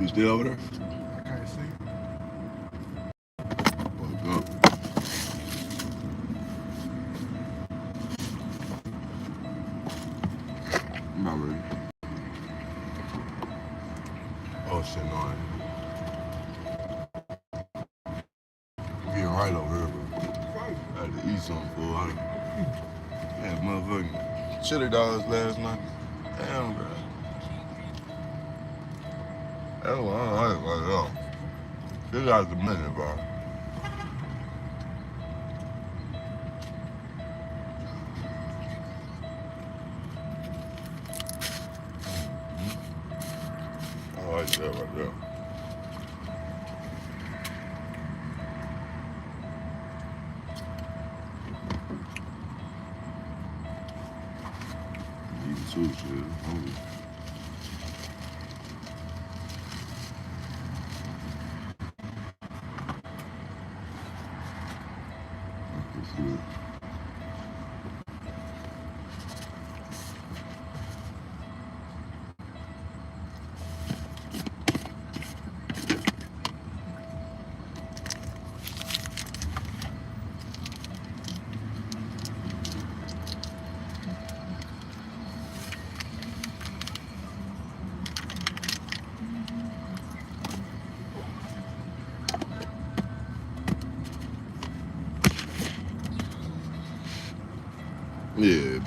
You still over there? I can't see. What's up? I'm not ready. Oh shit, no, I ain't. I'm getting right over here, bro. I had to eat something, fool. I had motherfucking chili dogs last night. Damn, bro. That's what I like right now. This guy's a minute, bro. I like that right there. Eating too, shit. I'm hungry. That's good. Yeah.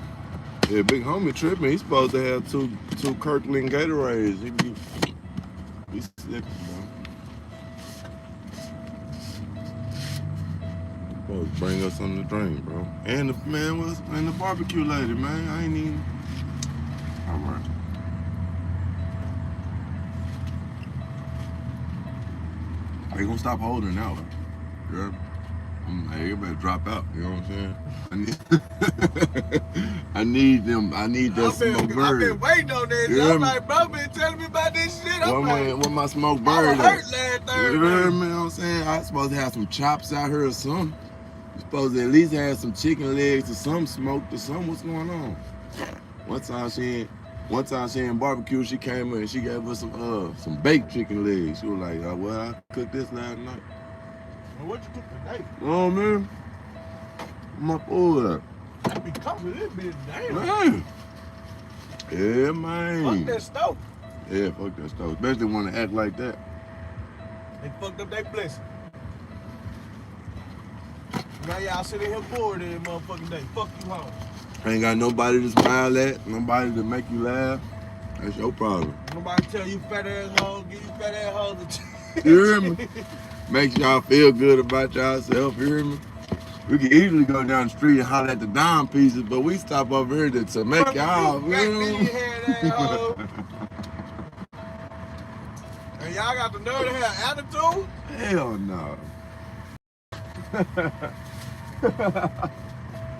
Yeah, big homie tripping. He's supposed to have two Kirkland Gatorades. He's sick, bro. Supposed to bring us something to drink, bro. And the man was and the barbecue lady, man. I ain't even. All right. They gonna stop holding out. Yeah. Hey, you better drop out. You know what I'm saying? I need them. I need that smoked bird. I've been waiting on this. Yeah. I'm like, bro, been telling me about this shit. What my smoked bird? I was hurt last Thursday. You heard me? You know what I'm saying? I was supposed to have some chops out here or something. You supposed to at least have some chicken legs or something smoked or something. What's going on? One time she in barbecue, she came in and she gave us some baked chicken legs. She was like, well, I cooked this last night. Well, what you cook today? Oh man, my boy. I be coming with this bitch, damn. Man. Yeah, man. Fuck that stove. Yeah, fuck that stove. Especially when they act like that. They fucked up their blessing. Now y'all sitting here bored every motherfucking day. Fuck you home. Ain't got nobody to smile at, nobody to make you laugh. That's your problem. Nobody tell you fat asshole, give you fat asshole. You hear me? Makes y'all feel good about yourself, you hear me? We can easily go down the street and holler at the dime pieces, but we stop over here to make y'all, you know? And y'all got the nerve to have attitude? Hell no.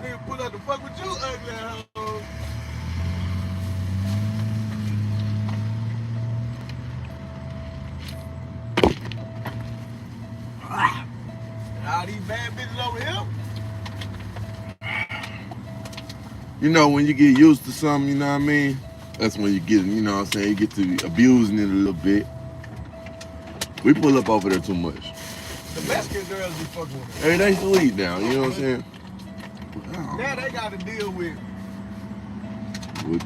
Nigga put up the fuck with you, ugly asshole. All these bad bitches over here. You know, when you get used to something, you know what I mean? That's when you get, you know what I'm saying, you get to abusing it a little bit. We pull up over there too much. The Mexican girls be fucking with Hey, they sweet now, you know what I'm saying? Now they got to deal with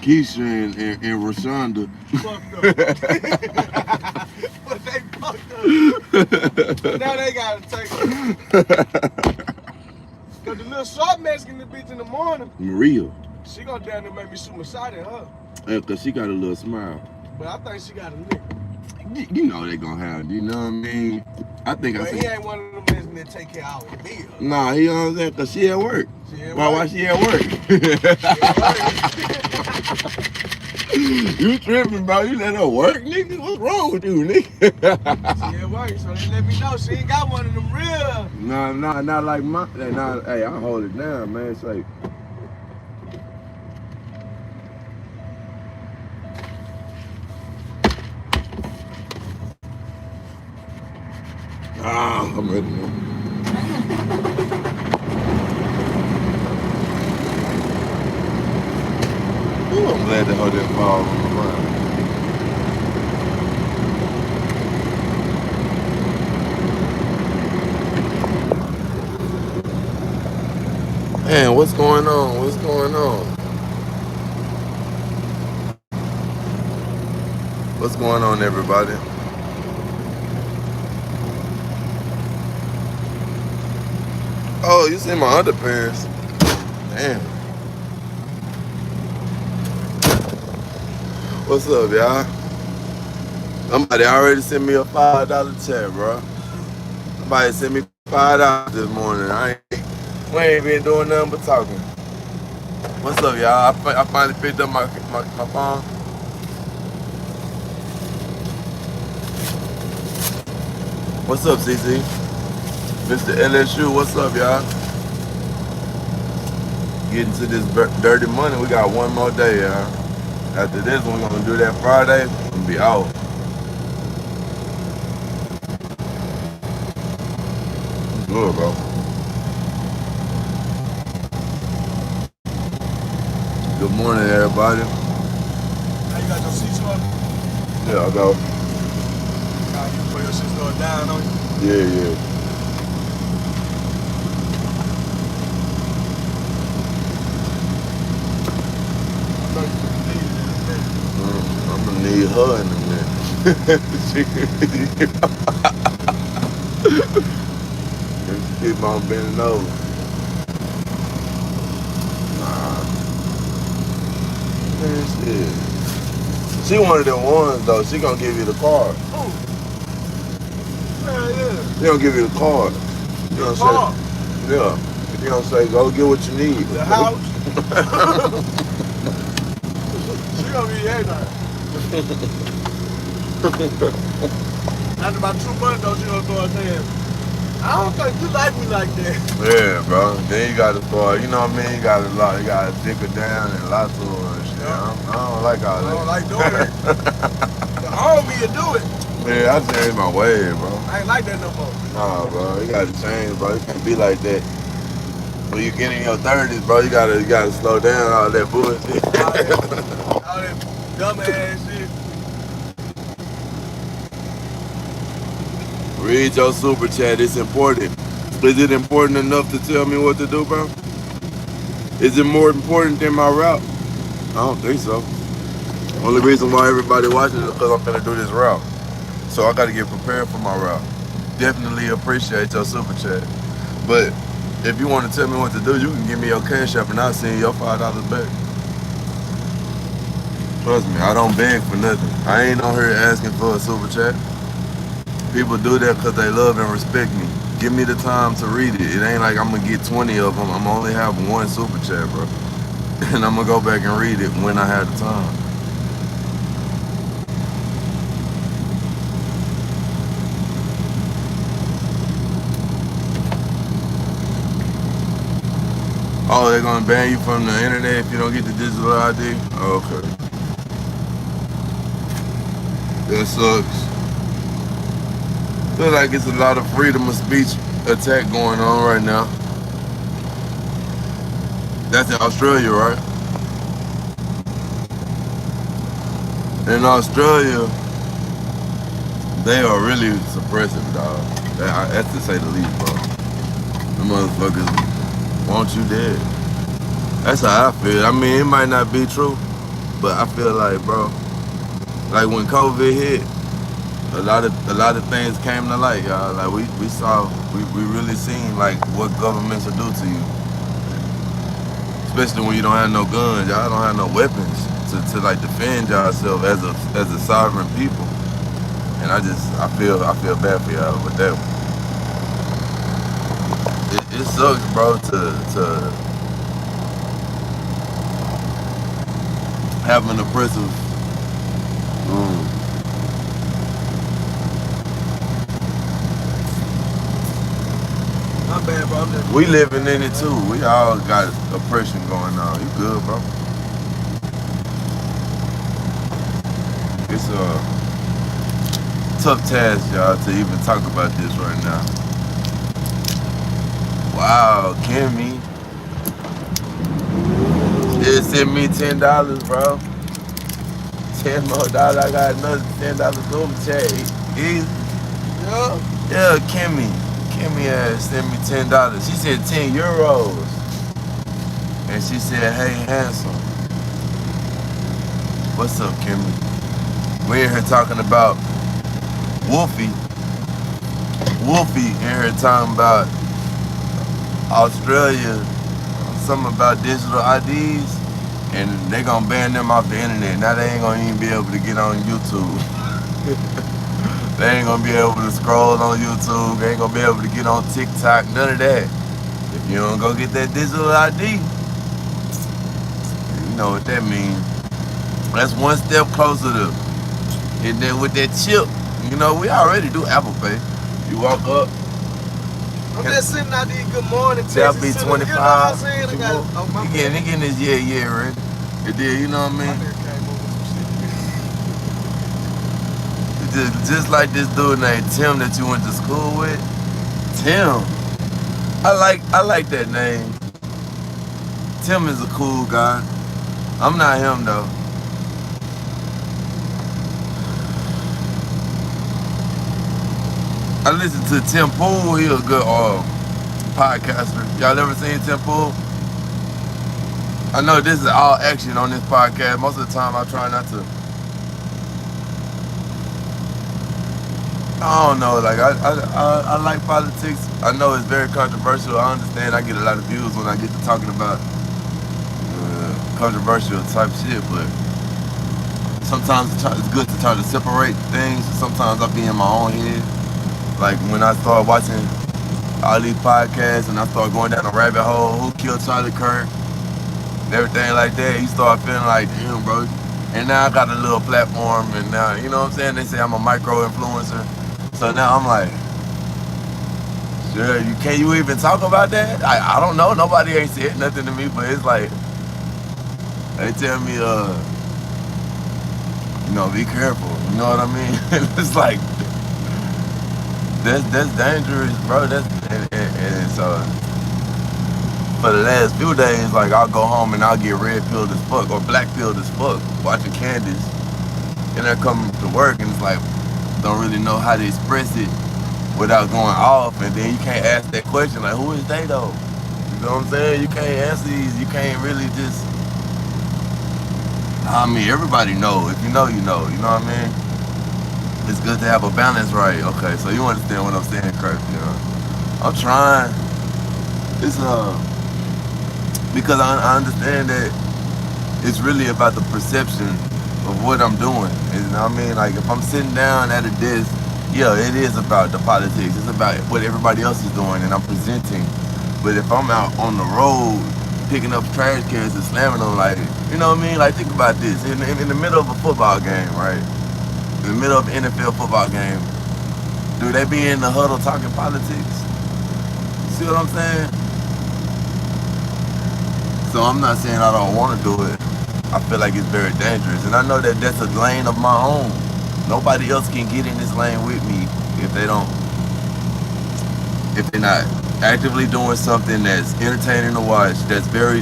Keisha and Rashonda. Fucked up. But they fucked up. Now they got to take it. Because the little short Mexican bitch in the morning, Maria. she gonna down there make me suicide at her. Yeah, because she got a little smile. But I think she got a lick. You know they gonna have, you know what I mean? I think but I he think. ain't one of them Mexicans that take care of our bills. Nah, you know what I'm saying? Because she at work. Why she at work? You tripping, bro? You let her work, nigga? What's wrong with you, nigga? She at work, so they let me know she ain't got one of them real. Nah, not like my. Nah, hey, I hold it down, man. It's like. I'm ready now. Ooh, I'm glad the hoe didn't fall on the ground. Man, what's going on? What's going on? What's going on, everybody? Oh, you see my underpants? Damn. What's up, y'all? Somebody already sent me a $5 check, bro. Somebody sent me $5 this morning. We ain't been doing nothing but talking. What's up, y'all? I finally picked up my phone. What's up, CC? Mr. LSU, what's up, y'all? Getting to this dirty money. We got one more day, y'all. After this, we're gonna do that Friday and be out. Good, bro. Good morning, everybody. Now you got your seats on? Yeah, I go. You put your shit going down on you? Yeah. I know you can need it in a minute. I'm gonna need her in a minute. Keep on bending over. Nah. Man, shit. She one of them ones though. She gonna give you the card. Oh. Yeah. She gonna give you the card. You The gonna car. say, yeah. You gonna say, go get what you need. The house. She gonna be everything. After about 2 months though, she gonna start saying, I don't think you like me like that. Yeah, bro. Then you gotta start, you know what I mean? You gotta dick her down and lie to her and shit. Yeah. I don't like all that. I don't like doing that. The homie will do it. Yeah, I changed my way, bro. I ain't like that no more. Nah, bro. You gotta change, bro. You can't be like that. When you get in your 30s, bro, you gotta slow down all that bullshit. All that dumb ass shit. Read your super chat. It's important. Is it important enough to tell me what to do, bro? Is it more important than my route? I don't think so. Only reason why everybody watching is because I'm gonna do this route. So I gotta get prepared for my route. Definitely appreciate your super chat. But if you want to tell me what to do, you can give me your cash app and I'll send your $5 back. Trust me, I don't beg for nothing. I ain't on here asking for a super chat. People do that because they love and respect me. Give me the time to read it. It ain't like I'm gonna get 20 of them. I'm only have one super chat, bro. And I'm gonna go back and read it when I have the time. Oh, they're gonna ban you from the internet if you don't get the digital ID? Oh, okay. That sucks. Feel like it's a lot of freedom of speech attack going on right now. That's in Australia, right? In Australia, they are really suppressive, dog. That's to say the least, bro. The motherfuckers want you dead. That's how I feel. I mean, it might not be true, but I feel like, bro, like when COVID hit, a lot of things came to light, y'all. Like we really seen like what governments will do to you. Especially when you don't have no guns, y'all don't have no weapons to like defend yourself as a sovereign people. And I feel bad for y'all with that one. It sucks, bro, to have an oppressive My bad, bro. we living in it too. We all got oppression going on. You good, bro? It's a tough task, y'all, to even talk about this right now. Wow, Kimmy. It sent me $10, bro. $10 more. I got another $10 super chat. Easy. Yeah, Kimmy. Kimmy sent me $10. She said €10. and she said, "Hey, handsome, what's up, Kimmy?" We in here talking about Wolfie. Wolfie in here talking about Australia, something about digital IDs, and they gonna ban them off the internet. Now they ain't gonna even be able to get on YouTube. They ain't gonna be able to scroll on YouTube. They ain't gonna be able to get on TikTok. None of that. If you don't go get that digital ID, you know what that means. That's one step closer to hitting it with that chip. You know, we already do Apple Pay. You walk up, I'm just sitting out there, good morning, that'll Texas. be to the- 25. You know what I'm saying? I got, oh, my He bad. getting his yeah ready. It did, you know what I My mean? nigga came over with some shit. Just like this dude named Tim that you went to school with. Tim. I like that name. Tim is a cool guy. I'm not him though. I listen to Tim Pool. He a good podcaster. Y'all ever seen Tim Pool? I know this is all action on this podcast. Most of the time I try not to. I don't know, like I like politics. I know it's very controversial. I understand I get a lot of views when I get to talking about controversial type shit, but sometimes it's good to try to separate things. Sometimes I be in my own head. Like when I start watching all these podcasts and I start going down a rabbit hole, who killed Charlie Kirk, and everything like that, you start feeling like, damn, bro. And now I got a little platform, and now, you know what I'm saying? They say I'm a micro influencer. So now I'm like, sure, can you even talk about that? I don't know. Nobody ain't said nothing to me, but it's like, they tell me, you know, be careful. You know what I mean? It's like, that's dangerous, bro. And so for the last few days, like I'll go home and I'll get red pilled as fuck or black pilled as fuck watching Candace, and they're coming to work and it's like don't really know how to express it without going off, and then you can't ask that question like who is they though? You know what I'm saying? You can't answer these. You can't really just. I mean, everybody know. If you know, you know. You know what I mean? It's good to have a balance, right? Okay, so you understand what I'm saying, Kirk? You know, I'm trying. It's because I understand that it's really about the perception of what I'm doing. You know what I mean? Like if I'm sitting down at a desk, yeah, it is about the politics. It's about what everybody else is doing, and I'm presenting. But if I'm out on the road picking up trash cans and slamming them, like, you know what I mean? Like think about this: in the middle of a football game, right? In the middle of an NFL football game, do they be in the huddle talking politics? See what I'm saying? So I'm not saying I don't want to do it. I feel like it's very dangerous, and I know that that's a lane of my own. Nobody else can get in this lane with me if they're not actively doing something that's entertaining to watch, that's very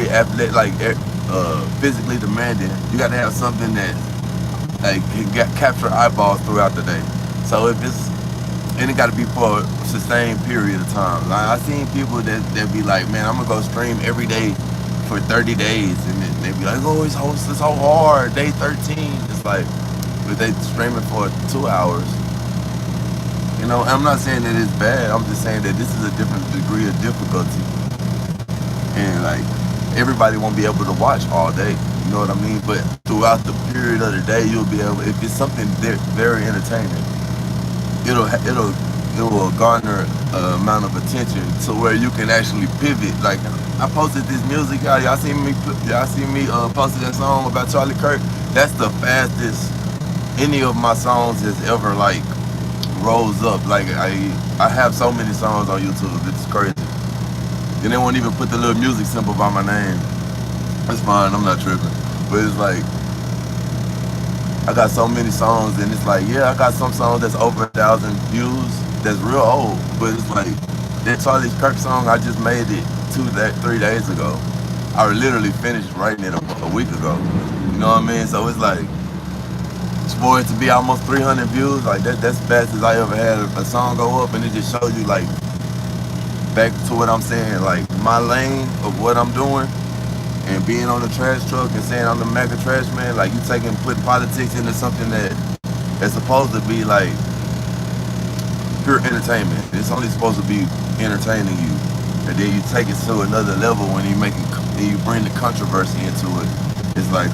athletic, like physically demanding. You got to have something that like can capture eyeballs throughout the day. So if it's and it got to be for a sustained period of time. Like I seen people that be like, man, I'm gonna go stream every day for 30 days, and they be like, oh, it's so hard. Day 13, it's like, but they streaming for 2 hours. You know, I'm not saying that it's bad. I'm just saying that this is a different degree of difficulty, and like everybody won't be able to watch all day. You know what I mean? But throughout the period of the day, you'll be able. If it's something very entertaining, it will garner an amount of attention to where you can actually pivot. Like I posted this music out. Y'all see me posted that song about Charlie Kirk. That's the fastest any of my songs has ever like rose up. Like I have so many songs on YouTube. It's crazy. And they won't even put the little music symbol by my name. That's fine. I'm not tripping. But it's like I got so many songs, and it's like, yeah, I got some songs that's over 1,000 views. That's real old, but it's like that Charlie Kirk song. I just made it 3 days ago. I literally finished writing it a week ago. You know what I mean? So it's like for it to be almost 300 views, like that's fast as I ever had a song go up, and it just shows you like back to what I'm saying, like my lane of what I'm doing and being on the trash truck and saying I'm the mega trash man, like you putting politics into something that's supposed to be like pure entertainment. It's only supposed to be entertaining you, and then you take it to another level when you bring the controversy into it. It's like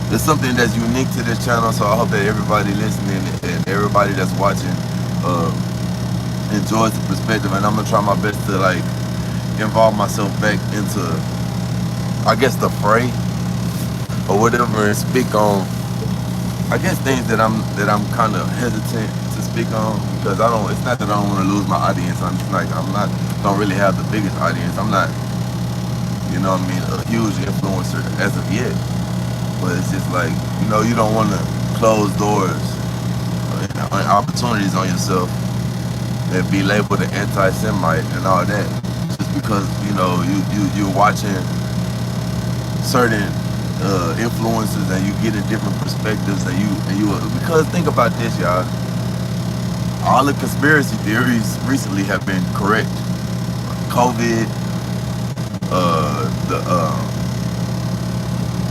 it's something that's unique to this channel. So I hope that everybody listening and everybody that's watching enjoys the perspective, and I'm gonna try my best to like involve myself back into, I guess, the fray or whatever, and speak on, I guess, things that I'm kind of hesitant to speak on, because I don't. It's not that I don't want to lose my audience. I'm just like don't really have the biggest audience. I'm not, you know what I mean, a huge influencer as of yet. But it's just like, you don't want to close doors and opportunities on yourself and be labeled an anti-Semite and all that, just because you're watching certain influences and you get in different perspectives, and you because think about this, y'all. All the conspiracy theories recently have been correct. COVID,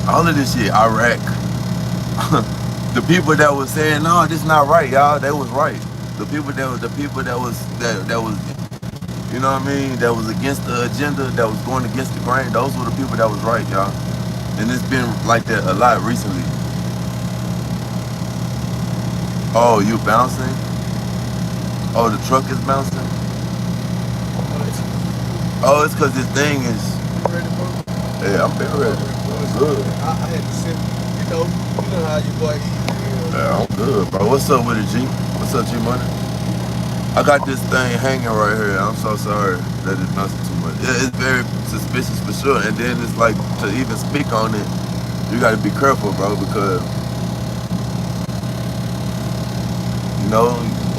all of this shit, Iraq. The people that was saying no, this not right, y'all, they was right. The people that was you know what I mean, that was against the agenda, that was going against the grain, those were the people that was right, y'all. And it's been like that a lot recently. Oh, you bouncing? Oh, the truck is bouncing? Oh, it's because this thing is... You ready, bro? Yeah, I'm been ready. Good. I had to send, you know how your boy is. Yeah, I'm good, bro. What's up with it, G? What's up, G Money? I got this thing hanging right here. I'm so sorry that it's bouncing too much. It's very suspicious for sure. And then it's like, to even speak on it, you got to be careful, bro, because,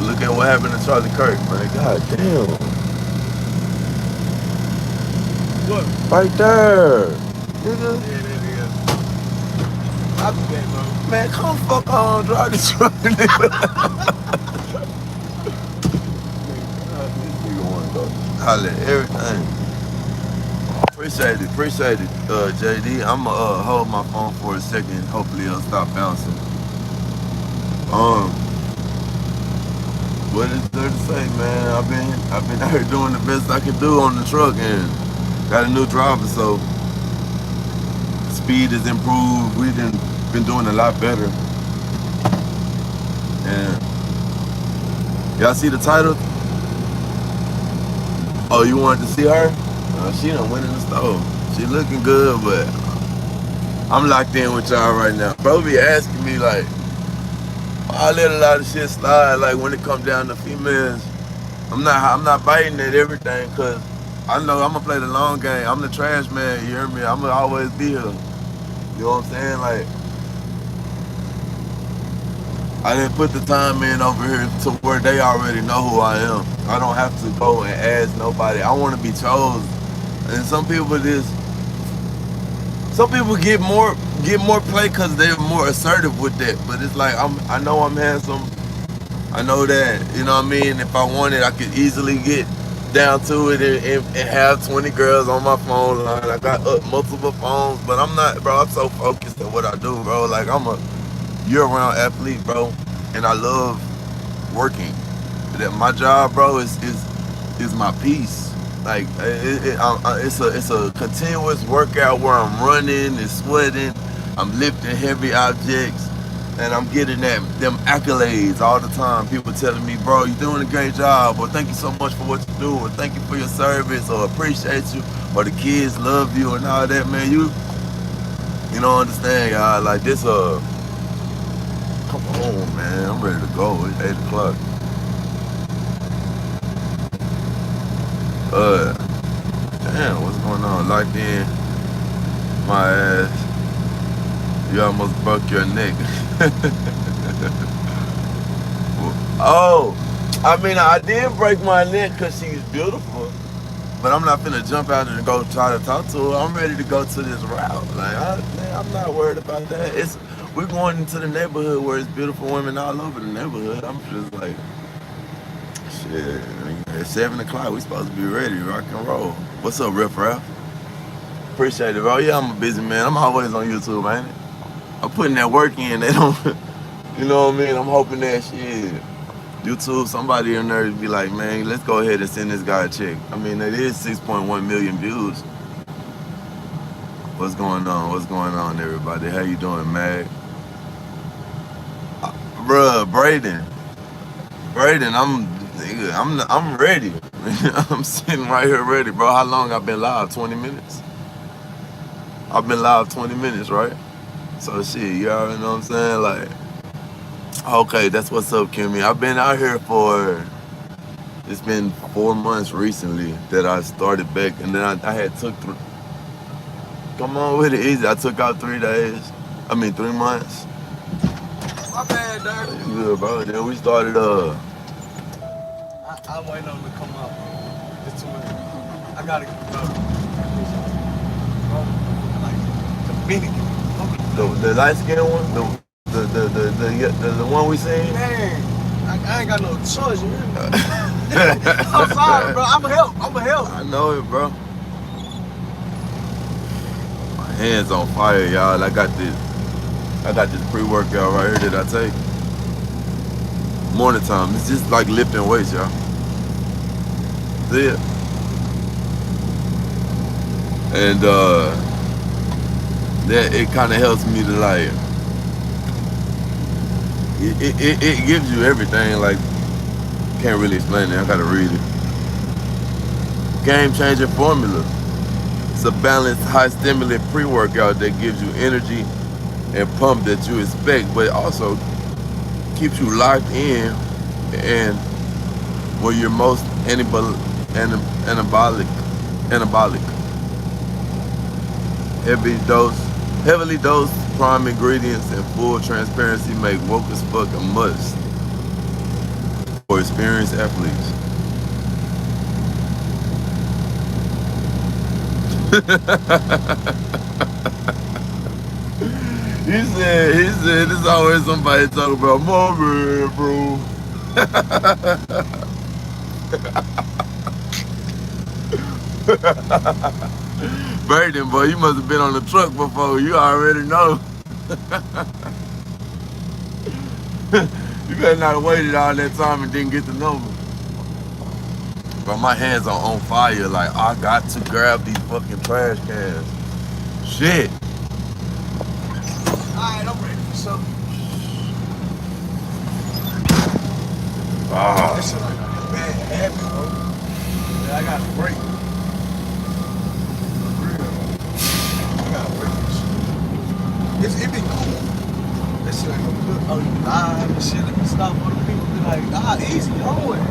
look at what happened to Charlie Kirk, man. God damn. What? Right there. Nigga. Yeah, that is. I'll be back, bro. Man, come fuck on, drive this truck, nigga. This nigga wanna go holler at everything. Appreciate it, JD. I'ma hold my phone for a second. Hopefully it'll stop bouncing. What is there to say, man? I've been out here doing the best I can do on the truck, and got a new driver, so speed is improved. We've been doing a lot better. And y'all see the title? Oh, you wanted to see her? She done went in the store. She looking good, but I'm locked in with y'all right now. Bro be asking me like, I let a lot of shit slide. Like when it comes down to females, I'm not biting at everything, cause I know I'm gonna play the long game. I'm the trash man. You hear me? I'm gonna always be here. You know what I'm saying? Like, I didn't put the time in over here to where they already know who I am. I don't have to go and ask nobody. I want to be chosen. And some people get more play because they're more assertive with that. But it's like I know I'm handsome. I know that, you know what I mean? If I wanted, I could easily get down to it and have 20 girls on my phone line. I got multiple phones, but I'm not, bro. I'm so focused on what I do, bro. Like, I'm a year-round athlete, bro, and I love working. That my job, bro, is my peace. Like, it's a continuous workout where I'm running and sweating. I'm lifting heavy objects. And I'm getting them accolades all the time. People telling me, bro, you're doing a great job, or thank you so much for what you do, or thank you for your service, or appreciate you, or the kids love you and all that, man. You don't understand, y'all. Like this, come on, man. I'm ready to go. It's 8 o'clock. Damn, what's going on? Locked in my ass. You almost broke your neck. Oh, I mean, I did break my neck because she's beautiful, but I'm not finna jump out and go try to talk to her. I'm ready to go to this route. Like, I'm not worried about that. We're going into the neighborhood where it's beautiful women all over the neighborhood. I'm just like, Shit, at 7 o'clock, we supposed to be ready, rock and roll. What's up, Riff Raff? Appreciate it, bro. Yeah, I'm a busy man. I'm always on YouTube, ain't it? I'm putting that work in. They don't, you know what I mean? I'm hoping that shit. YouTube, somebody in there be like, man, let's go ahead and send this guy a check. I mean, it is 6.1 million views. What's going on? What's going on, everybody? How you doing, Mag? Bruh, Braden, I'm ready. I'm sitting right here ready, bro. How long I've been live? 20 minutes. I've been live 20 minutes, right? So shit, you already know what I'm saying? Like, okay, that's what's up, Kimmy. I've been out here for, it's been 4 months recently that I started back, and then I had took, come on with it, easy. I took out 3 days. I mean, 3 months. My bad, Dirty. You good, bro? Then we started, I'm waiting on him to come out. It's too much. I gotta go. Like, Dominican. the light skinned one, the one we seen. Man, I ain't got no choice, you hear me? I'm sorry, bro. I'ma help. I know it, bro. My hands on fire, y'all. I got this pre-workout right here that I take. Morning time. It's just like lifting weights, y'all. See it? And that it kind of helps me to like. It gives you everything. Like, can't really explain it. I gotta read it. Game changing formula. It's a balanced, high stimulant pre-workout that gives you energy and pump that you expect, but it also keeps you locked in and where you're most anabolic. Heavily dosed prime ingredients and full transparency make woke as fuck a must for experienced athletes. He said, there's always somebody talking about my man, bro. Braden, boy, you must have been on the truck before. You already know. You better not have waited all that time and didn't get the number. But my hands are on fire. Like, I got to grab these fucking trash cans. Shit. Alright, I'm ready for something. Ah. This shit like a bad habit, bro. Yeah, I gotta break. For real. I gotta break this shit. It be cool. This shit ain't gonna good. Oh, you live and shit. Let me stop other people. Be like, easy, on it.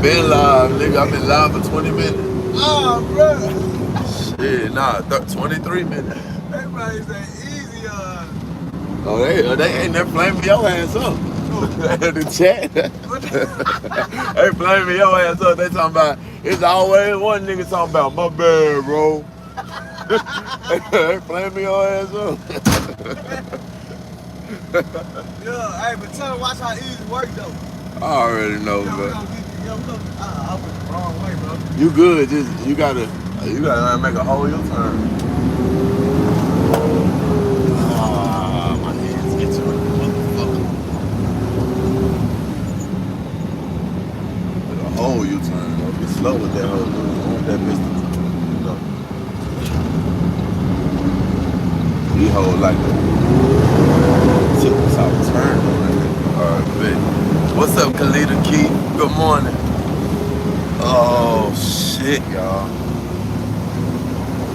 Been live, nigga. I've been live for 20 minutes. Oh, bro. Shit, nah, 23 minutes. Everybody say easy, Oh, they ain't there flaming your ass up. The chat. They flaming your ass up. They talking about, it's always one nigga talking about, my bad, bro. They flaming your ass up. Yeah, hey, but tell them watch how easy work, though. I already know, bro. I went the wrong way, bro. You good, just, you gotta make a whole U-turn. My hands get you in the motherfucker. Make a whole U-turn, though. Be slow with that whole move. I want that bitch to, he hold like a tip-top turn on that nigga. Alright, bet. What's up, Khalida Key? Good morning. Oh, shit, y'all.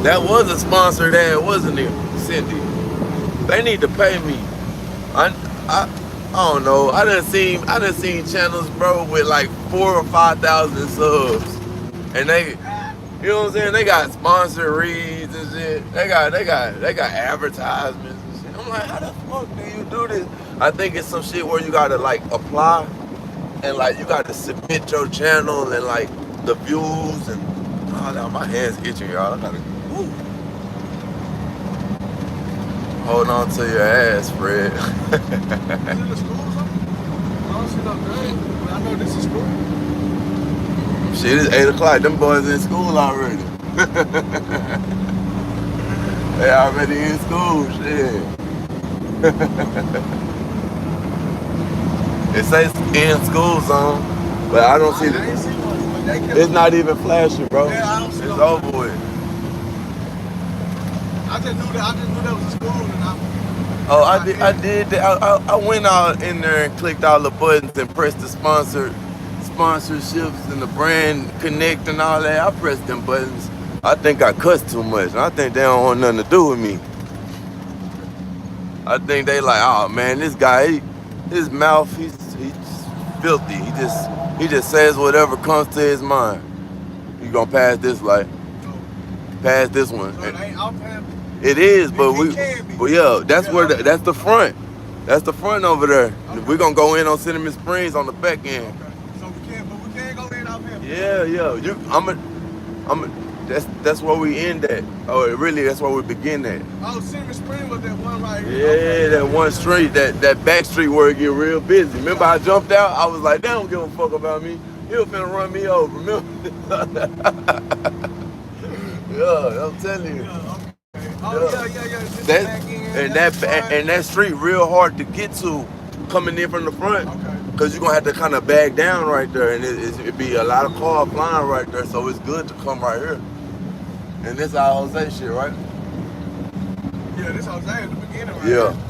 That was a sponsored ad, wasn't it, Cindy? They need to pay me. I don't know. I done seen channels, bro, with like 4,000 or 5,000 subs, and they, you know what I'm saying? They got sponsored reads and shit. They got advertisements and shit. I'm like, how the fuck do you do this? I think it's some shit where you gotta like apply, and like you gotta submit your channel and like the views and. Oh, now my hands itching, y'all. I gotta. Woo. Hold on to your ass, Fred. don't see no grade. But I know this is school. Shit, it's 8 o'clock. Them boys in school already. They already in school. Shit. It says in school zone, but I don't see I it. ain't see one. But they kept, It's not even flashing, bro. Yeah, I don't see It's no over with. I just knew that was a school, and Oh, I did. I went out in there and clicked all the buttons and pressed the sponsorships and the brand connect and all that. I pressed them buttons. I think I cussed too much. I think they don't want nothing to do with me. I think they like, oh man, this guy, his mouth, he's filthy. He just says whatever comes to his mind. You gonna pass this light? Pass this one. So it ain't off him. It is, but yeah, that's where that's the front. That's the front over there. Okay. We're gonna go in on Cinnamon Springs on the back end. Okay. So we can't go in off him. Yeah. That's where we end at. Oh, really? That's where we begin at. Oh, Cinnamon Springs was that one right here. Yeah, okay. That one street, that back street where it get real busy. Remember, I jumped out. I was like, they don't give a fuck about me. He was finna run me over. Remember? Yeah, I'm telling you. Yeah, okay. Oh yeah. That street real hard to get to coming in from the front. Okay. Cause you're gonna have to kind of back down right there, and it'd be a lot of cars flying right there. So it's good to come right here. And this our Jose shit, right? Yeah, this Jose at the beginning right Yeah. here.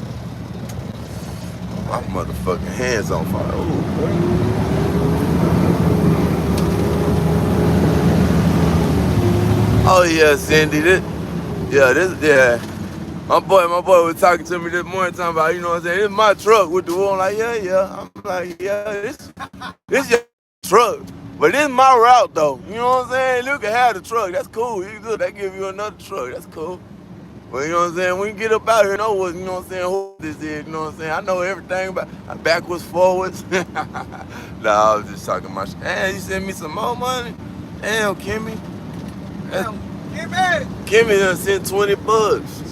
My motherfucking hands on fire. Ooh, oh yeah, Cindy. Yeah. My boy was talking to me this morning, talking about, you know what I'm saying, this is my truck with the wheel. I'm like, yeah. I'm like, yeah, this your truck. But this is my route though. You know what I'm saying? You can have the truck. That's cool. You good. They give you another truck. That's cool. But you know what I'm saying? When you get up out here, know what, you know what I'm saying, who this is, you know what I'm saying? I know everything about backwards, forwards. Nah, I was just talking about shit. Hey, you send me some more money? Damn, Kimmy. Kimmy done sent $20.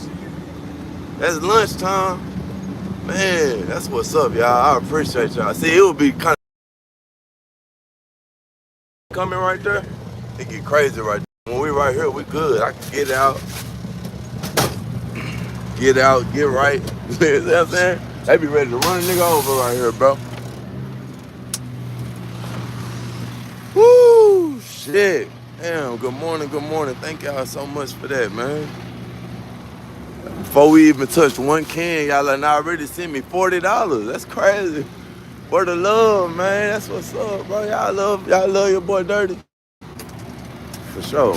That's lunchtime. Man, that's what's up, y'all. I appreciate y'all. See, it would be kind of coming right there. It get crazy right there. When we right here, we good. I can get out, get right. You know what I'm saying? They be ready to run a nigga over right here, bro. Woo, shit. Damn, good morning. Thank y'all so much for that, man. Before we even touched one can, y'all already sent me $40. That's crazy. For the love, man. That's what's up, bro. Y'all love your boy Dirty. For sure.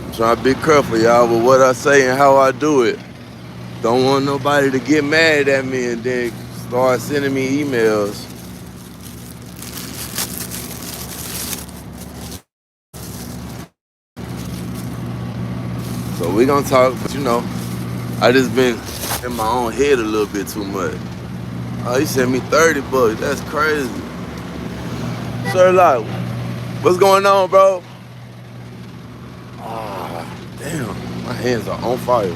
I'm trying to be careful, y'all, with what I say and how I do it. Don't want nobody to get mad at me and then start sending me emails. So we gonna talk, but you know, I just been in my own head a little bit too much. Oh, he sent me $30. That's crazy. Sherlock, what's going on, bro? Ah, damn, my hands are on fire.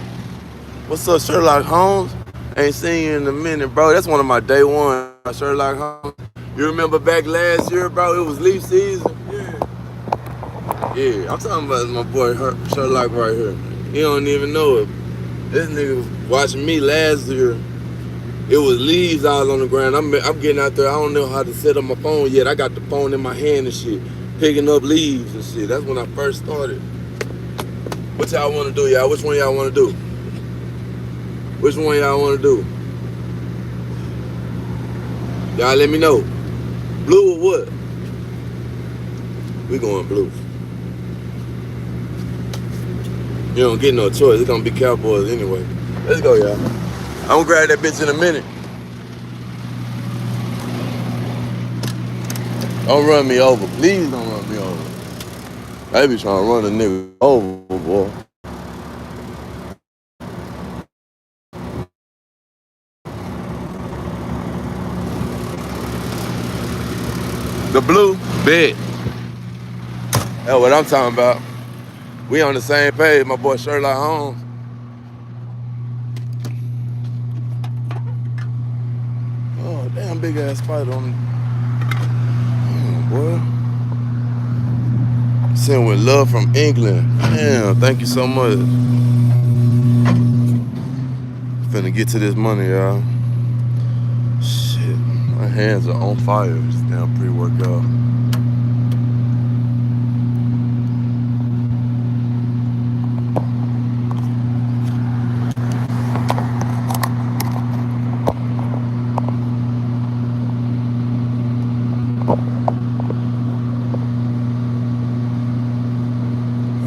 What's up, Sherlock Holmes? Ain't seen you in a minute, bro. That's one of my day one, Sherlock Holmes. You remember back last year, bro? It was leaf season. Yeah, I'm talking about my boy Sherlock right here. He don't even know it. This nigga was watching me last year. It was leaves all on the ground. I'm getting out there. I don't know how to set up my phone yet. I got the phone in my hand and shit, picking up leaves and shit. That's when I first started. What y'all want to do, y'all? Which one y'all want to do? Which one y'all want to do? Y'all let me know. Blue or what? We going blue. You don't get no choice. It's gonna be Cowboys anyway. Let's go, y'all. I'm gonna grab that bitch in a minute. Don't run me over. Please don't run me over. They be trying to run a nigga over, boy. The blue, bed. That's what I'm talking about. We on the same page, my boy Sherlock Holmes. one big ass spider on. Damn, boy. Sent with love from England. Damn, thank you so much. Finna get to this money, y'all. Shit, my hands are on fire. This damn pre-workout.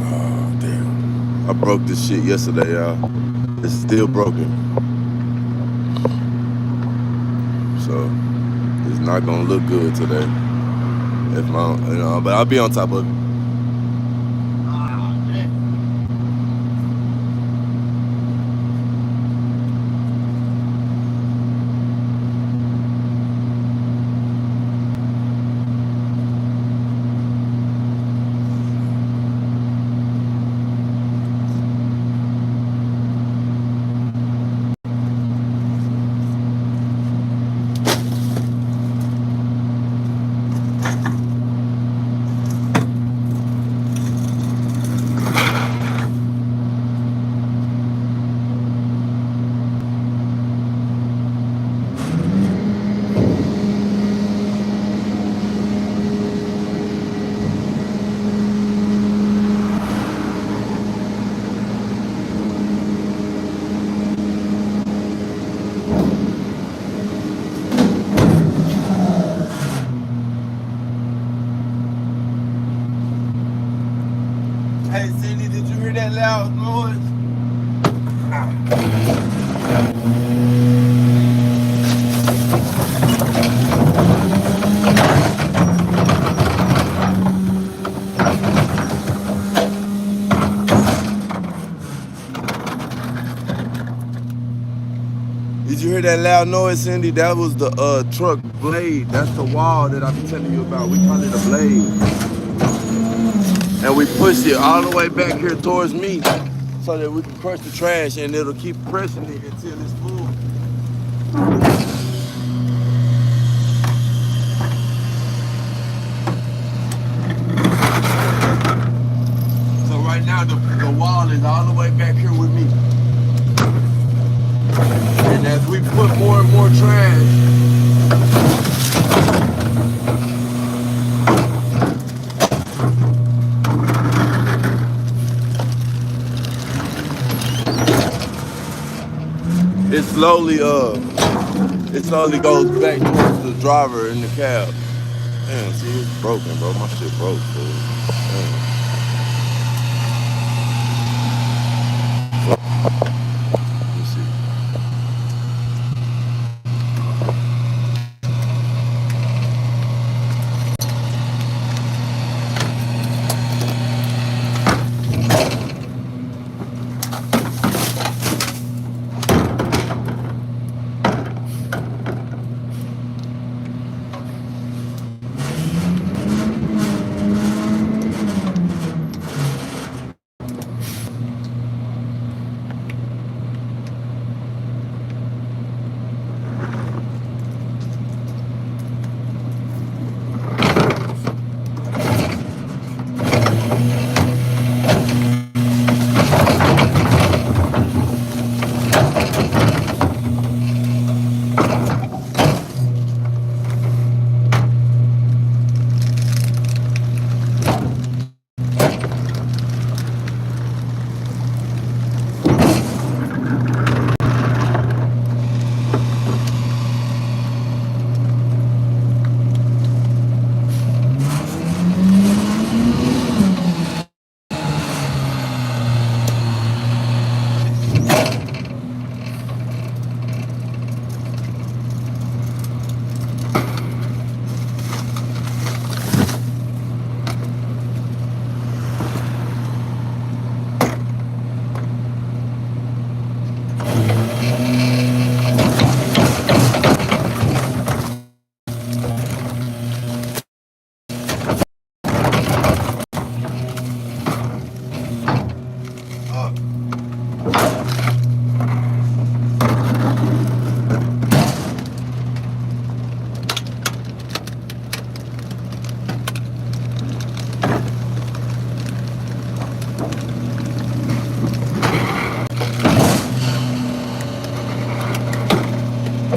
Oh, damn. I broke this shit yesterday, y'all. It's still broken. So it's not gonna look good today. If my, but I'll be on top of it. Hey, Cindy, did you hear that loud noise? Did you hear that loud noise, Cindy? That was the truck blade. That's the wall that I be telling you about. We call it a blade. And we push it all the way back here towards me so that we can crush the trash, and it'll keep pressing it until it's full. So right now the wall is all the way back here with me. And as we put more and more trash, it slowly goes back towards the driver in the cab. Damn, see, it's broken, bro. My shit broke, fool. Damn. Let me see.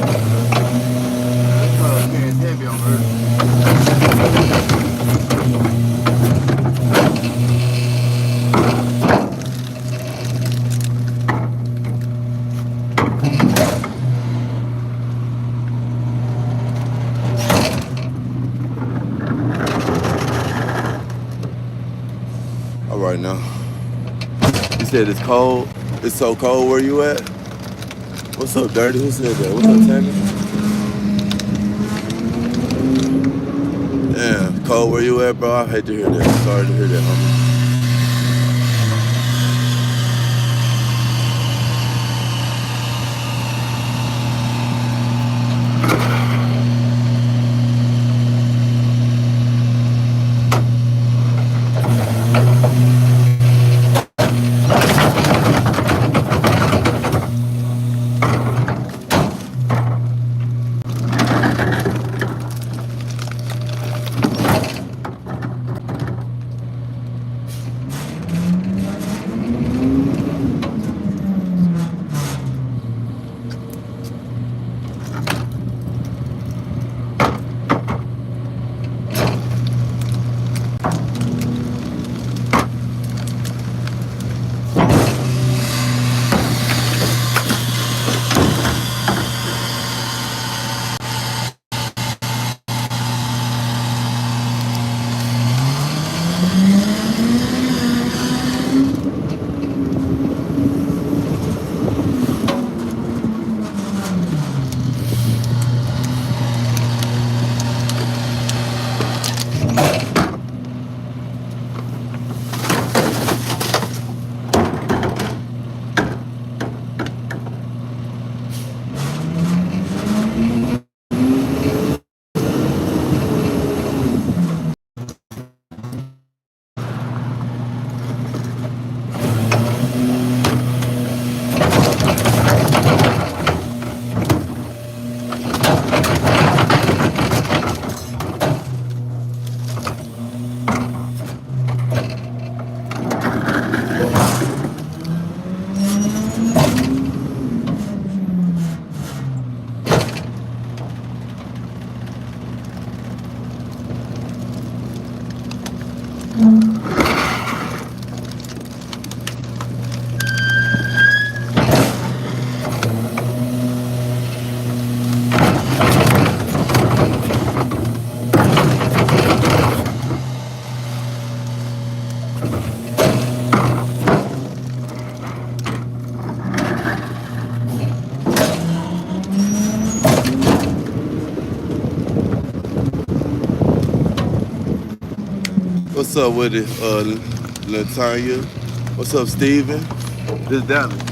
That's carrying heavy on her. All right now. You said it's cold. It's so cold where you at? What's up, Dirty? Who said that? What's up, Tammy? Damn, cold where you at, bro? I hate to hear that. Sorry to hear that, homie. What's up with it, Latanya? What's up, Steven? This Dallas.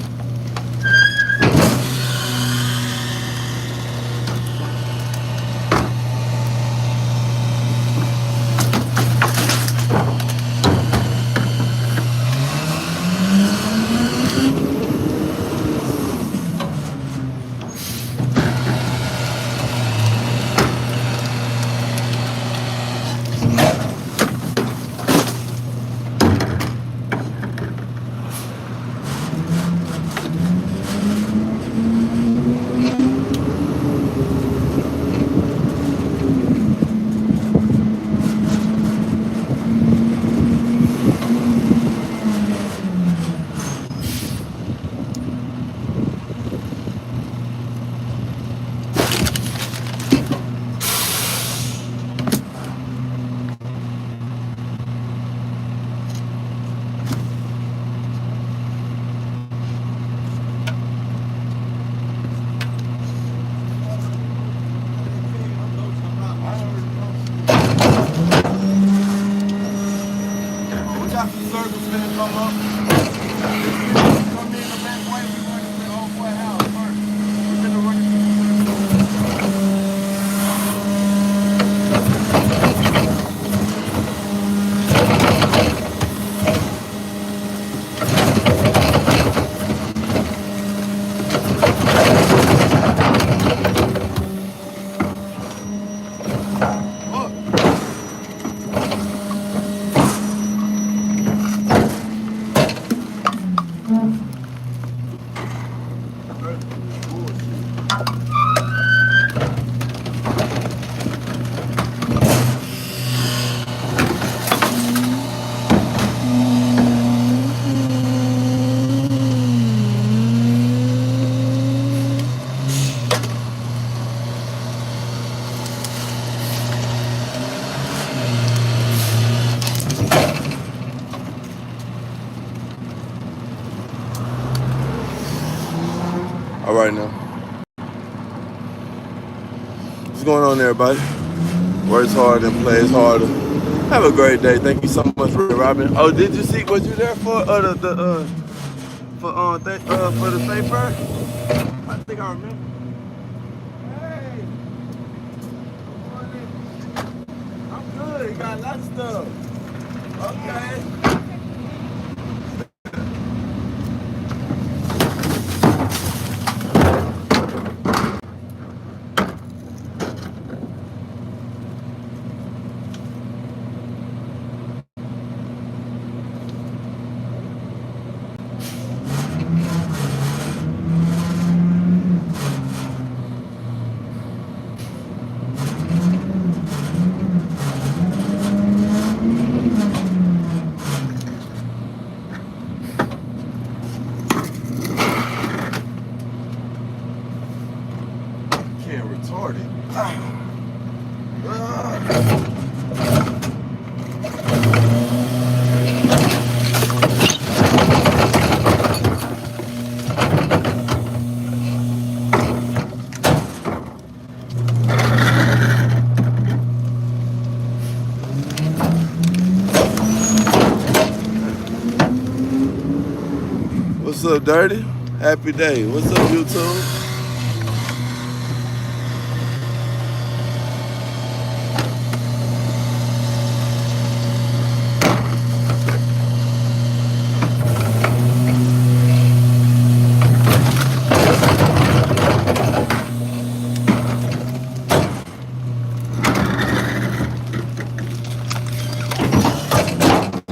What's going on, everybody? Works hard and plays harder. Have a great day. Thank you so much, Robin. Oh, did you see? Was you there for for the state fair? I think I remember. Hey, I'm good. You got lots of stuff. Okay. Can't retard it. What's up, Dirty? Happy day. What's up, YouTube?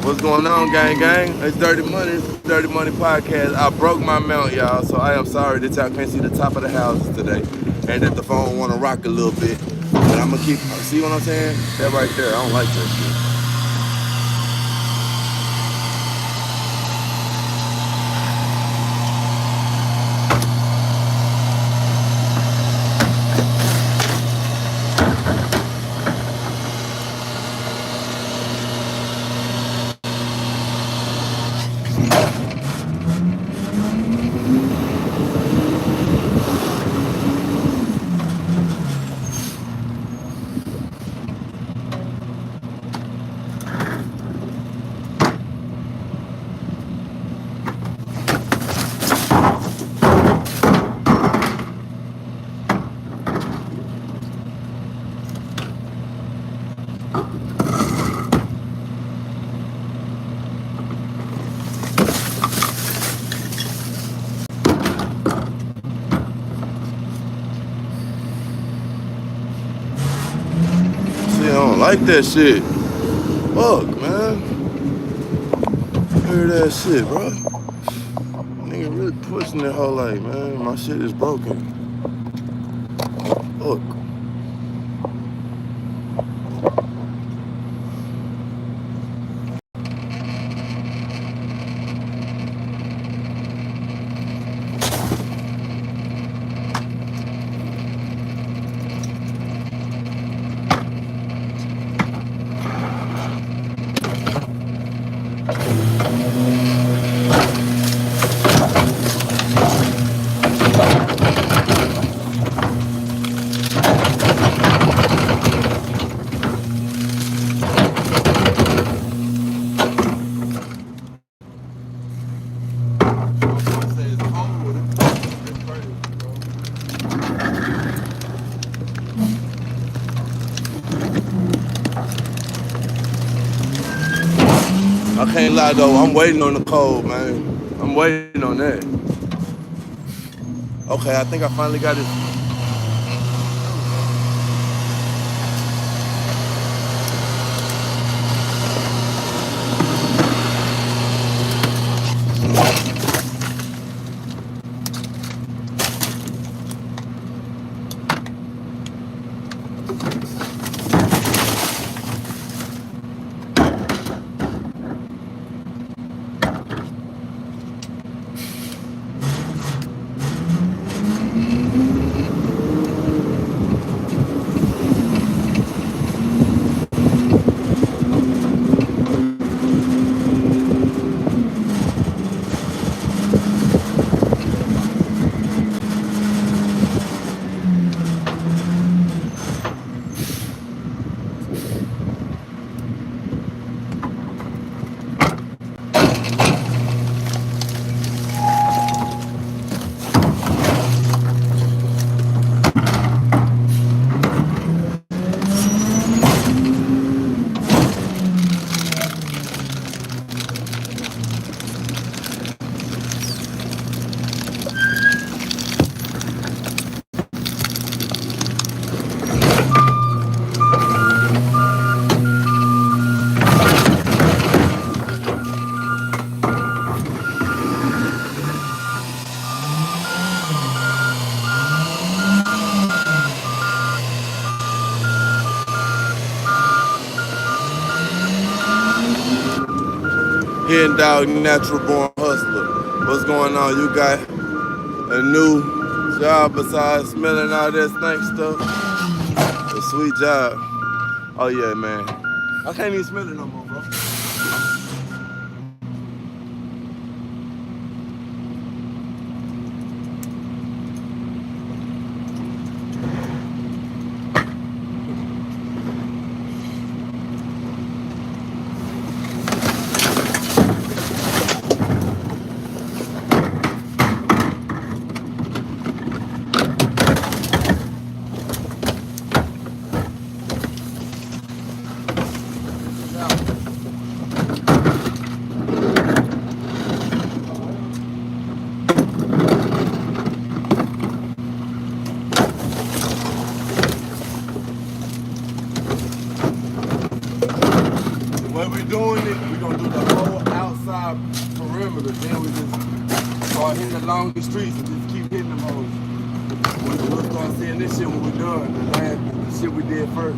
What's going on, gang? It's Dirty Money. It's the Dirty Money Podcast. I broke my mount, y'all, so I am sorry that y'all can't see the top of the houses today and that the phone want to rock a little bit. But I'm going to keep, see what I'm saying? That right there, I don't like that shit. I don't like that shit. Fuck, man. Hear that shit, bro. Nigga really pushing that whole like, man, my shit is broken. Fuck. I can't lie though, I'm waiting on the cold, man. I'm waiting on that. Okay, I think I finally got it. Hidden Dog, Natural Born Hustler. What's going on? You got a new job besides smelling all that stank stuff? A sweet job. Oh yeah, man. I can't even smell it no more, bro. When we're doing it, we're gonna do the whole outside perimeter. Then we just start hitting the longest streets and just keep hitting them hoes. We'll start seeing this shit when we're done. The shit we did first.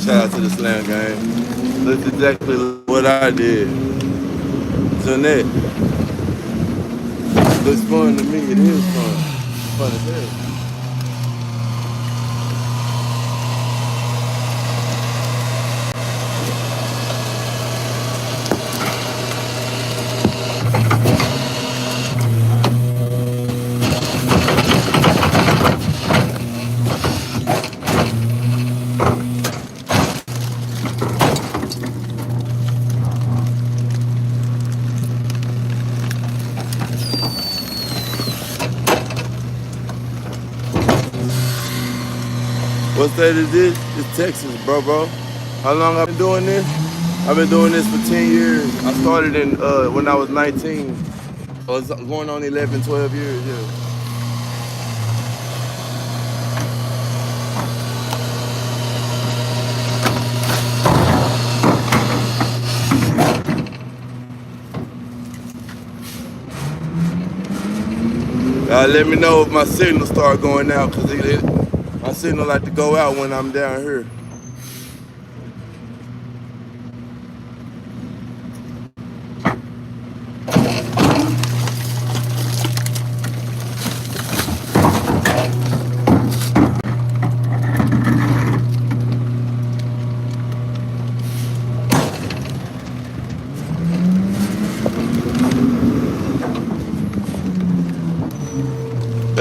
Shout out to the Slam Gang. That's exactly what I did. Jeanette. Looks fun to me. It is fun. Fun as hell. What state is this? It's Texas, bro. How long I've been doing this? I've been doing this for 10 years. I started in when I was 19. So it's going on 11, 12 years, yeah. Let me know if my signal start going out, cause my signal like to go out when I'm down here.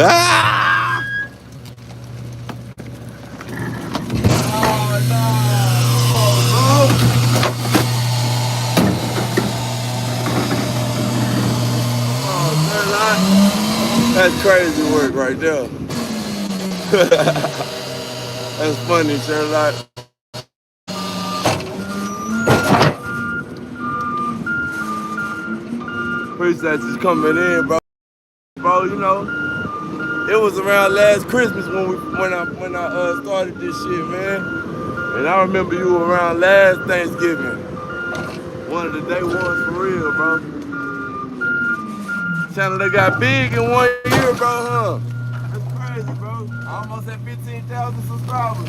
Ah! Oh no! Oh, that's crazy work right there. That's funny, Sherlock. Appreciate you coming in, bro. Bro, you know, it was around last Christmas when I started this shit, man. And I remember you were around last Thanksgiving. One of the day ones for real, bro. Channel that got big in 1 year, bro, huh? That's crazy, bro. I almost at 15,000 subscribers.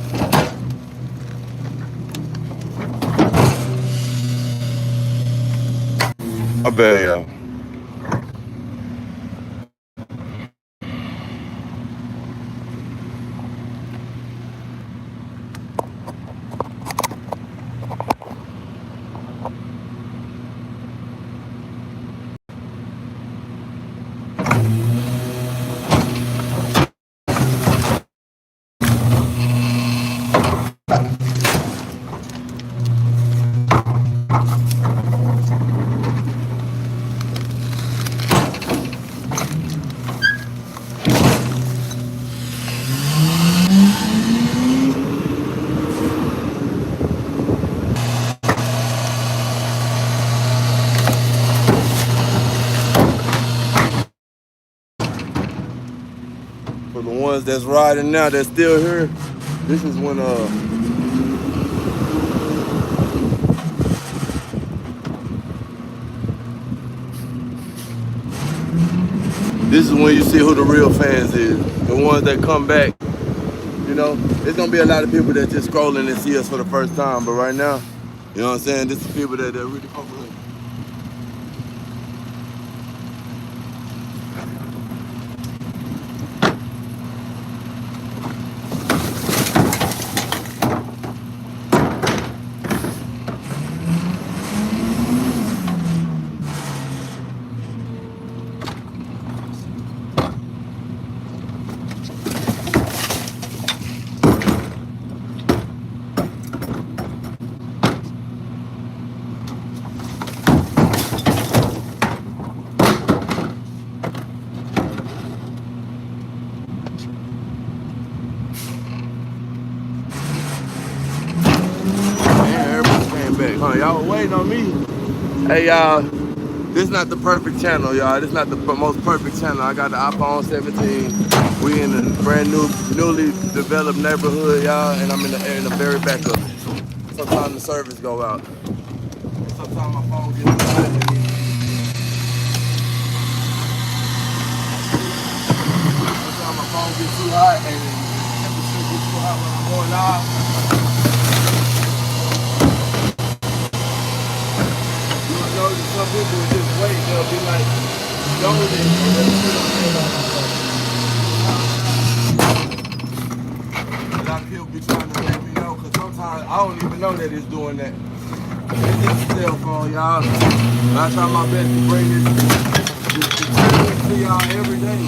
I bet, y'all. ones that's riding now that's still here. This is when this is when you see who the real fans is. The ones that come back. You know, it's gonna be a lot of people that just scrolling and see us for the first time, but right now, you know what I'm saying? This is people that really come from. Huh, y'all waiting on me. Hey y'all, this is not the perfect channel, y'all. This is not the most perfect channel. I got the iPhone 17. We in a brand newly developed neighborhood, y'all, and I'm in the very back of it. Sometimes the service go out. Sometimes my phone gets hot. Sometimes my phone gets too hot and the temperature gets too hot when I'm going live. Some people will just wait, they'll be like, dozing, a lot of people be trying to let me know, because sometimes I don't even know that it's doing that. It's just a cell phone, y'all. I try my best to bring this to y'all every day.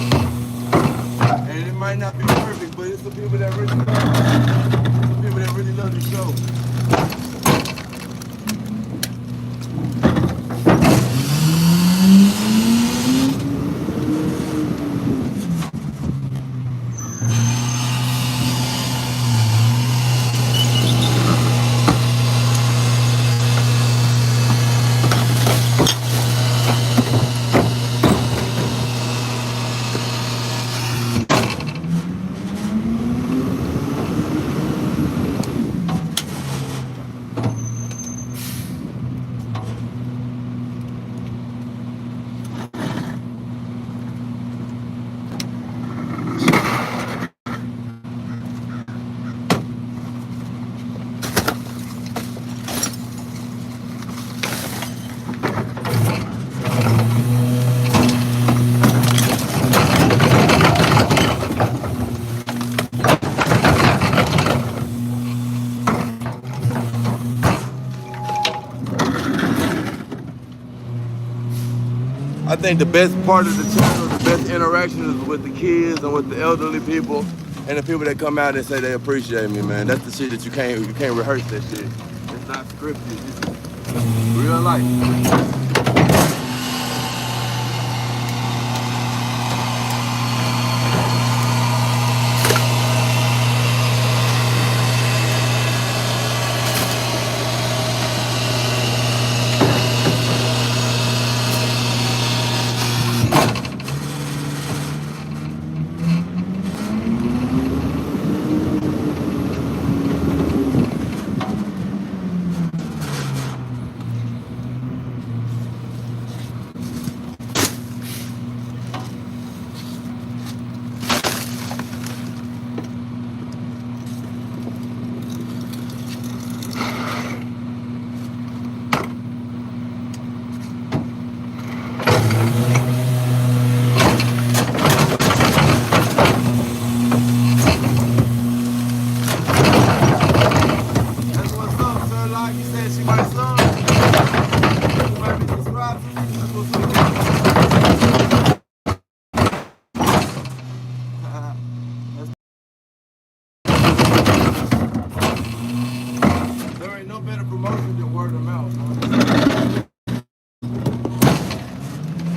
And it might not be perfect, but it's the people that really love it. It's the people that really love the show. I think the best part of the channel, the best interaction is with the kids and with the elderly people and the people that come out and say they appreciate me, man. That's the shit that you can't rehearse that shit. It's not scripted. It's real life.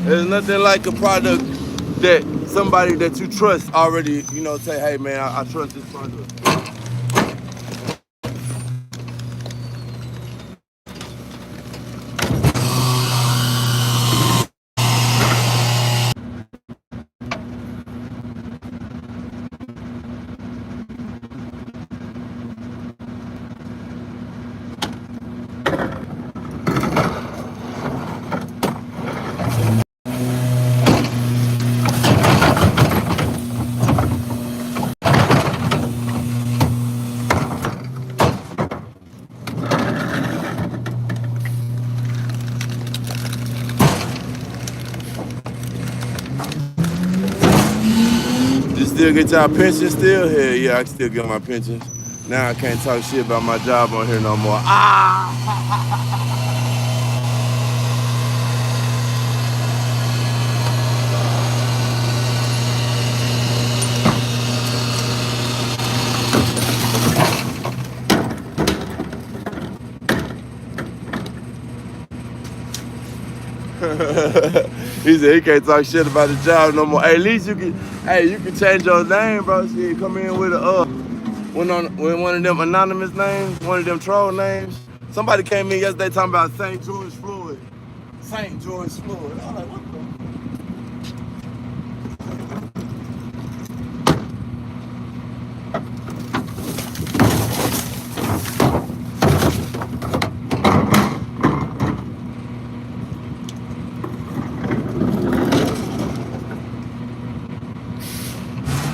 There's nothing like a product that somebody that you trust already, you know, say, hey man, I trust this product. still get y'all pension still? Hell yeah, I can still get my pensions. Now I can't talk shit about my job on here no more. He said he can't talk shit about the job no more. Hey, at least you can change your name, bro. Shit, come in with a with one of them anonymous names, one of them troll names. Somebody came in yesterday talking about St. George Floyd. St. George Floyd. I was like, what the?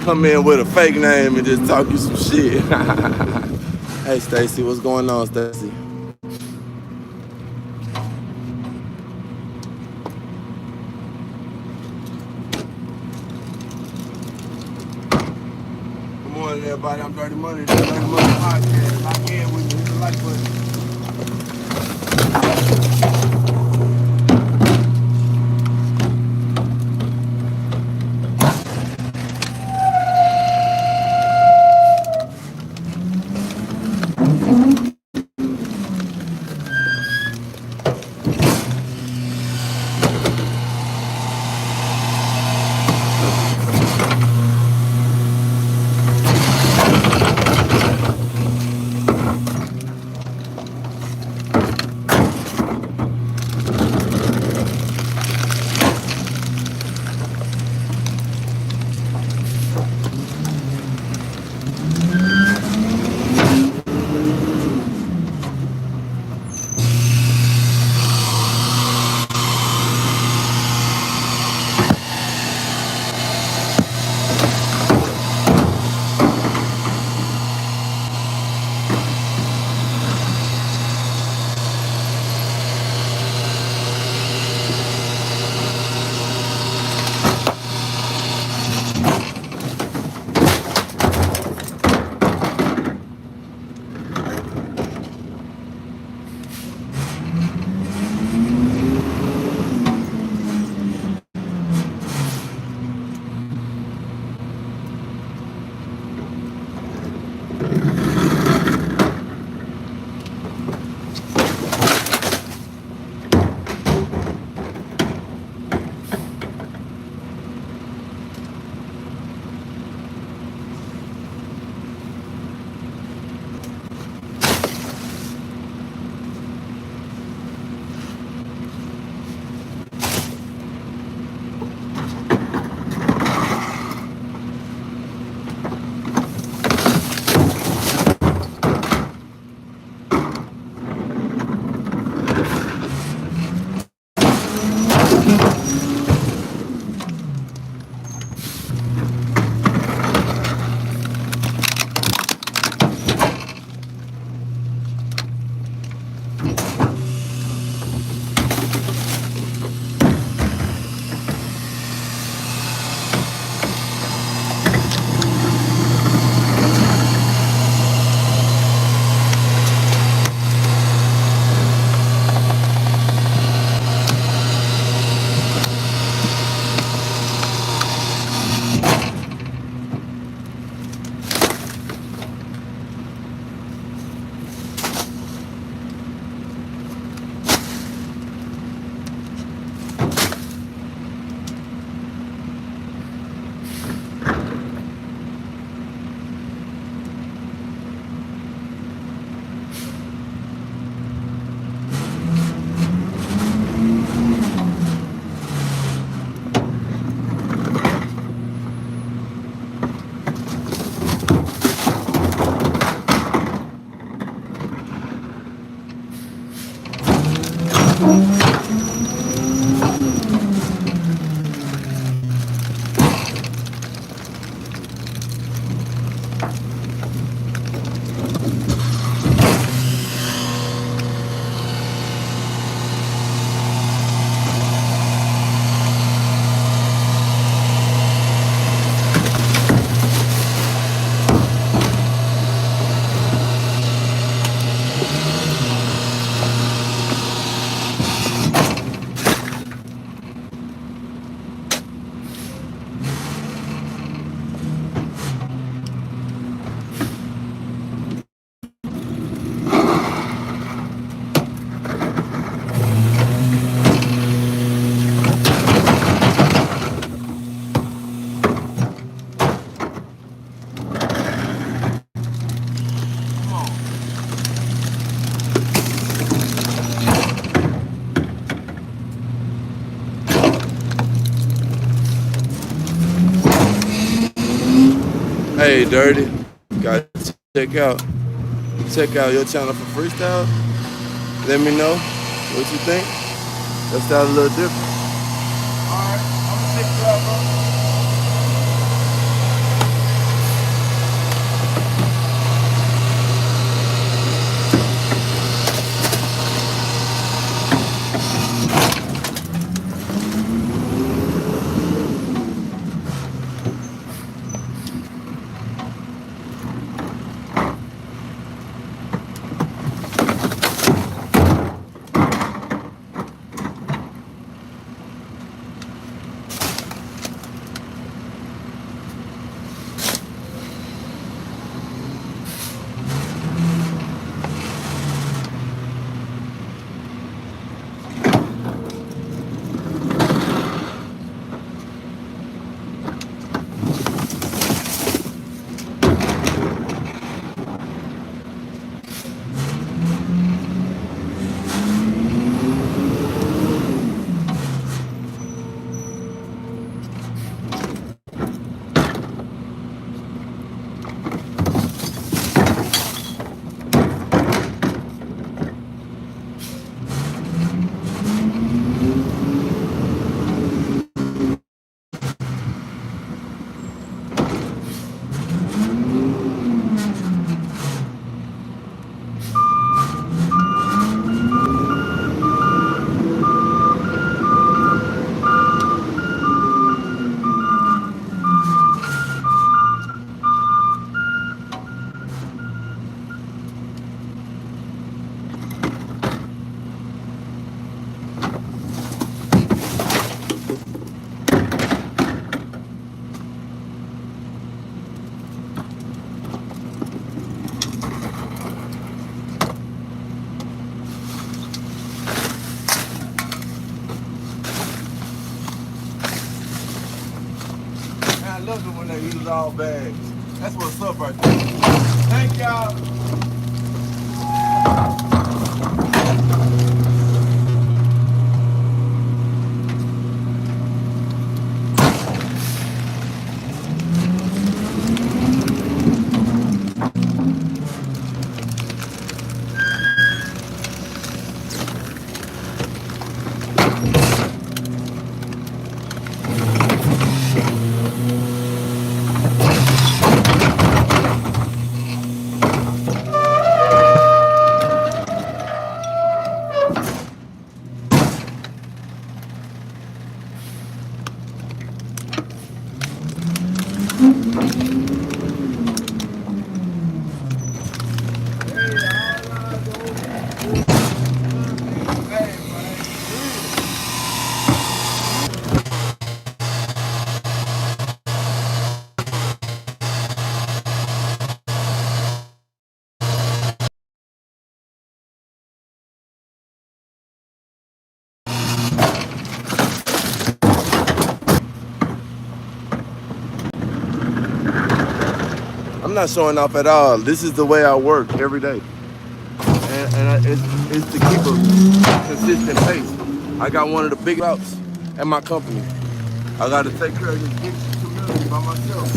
Come in with a fake name and just talk you some shit. Hey, Stacy, what's going on, Stacy? Good morning, everybody. I'm Dirty Money. The Dirty Money Podcast. Lock in with me. Hit the like button. Hey, Dirty, gotta check out your channel for freestyle. Let me know what you think. That sounds a little different. Alright, I'm gonna check it out, bro. Man, I love it when they use all bags. That's what's up right there. Thank y'all. I'm not showing off at all. This is the way I work every day, it's to keep a consistent pace. I got one of the big routes at my company. I got to take care of this big community by myself.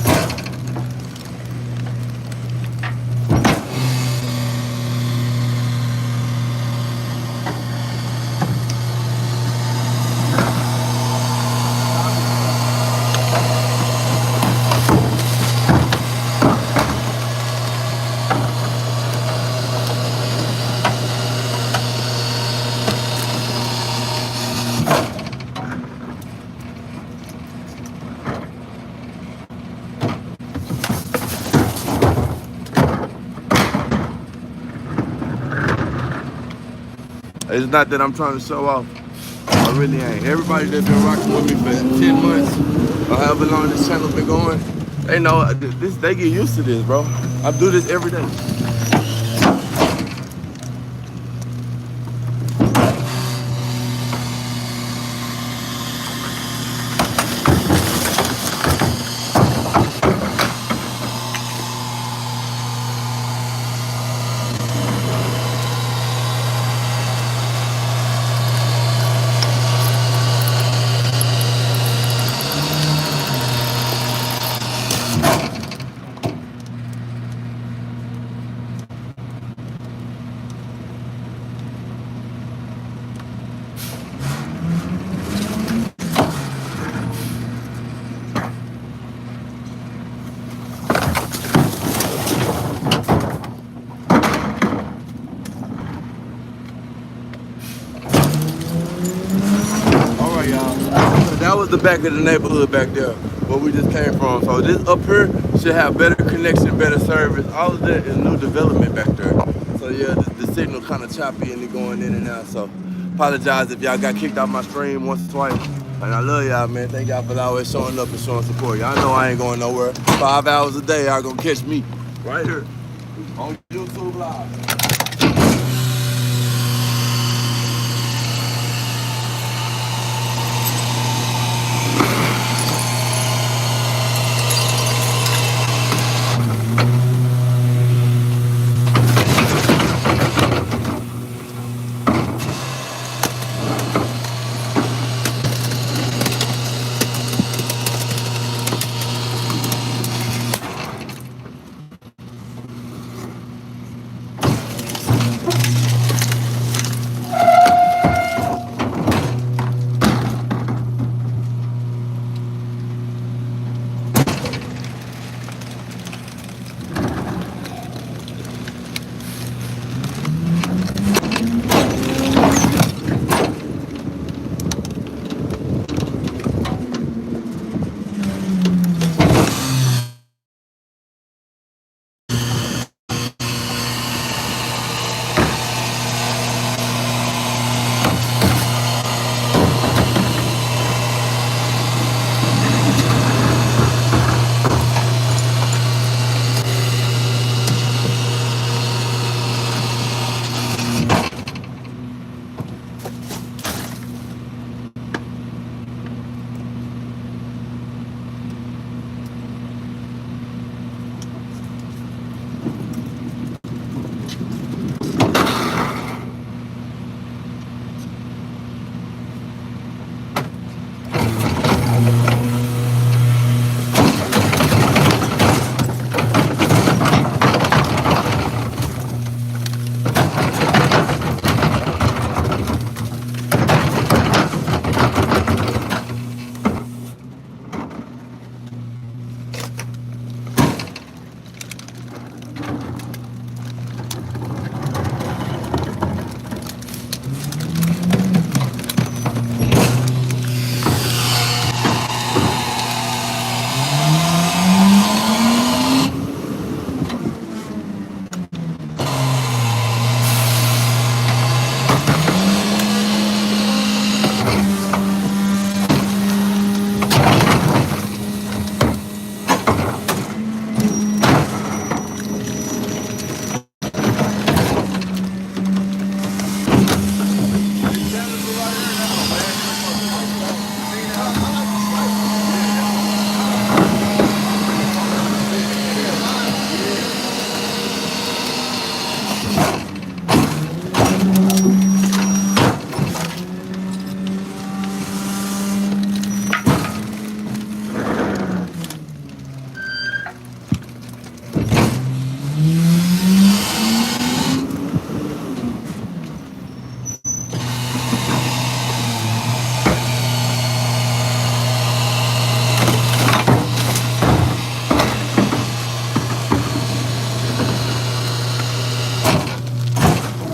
It's not that I'm trying to show off. I really ain't. Everybody that's been rocking with me for 10 months or however long this channel been going, they know this. They get used to this, bro. I do this every day. was the back of the neighborhood back there where we just came from. So this up here should have better connection, better service. All of that is new development back there. So yeah, the signal kind of choppy and it going in and out. So apologize if y'all got kicked off my stream once or twice. And I love y'all, man. Thank y'all for always showing up and showing support. Y'all know I ain't going nowhere. 5 hours a day, y'all gonna catch me right here on YouTube Live.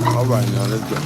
All right, now let's go.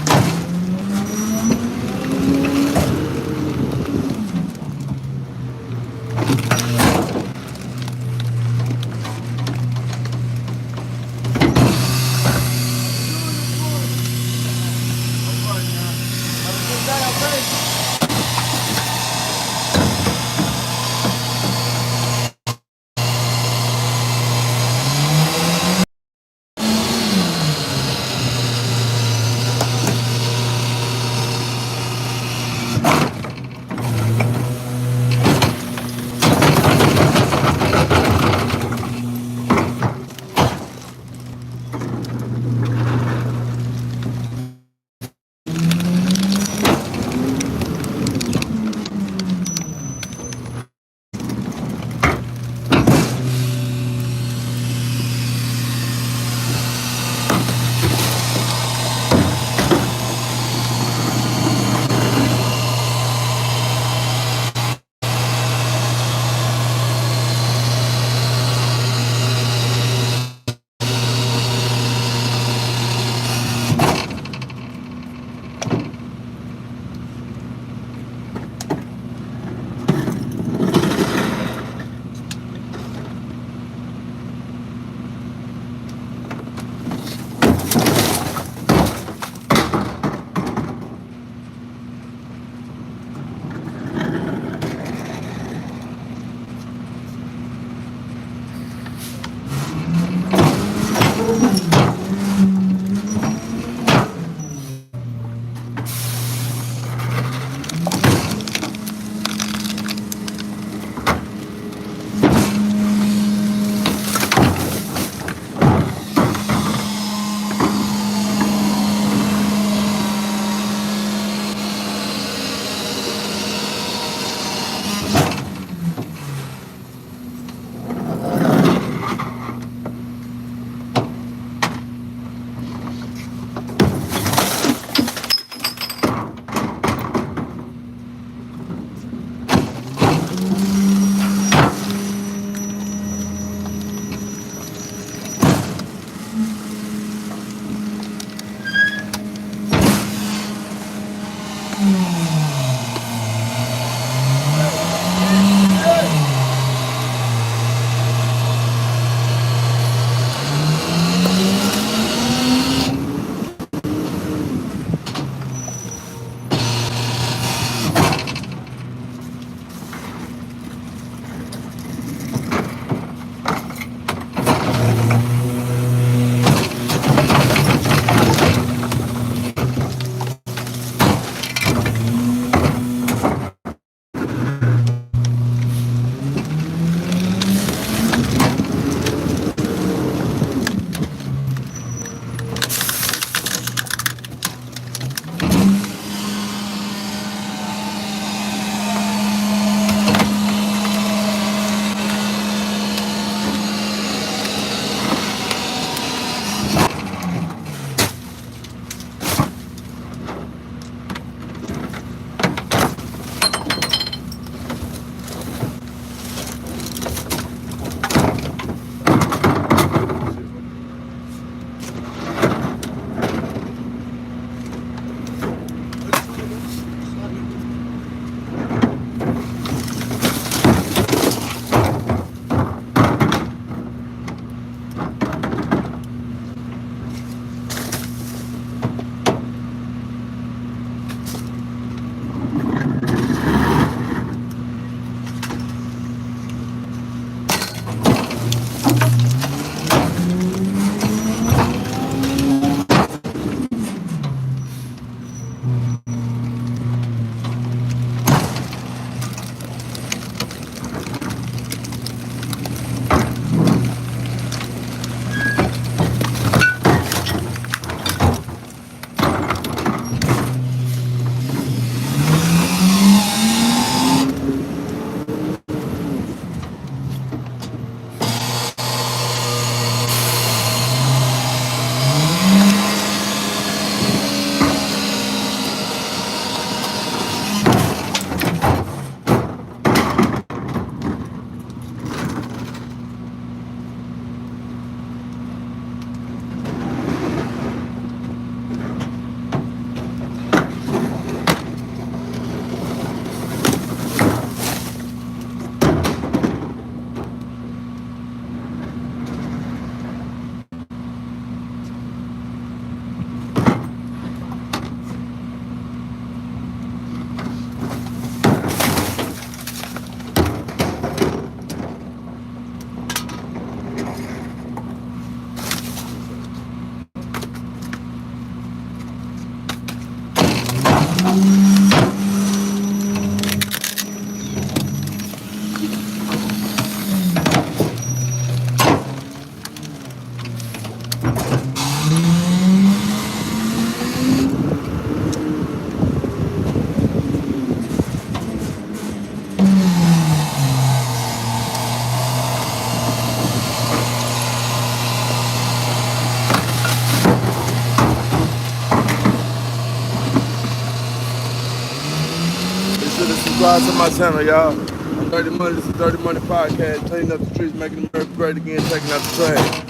subscribe to my channel, y'all. I'm Dirty Money. This is Dirty Money Podcast. Cleaning up the streets, making America great again, taking out the trash.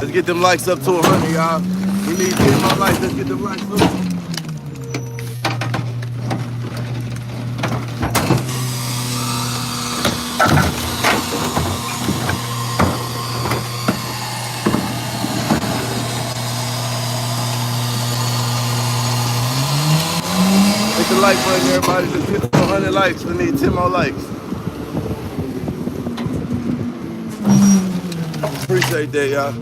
Let's get them likes up to 100, y'all. We need 10 more likes. Let's get them likes up. Hit the like button, everybody. Let's get to 100 likes. We need 10 more likes. Appreciate that, y'all.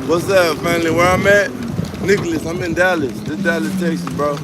What's up, family? Where I'm at? Nicholas, I'm in Dallas. This Dallas, Texas, bro.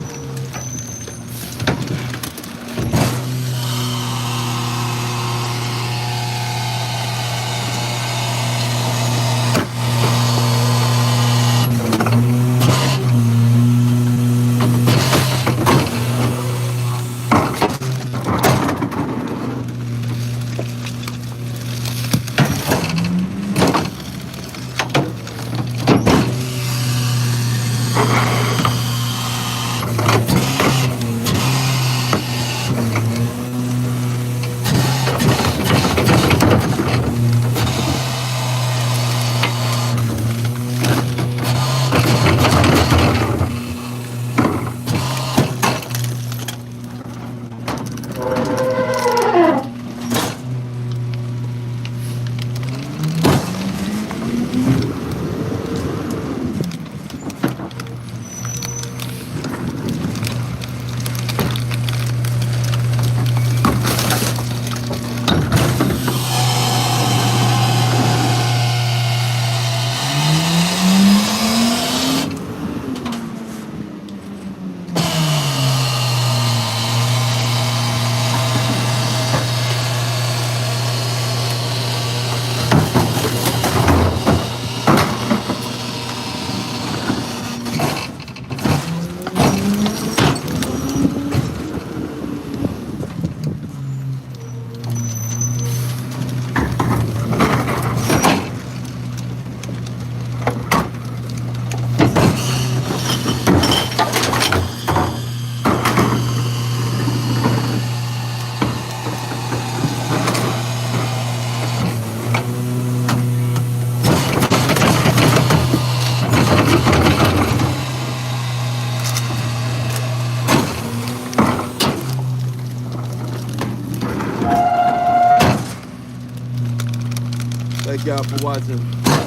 Thank y'all for watching.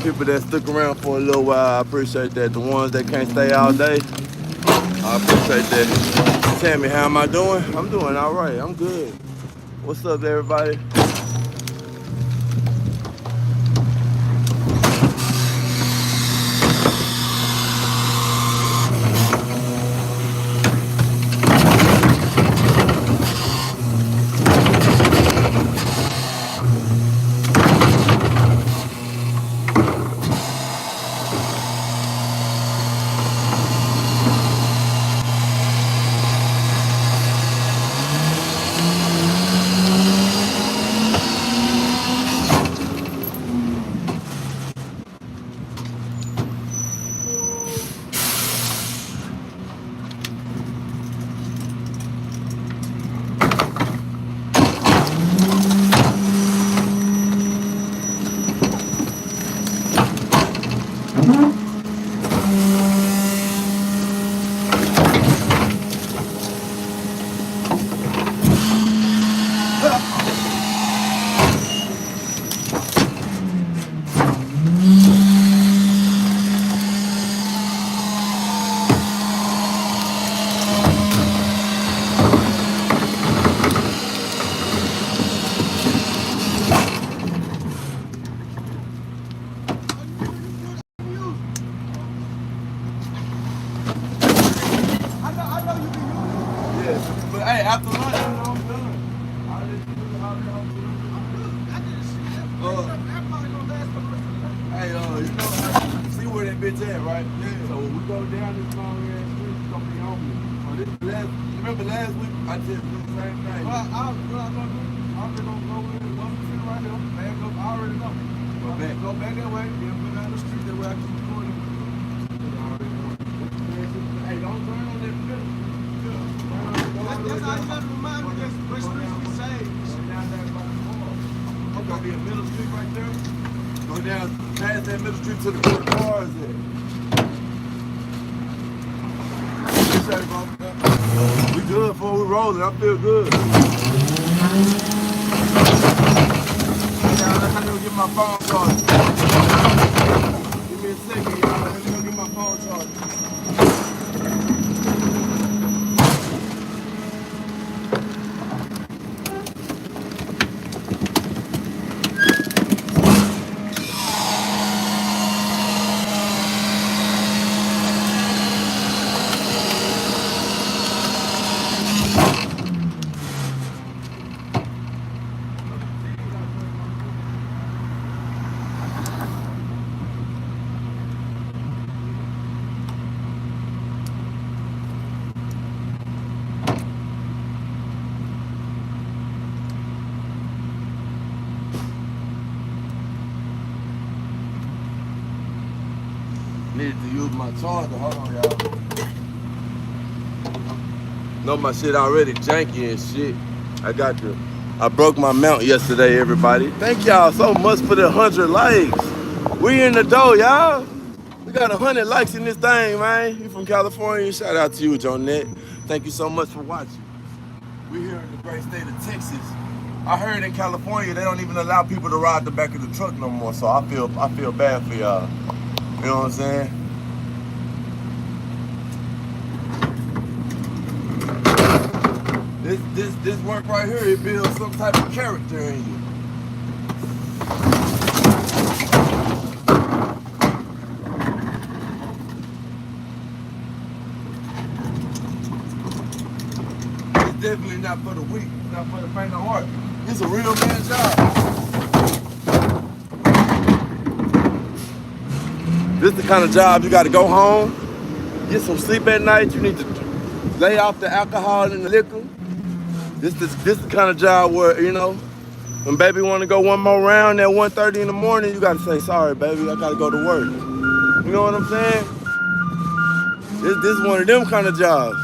People that stuck around for a little while, I appreciate that. The ones that can't stay all day, I appreciate that. Tammy, how am I doing? I'm doing all right. I'm good. What's up, everybody? But hey, after lunch, I'm done. Hey, see where that bitch at, right? Yeah. So when we go down this long ass street, it's gonna be on me. Remember last week I just did the same thing. I'm just gonna go in and go sit right here. Back up, I already know. Go back that way, then go down the street that way I keep going. Hey, don't turn on that middle. That's how you gotta remind me what streets we saved. I'm gonna be a middle street right there. Go down past that middle street to the cars there. We good before we rolling. I feel good. Y'all, let me go get my phone charged. Give me a second, y'all. Let me go get my phone charged. Needed to use my charger. Hold on, y'all. Know my shit already janky and shit. I broke my mount yesterday, everybody. Thank y'all so much for the 100 likes. We in the door, y'all. We got 100 likes in this thing, man. You from California? Shout out to you, Jonette. Thank you so much for watching. We here in the great state of Texas. I heard in California they don't even allow people to ride the back of the truck no more. So I feel bad for y'all. You know what I'm saying? This work right here, it builds some type of character in you. It's definitely not for the weak, not for the faint of heart. It's a real man job. This is the kind of job you got to go home, get some sleep at night. You need to lay off the alcohol and the liquor. This is the kind of job where, you know, when baby want to go one more round at 1:30 in the morning, you got to say, sorry, baby, I got to go to work. You know what I'm saying? This is one of them kind of jobs.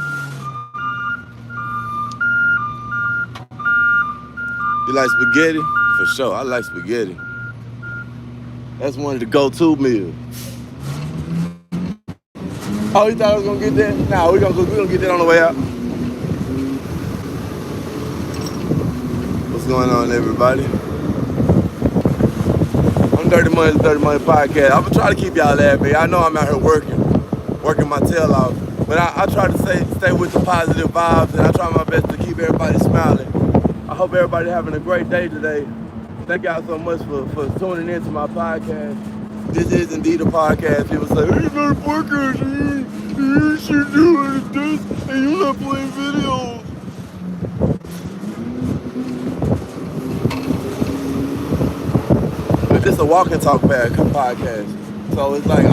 You like spaghetti? For sure, I like spaghetti. That's one of the go-to meals. Oh, you thought I was gonna get that? Nah, we gonna get that on the way out. What's going on, everybody? I'm Dirty Money podcast. I'm gonna try to keep y'all laughing. I know I'm out here working my tail off. But I try to stay with the positive vibes, and I try my best to keep everybody smiling. I hope everybody having a great day today. Thank y'all so much for tuning into my podcast. This is indeed a podcast. People say, hey, it's not a podcast. You should do it this, and you're not playing videos. It's a walk and talk podcast. So it's like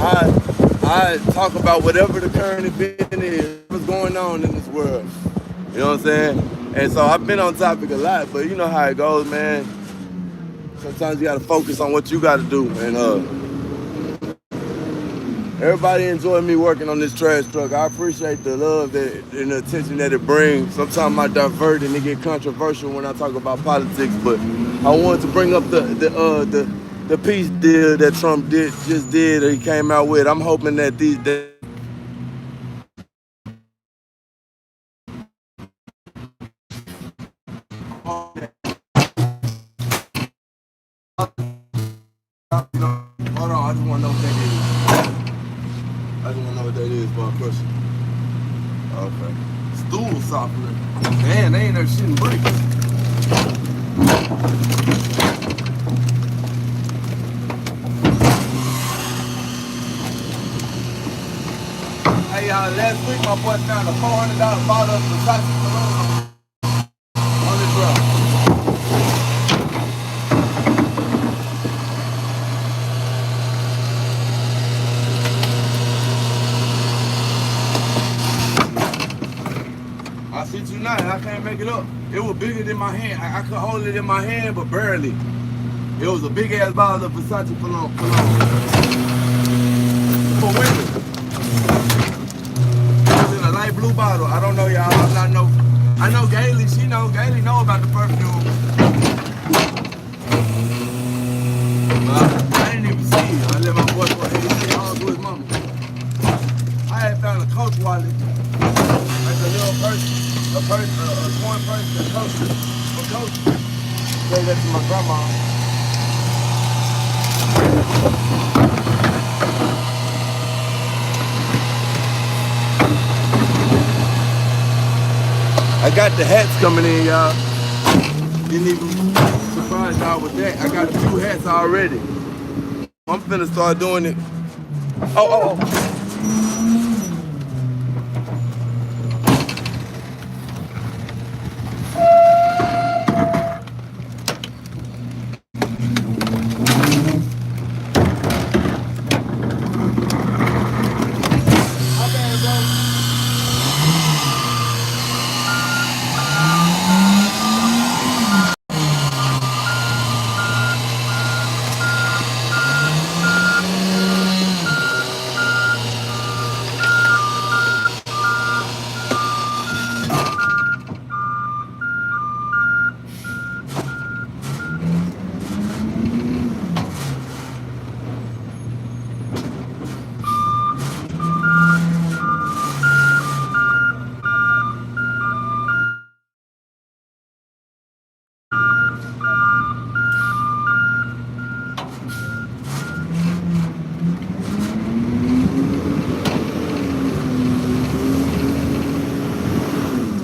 I talk about whatever the current event is, what's going on in this world. You know what I'm saying? And so I've been on topic a lot, but you know how it goes, man. Sometimes you gotta focus on what you gotta do. And everybody enjoyed me working on this trash truck. I appreciate the love and the attention that it brings. Sometimes I divert and it get controversial when I talk about politics, but I wanted to bring up the peace deal that Trump just did, or he came out with. I'm hoping that these days. Hold on, I just want to know what that is. I just want to know what that is for a question. Okay. Stool softener. Man, they ain't never shitting bricks. Hey y'all, last week my boy found a $400 bottle of Versace cologne on the truck. I see tonight, I can't make it up. It was bigger than my hand. I could hold it in my hand, but barely. It was a big ass bottle of Versace cologne. For women. A light blue bottle. I don't know y'all. I'm not know. I know Gailey. She know. Gailey know about the perfume. I didn't even see it. I let my boy go ahead and say all to his mama. I had found a Coach wallet, like a little purse, a coin purse, a Coach. Gave that to my grandma. I got the hats coming in, y'all. Didn't even surprise y'all with that. I got a few hats already. I'm finna start doing it. Oh.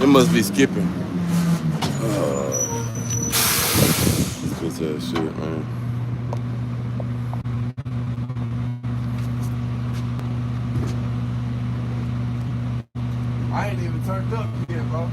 It must be skipping. This bitch ass shit, man. I ain't even turned up yet, bro.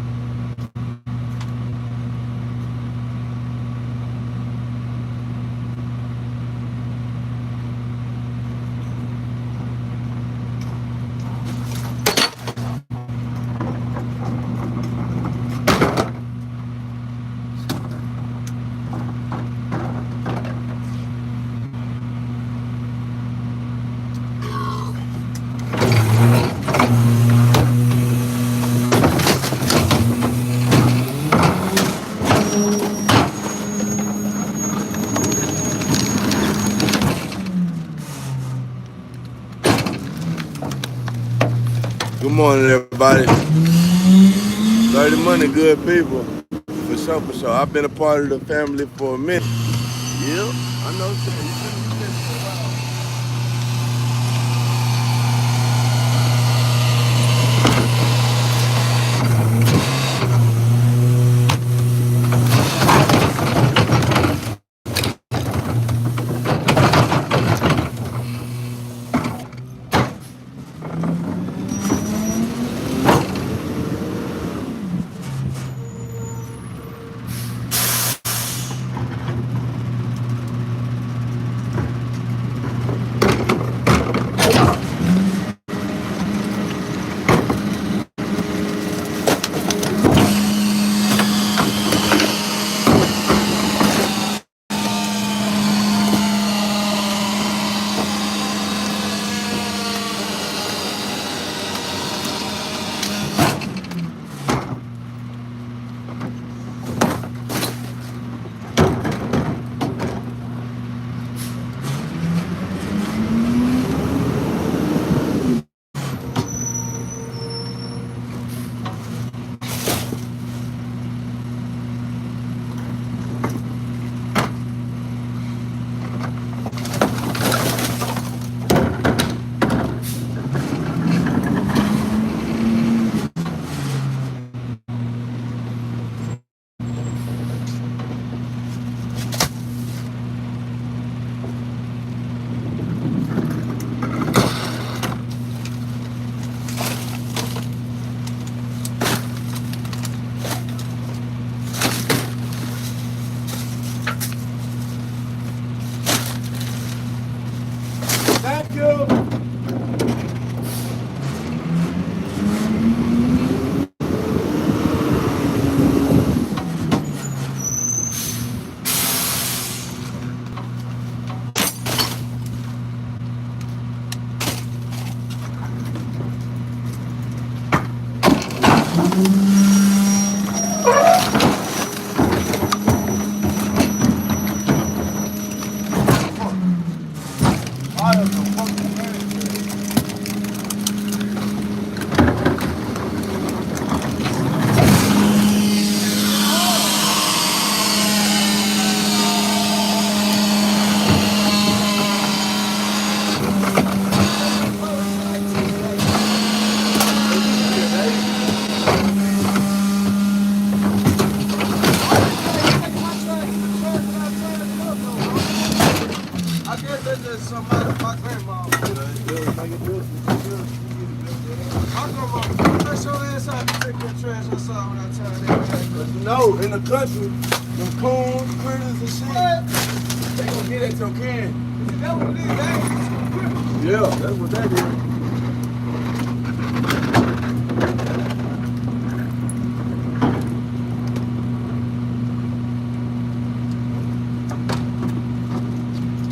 Good morning, everybody. Dirty Money, good people. For sure. I've been a part of the family for a minute. Yeah, I know. Thank you. I guess that's just somebody my grandma. How come press your ass out to take your trash outside when I tell that? No, in the country, them coons, critters and shit, they gonna get at your can. That what it is, that Yeah, that's what that is.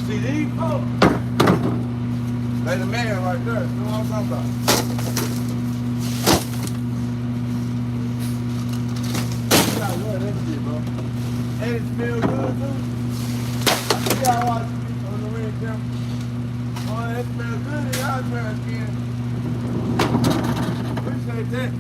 See these folks? They the man right there. You know what I'm talking about? I love that shit, bro. And it smells good, too. I see y'all watching me on the red camera. Oh, that smells good in y'all trash can. Appreciate that.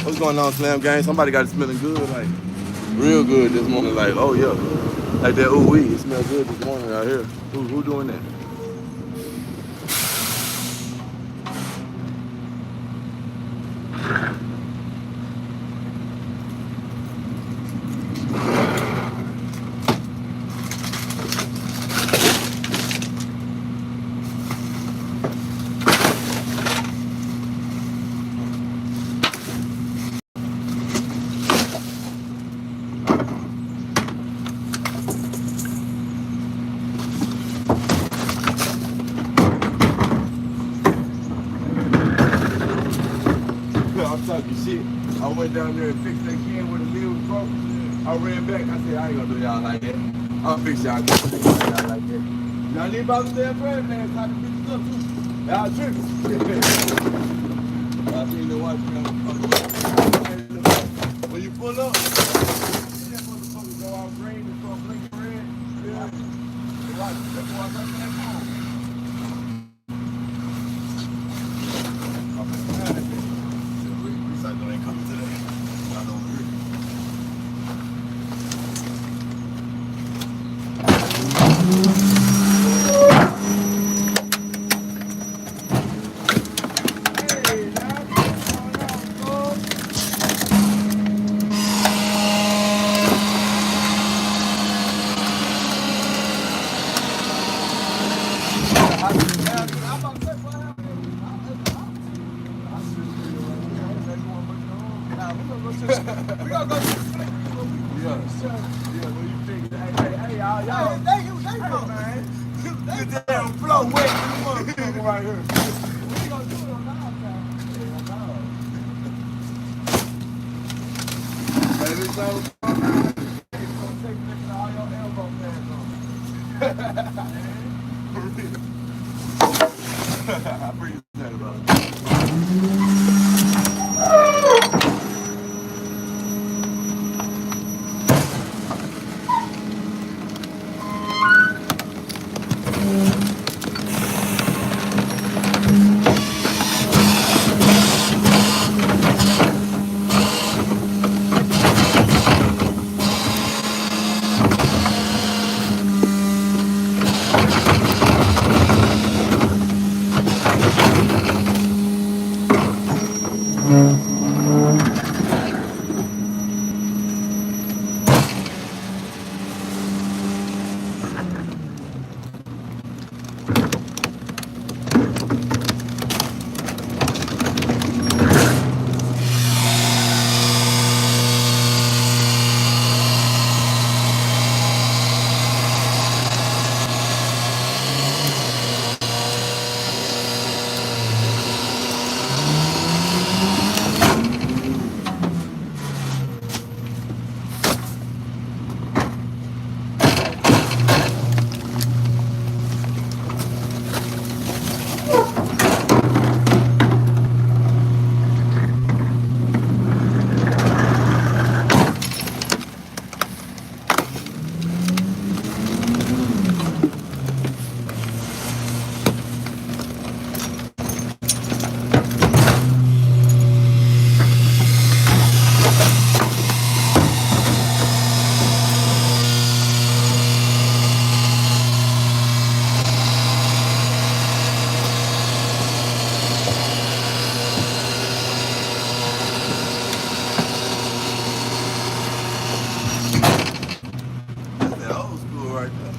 What's going on, Slam Gang? Somebody got it smelling good, like real good this morning. Like, oh yeah, like that. Ooh wee, it smells good this morning out here. Who doing that? I'm talking shit. I went down there and fixed that can where the lid was broken. I ran back. I said, I ain't gonna do y'all like that. I'll fix y'all like that. Y'all need about to stay in front, man. It's time to fix it up, too. Y'all tripping. I seen the watch, when you pull up, that motherfucker go out green and start blinking red. Yeah. Watch. That's why I got that phone. We gonna go to the split. Yeah, what you think? Hey, y'all. They Hey, man. The damn floor wet in the motherfucker right here. We gonna do it on the outside. Baby, so It's gonna take niggas all your elbow pads on. I appreciate it, brother. That's that old school right there.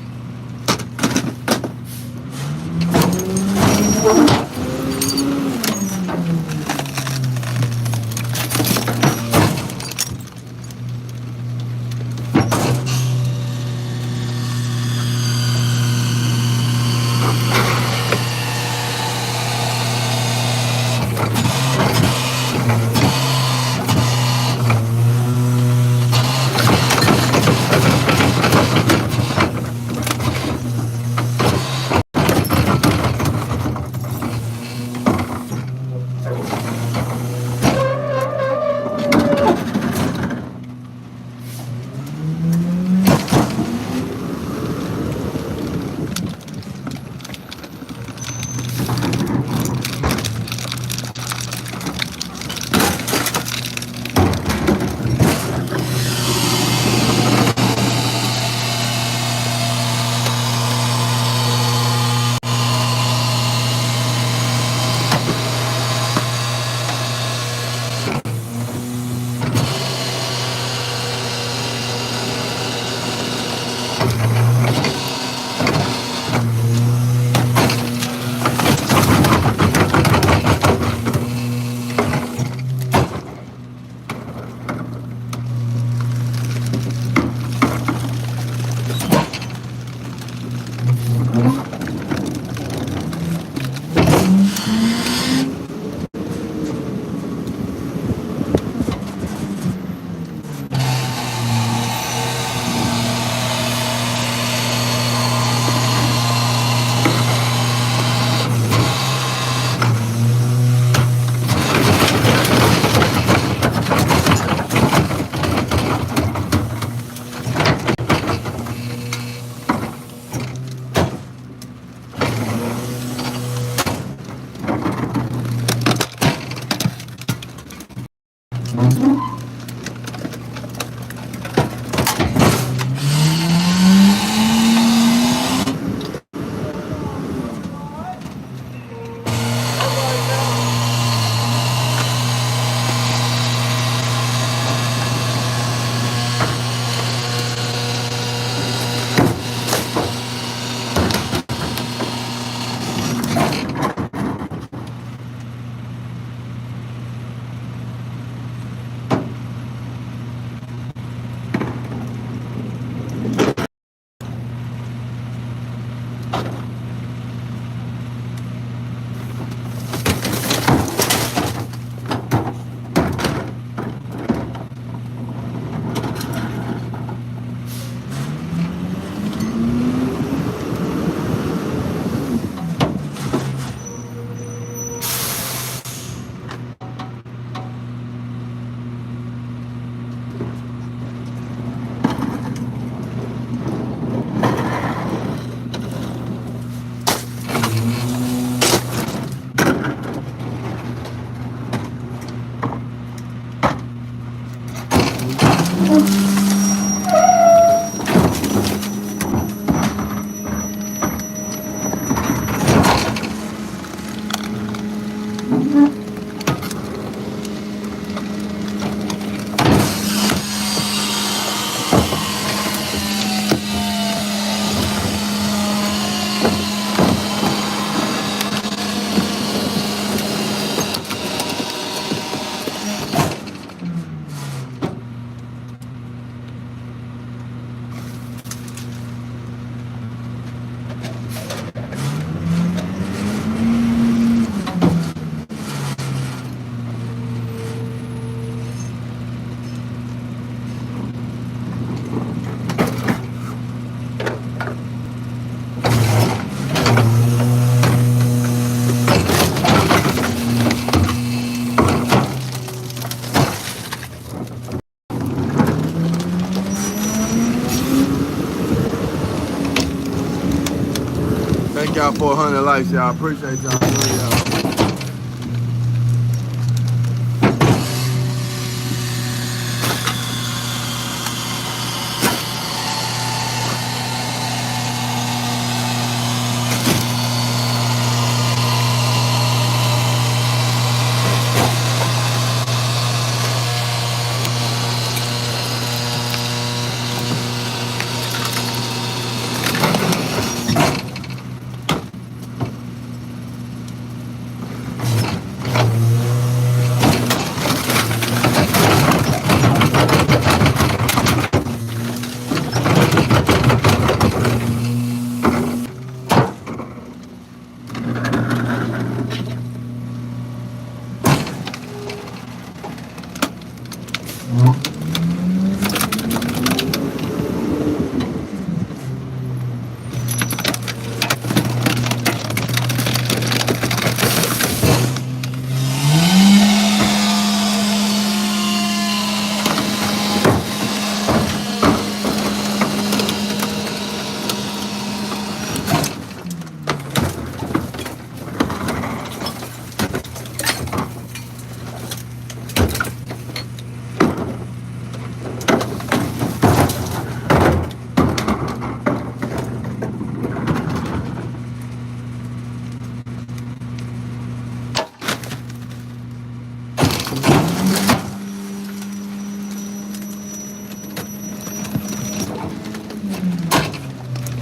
Thank y'all for 100 likes, y'all. Appreciate y'all. Love y'all.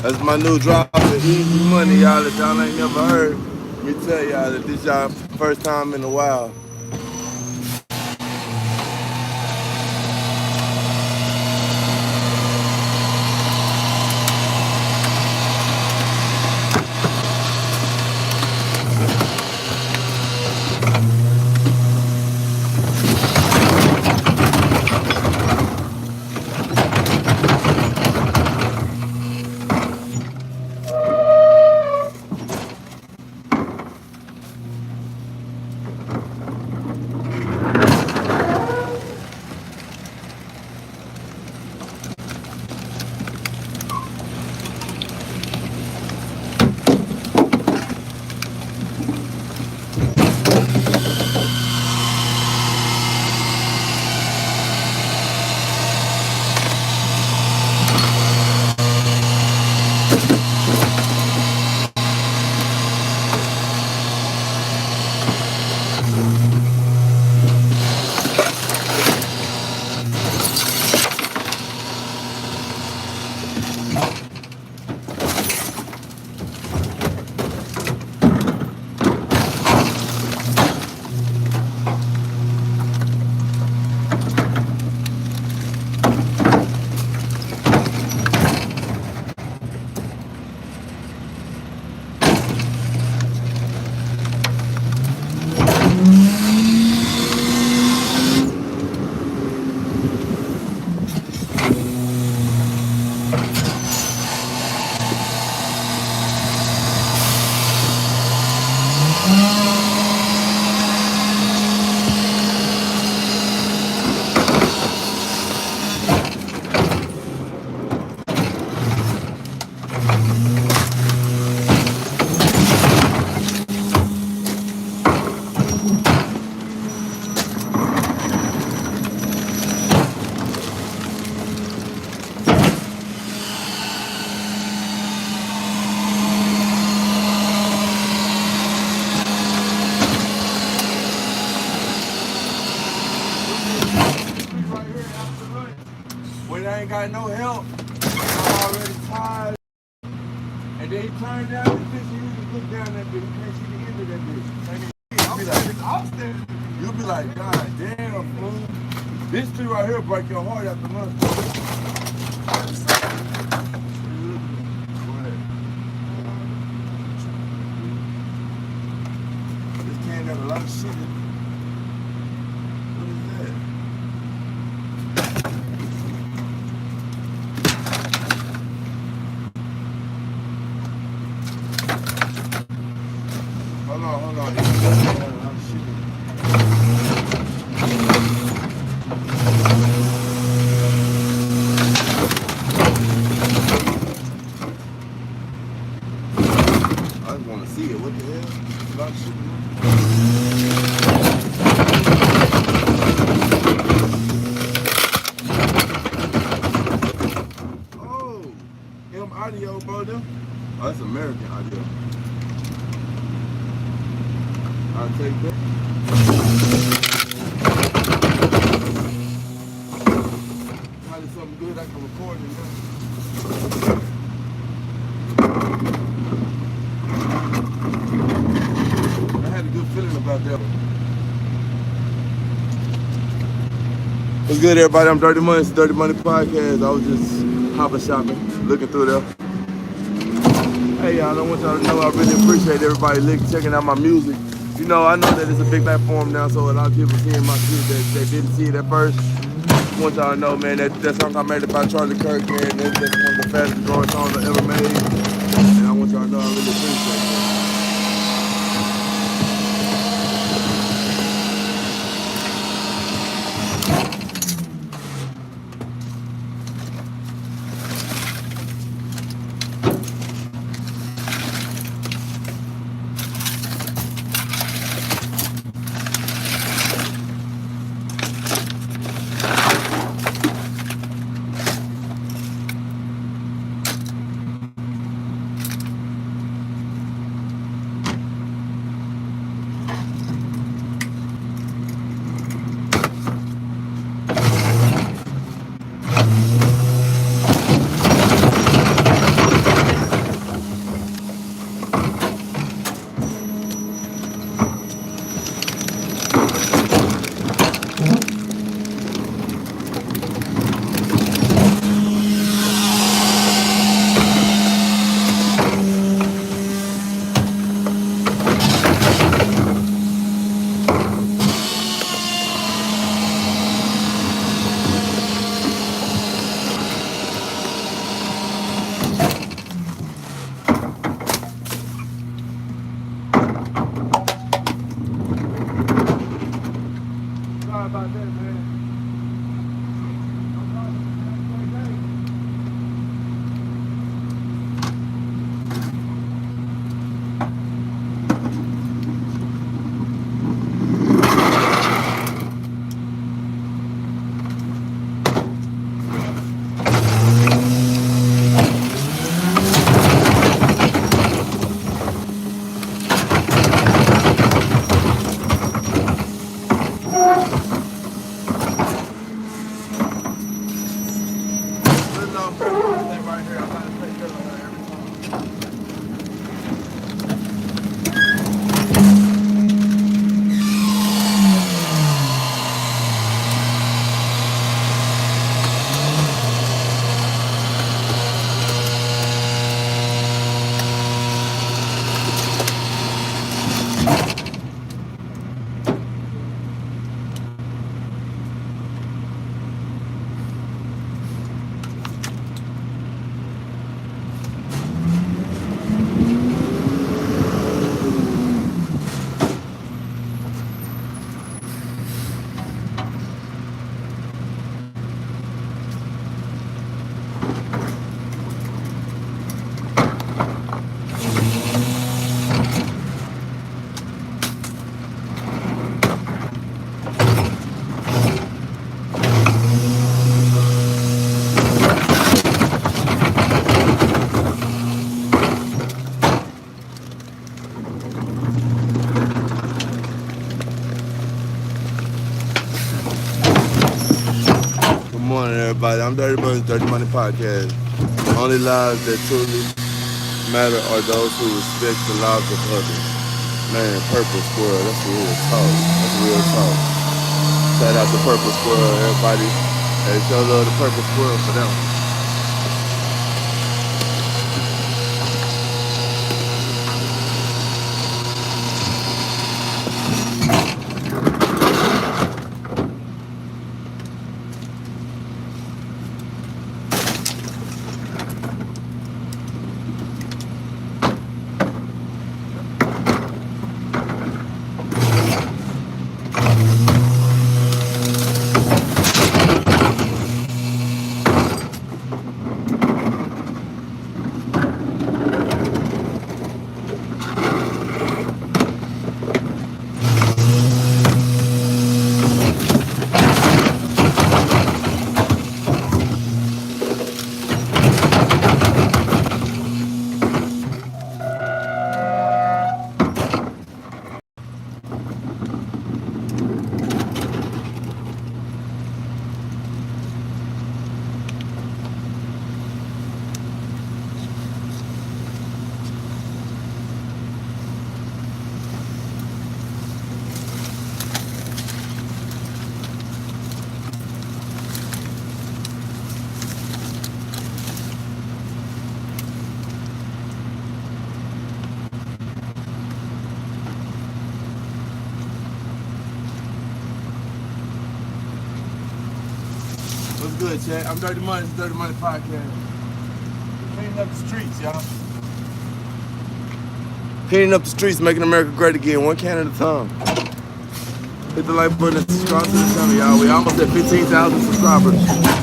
That's my new drop of easy money, y'all. That y'all ain't never heard me tell y'all that this y'all first time in a while. ain't got no help. I'm already tired. And then he turned down the bitch, and you just look down that bitch. You can't see the end of that bitch. You'll be like, God damn, fool. This tree right here break your heart after lunch. This can got a lot of shit in it. What is that? Hold on. This can got a lot of shit in it. I just want to see it. What the hell? A lot of shit in it. Audio, bro, them? Oh, that's American audio. I'll take that. Probably something good I can record in there. I had a good feeling about that one. What's good, everybody? I'm Dirty Money. It's the Dirty Money Podcast. I was just hopping shopping, looking through there. Hey, y'all, I want y'all to know I really appreciate everybody checking out my music. You know, I know that it's a big platform now, so a lot of people seeing my shit that didn't see it at first. I want y'all to know, man, that song I made about Charlie Kirk, man, that's one of the fastest growing songs I ever made. And I want y'all to know I really appreciate it. Sorry about that, man. morning, everybody. I'm Dirty Money, Dirty Money Podcast. Only lives that truly matter are those who respect the lives of others. Man, Purple Squirrel, that's real talk. That's real talk. Shout out to Purple Squirrel, everybody. Hey, show love to Purple Squirrel for that one. What's good, chat? I'm Dirty Money, it's Dirty Money Podcast. Cleaning up the streets, y'all. Cleaning up the streets, making America great again, one can at a time. Hit the like button and subscribe to the channel, y'all. We almost at 15,000 subscribers.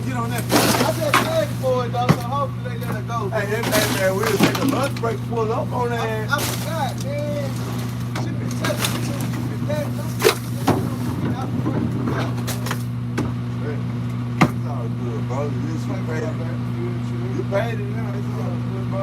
Get on that. I just paid for it though, so hopefully they let it go. Hey, man, we'll take a lunch break, pull up on that. I forgot, man. She been touching me. It's all good, bro. You paid it, man. You paid it now. It's all good, bro.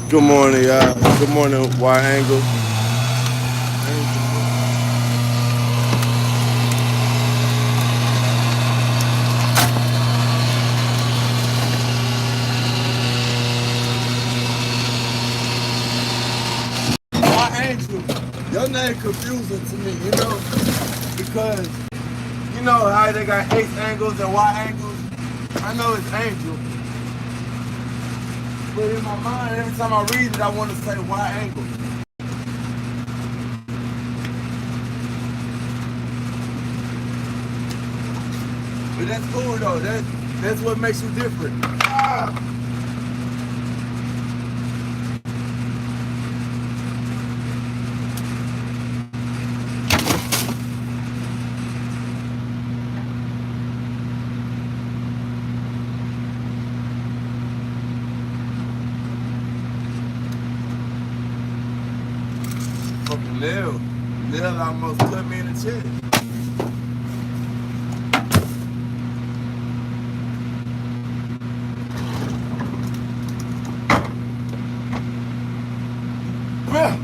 Good morning, y'all. Good morning, Wide Angle. Wide Angel, your name confusing to me, you know, because you know how they got ace angles and wide angles. I know it's Angel. But in my mind, every time I read it, I want to say wide angle. But that's cool though. That's what makes you different. Fucking nail. Nell almost cut me in the chest. Yeah.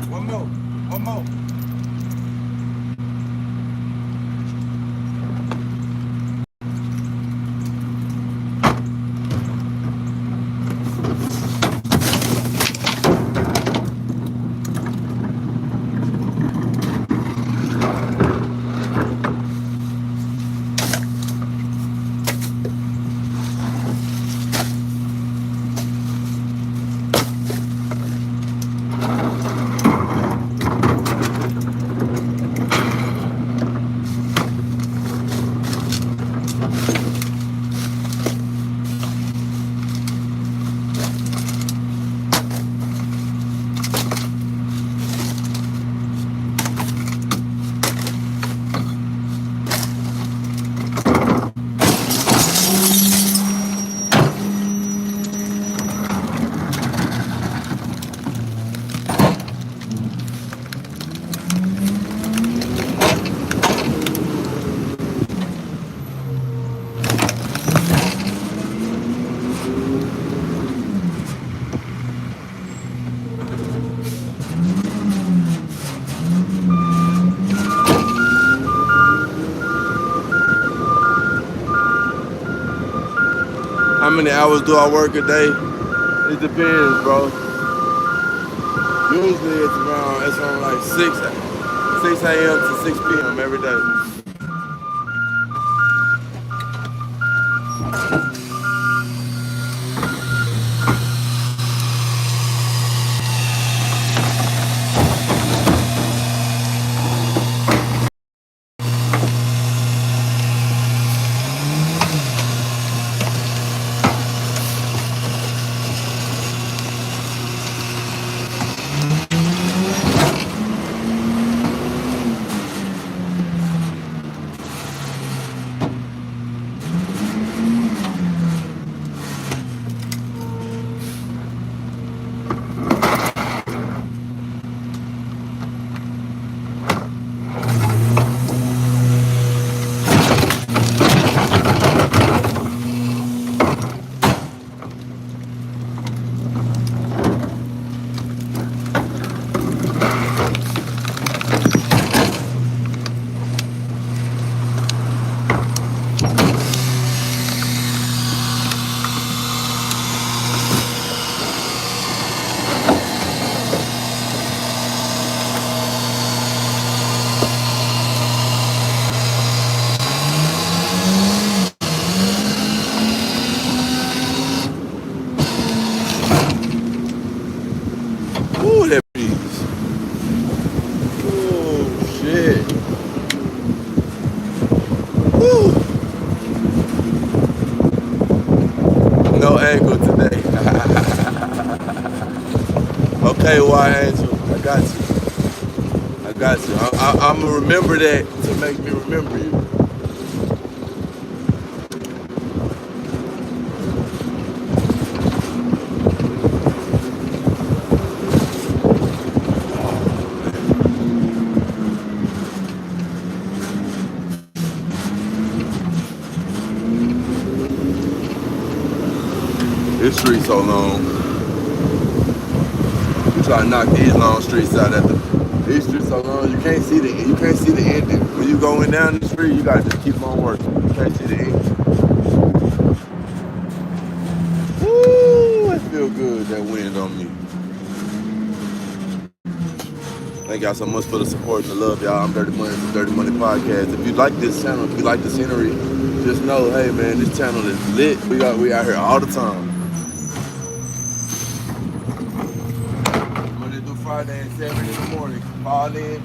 One more. How many hours do I work a day? It depends, bro. Usually it's from like 6 a.m. to 6 p.m. every day. Ooh, that breeze. Oh, shit. Woo. No ankle today. Okay, White Angel, I got you. I got you. I'm gonna remember that to make me remember you. street so long. We try to knock these long streets out at these streets so long you can't see the ending. When you going down the street, you gotta just keep on working. You can't see the end. Woo! It feel good, that wind on me. Thank y'all so much for the support and the love, y'all. I'm Dirty Money from Dirty Money Podcast. If you like this channel, if you like the scenery, just know, hey man, this channel is lit. We out here all the time. Monday through Friday at 7 in the morning. Call in,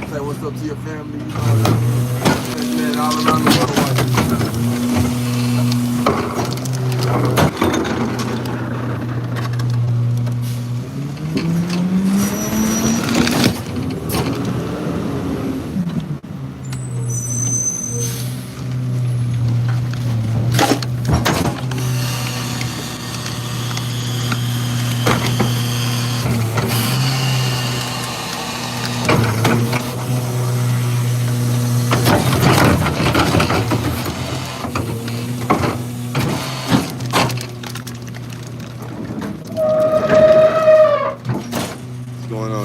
say what's up to your family, you know, man, all around the world.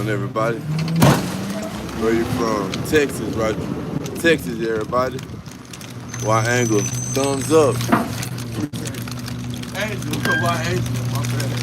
Everybody, where you from? Texas, right? Texas, everybody. Why Angle? Thumbs up. Angel, why Angel? My bad.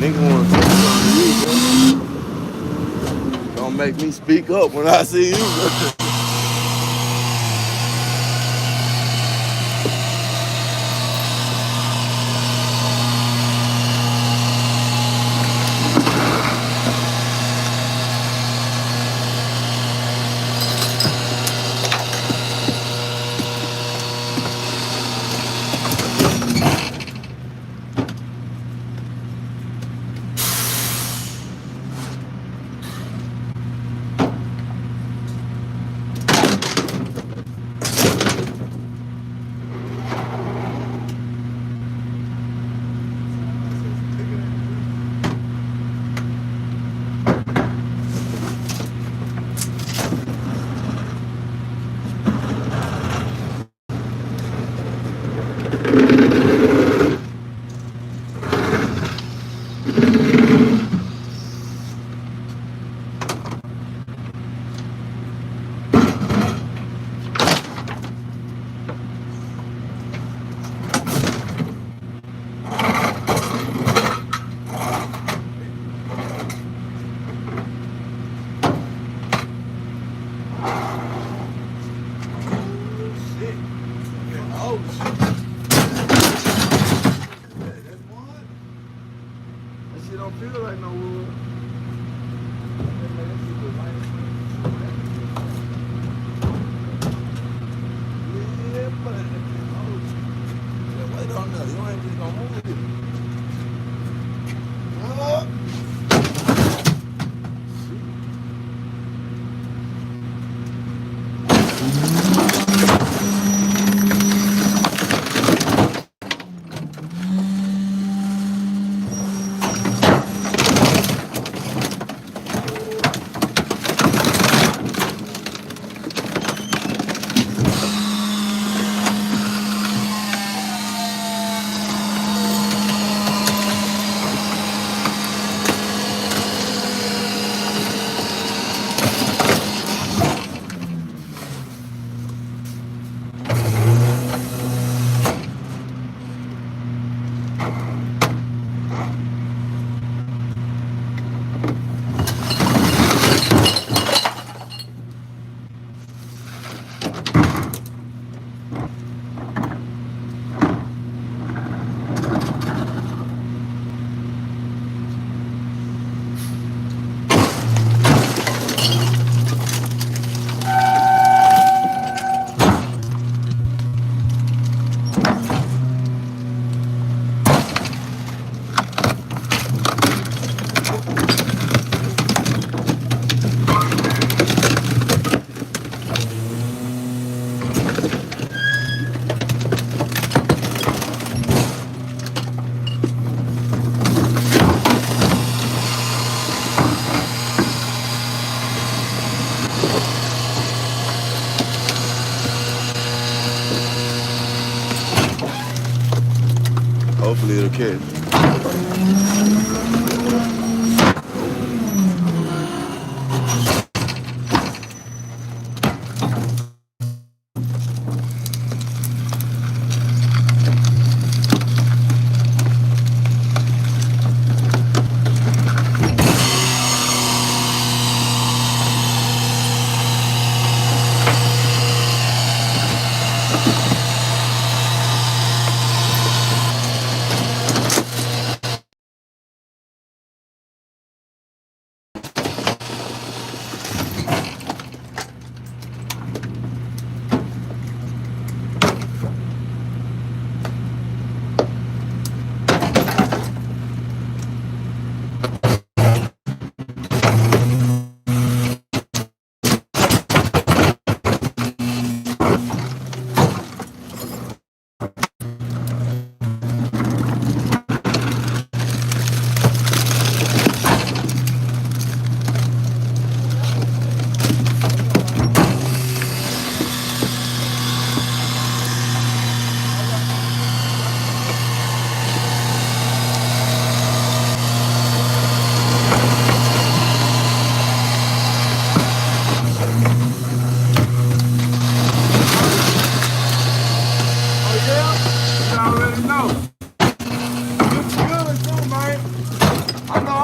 Nigga wanna take something to you, girl. Don't make me speak up when I see you, girl. Oh, shit. That's one. That shit don't feel like no wood. Yeah, but oh, shit. Wait on that. You ain't just gonna move it.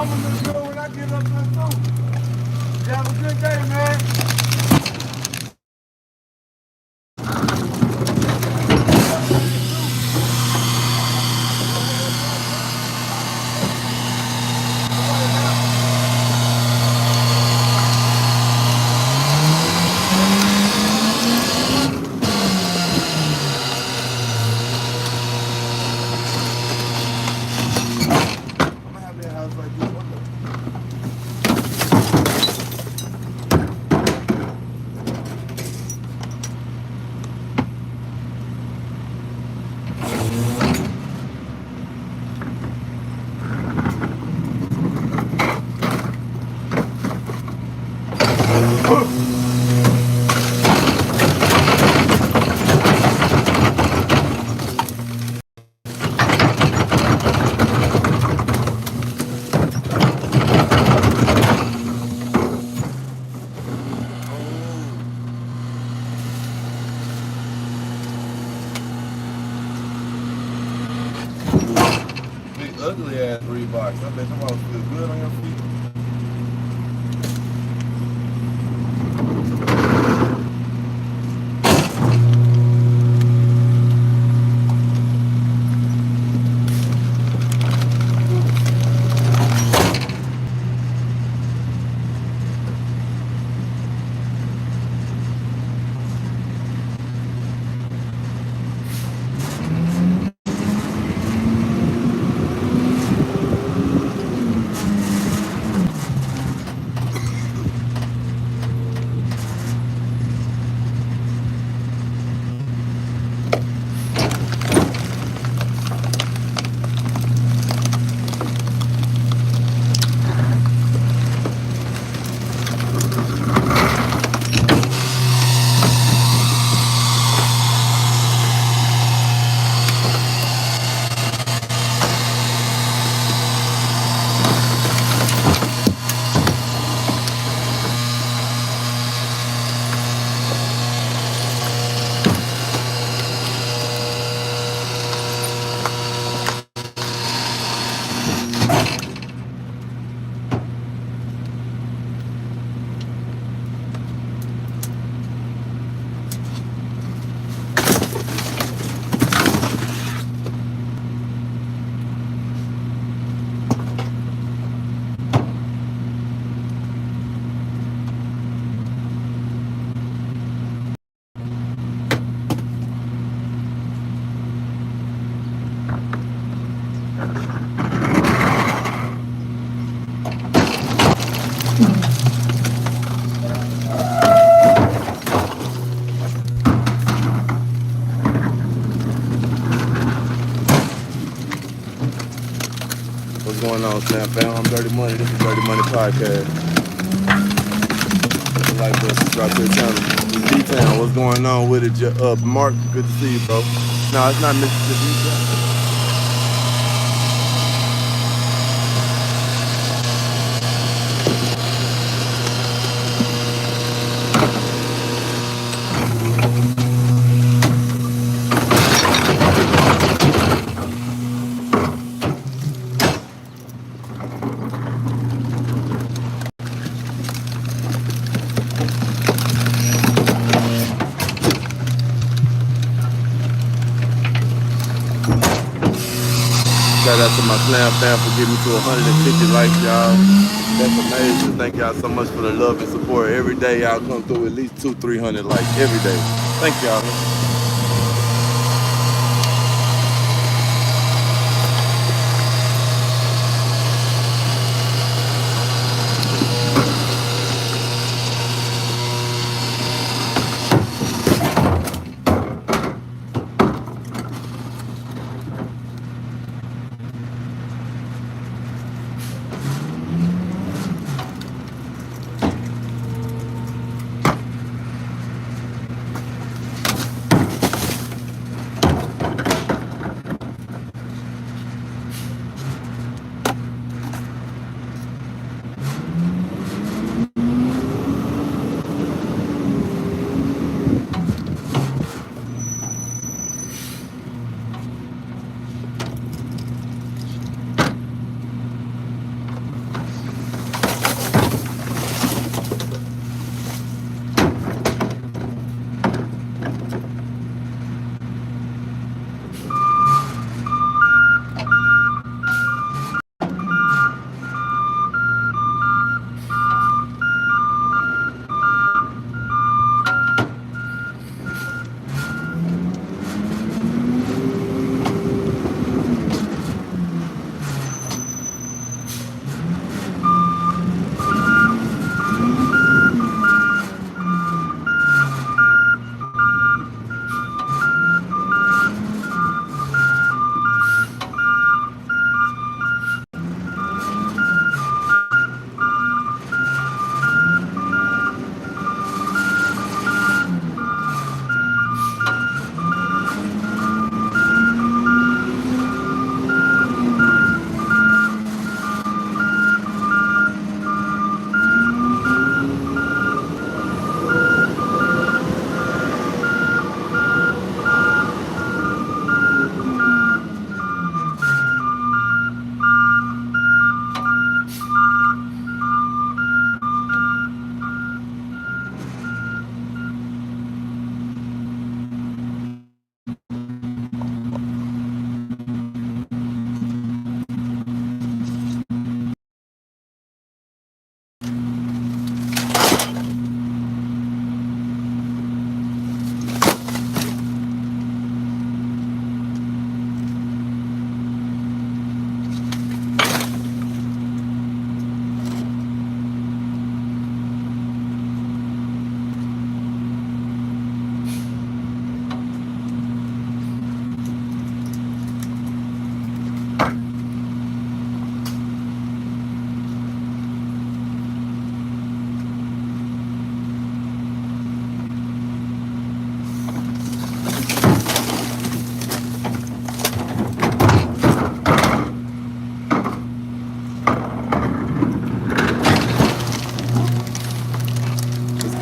I'ma look good when I get up there too. You have a good day, man. I'm gonna have that house like this. What the? Big ugly ass Reeboks. I bet them all feel good on your feet. What's going on, Slam fam? I'm Dirty Money. This is Dirty Money Podcast. Like, bro, subscribe to the channel. D-Town, what's going on with it? Mark, good to see you, bro. No, it's not Mississippi. Shout out to my Slam fam for getting me to 150 likes, y'all. That's amazing. Thank y'all so much for the love and support. Every day y'all come through at least 200-300 likes every day. Thank y'all.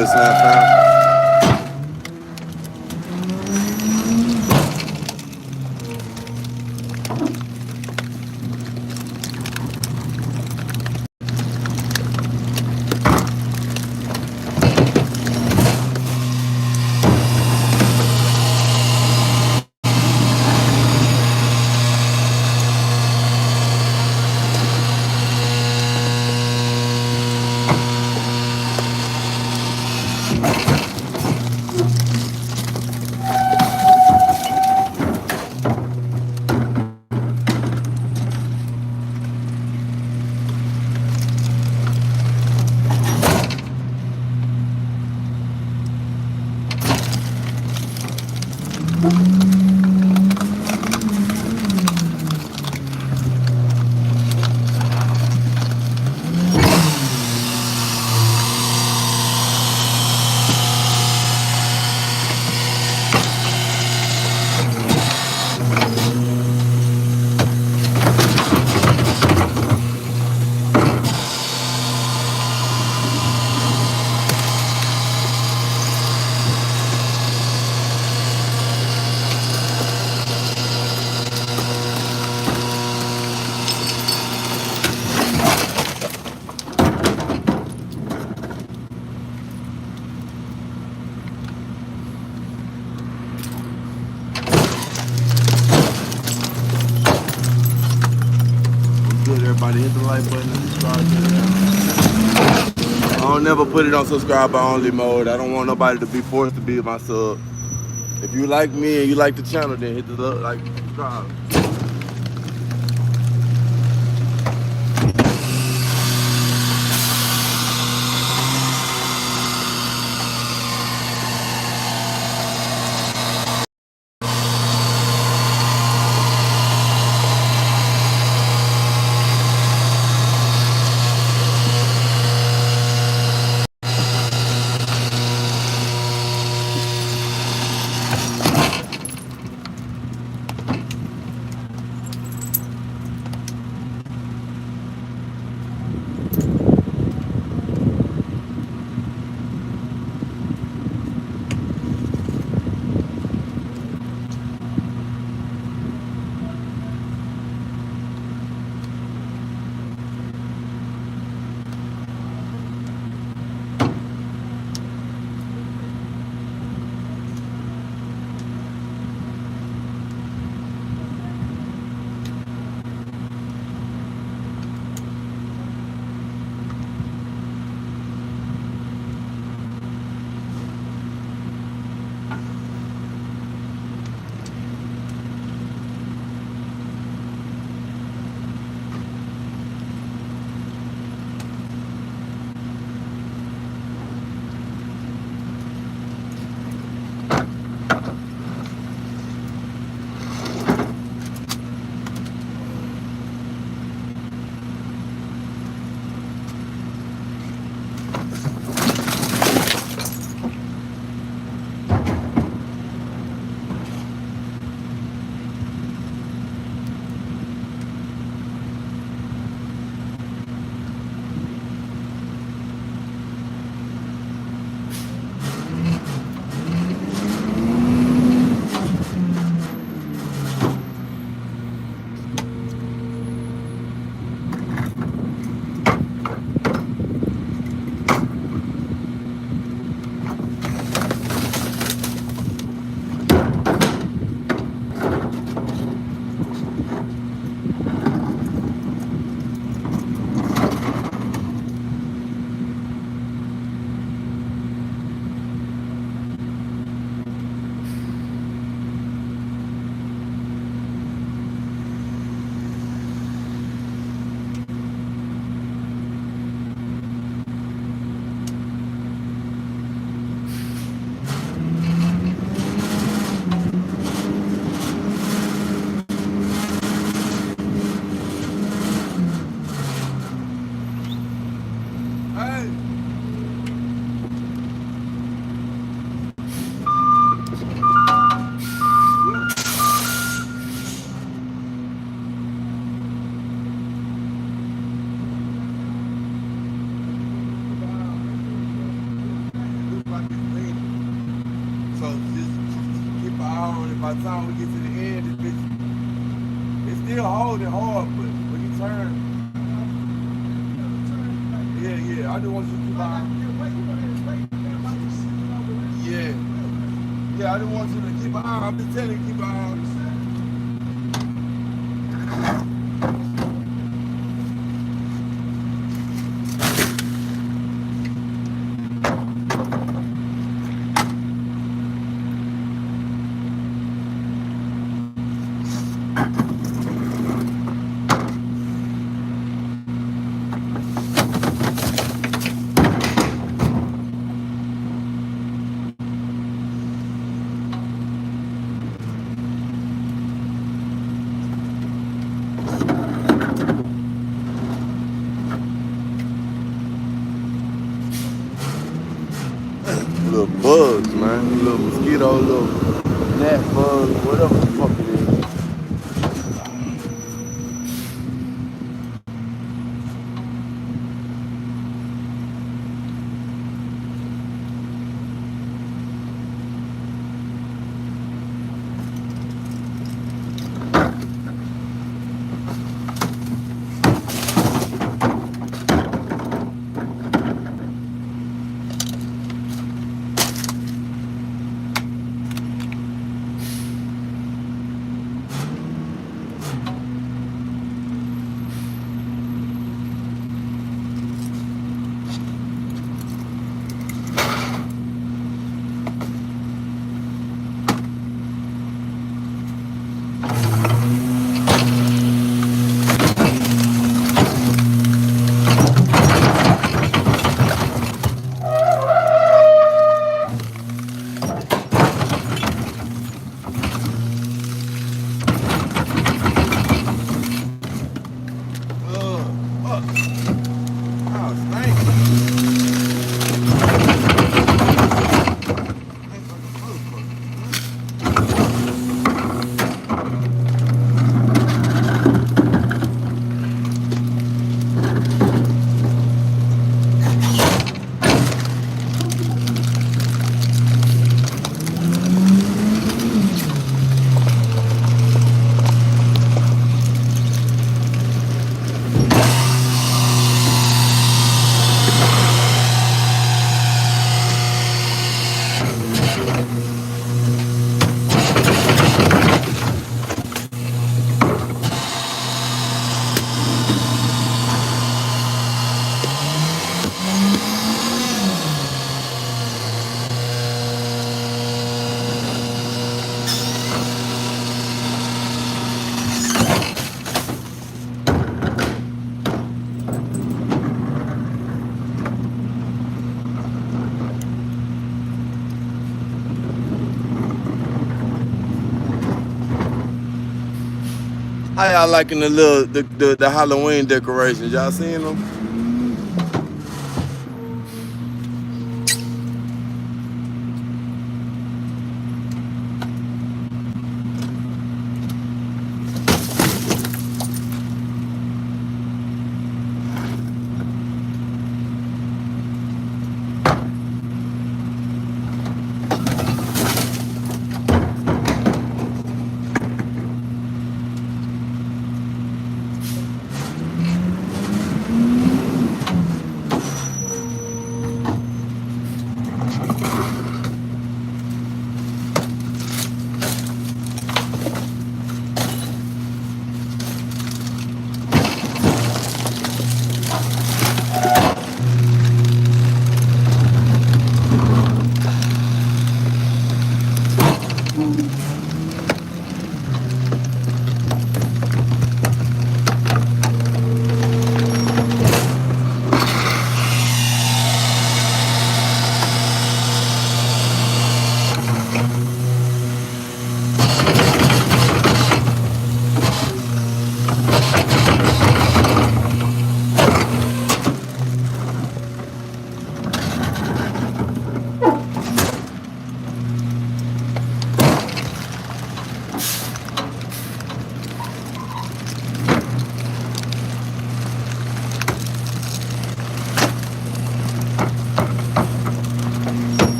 good, Slam Fam. Everybody hit the like button and subscribe to the channel. I don't never put it on subscriber only mode. I don't want nobody to be forced to be my sub. If you like me and you like the channel, then hit the like, subscribe. by the time we get to the end, it's still holding hard, but when you turn, yeah, I just want you to keep on. Yeah, I just want you to keep an eye. I'm just telling you, keep an eye on this. Little bugs, man. Little mosquito, little gnat bugs, whatever the fuck it is. How y'all liking the Halloween decorations? Y'all seeing them?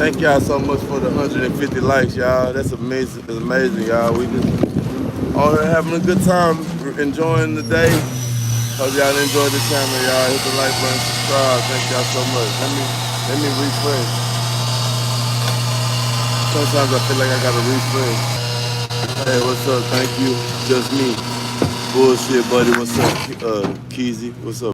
Thank y'all so much for the 150 likes, y'all. That's amazing. It's amazing, y'all. We just all here having a good time, enjoying the day. Hope y'all enjoyed the channel, y'all. Hit the like button, subscribe. Thank y'all so much. Let me refresh. Sometimes I feel like I gotta refresh. Hey, what's up? Thank you. Just me. Bullshit, buddy. What's up? Keezy. What's up?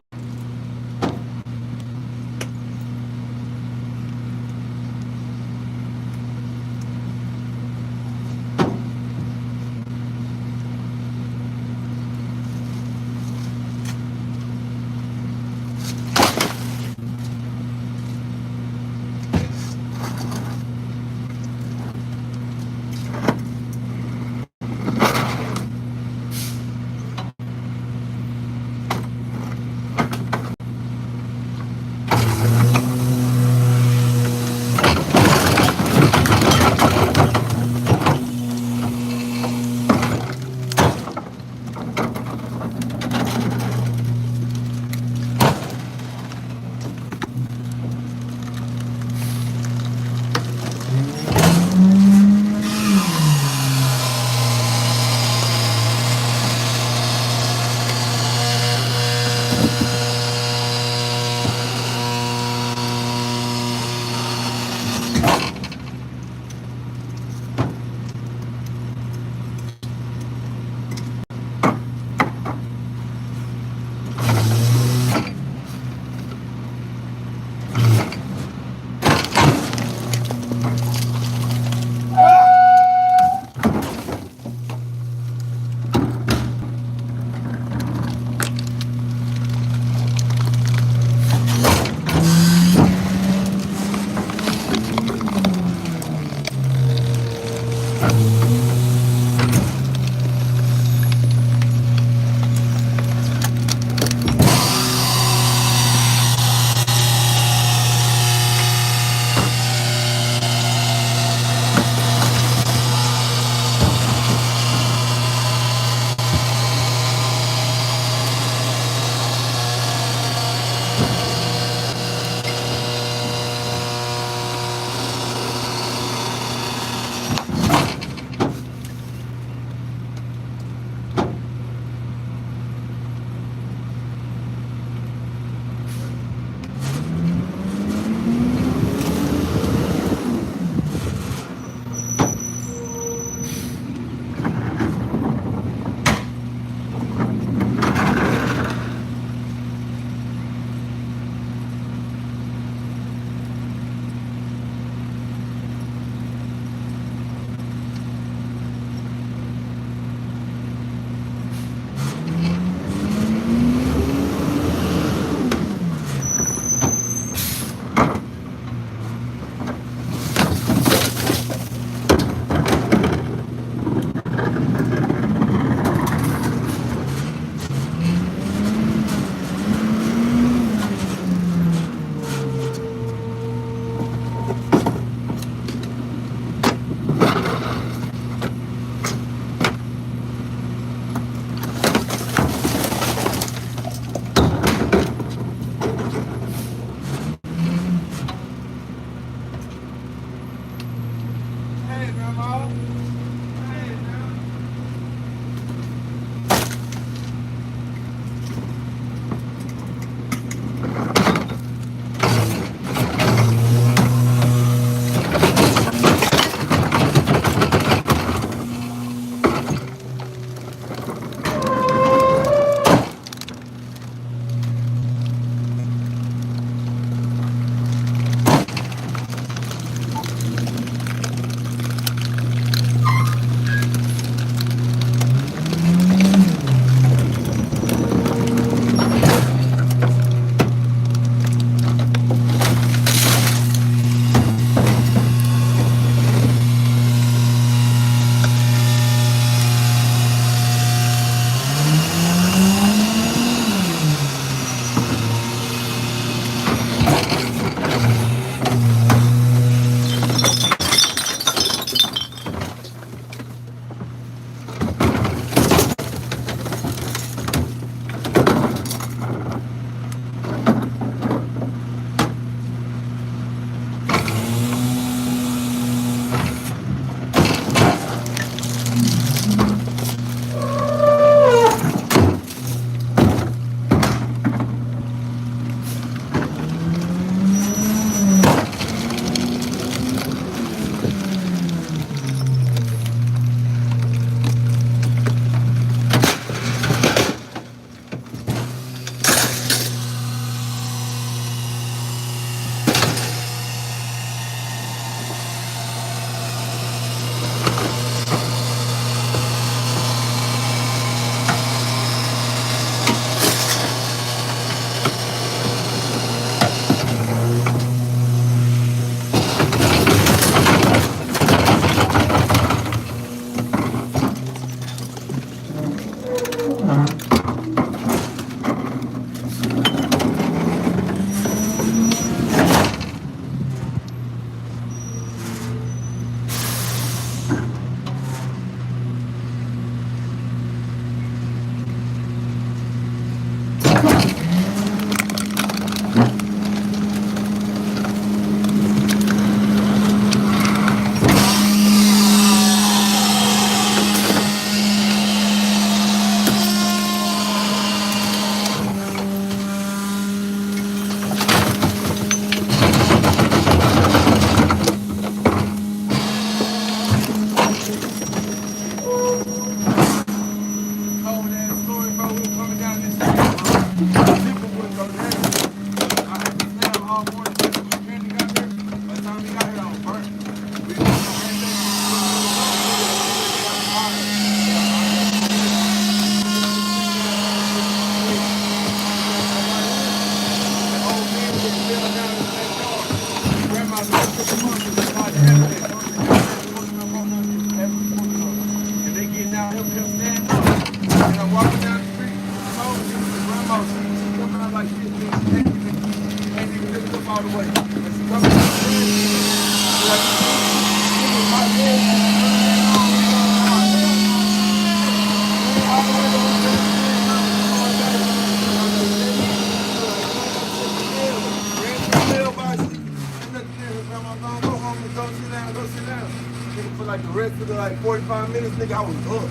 for like the rest of the like 45 minutes, nigga, I was up.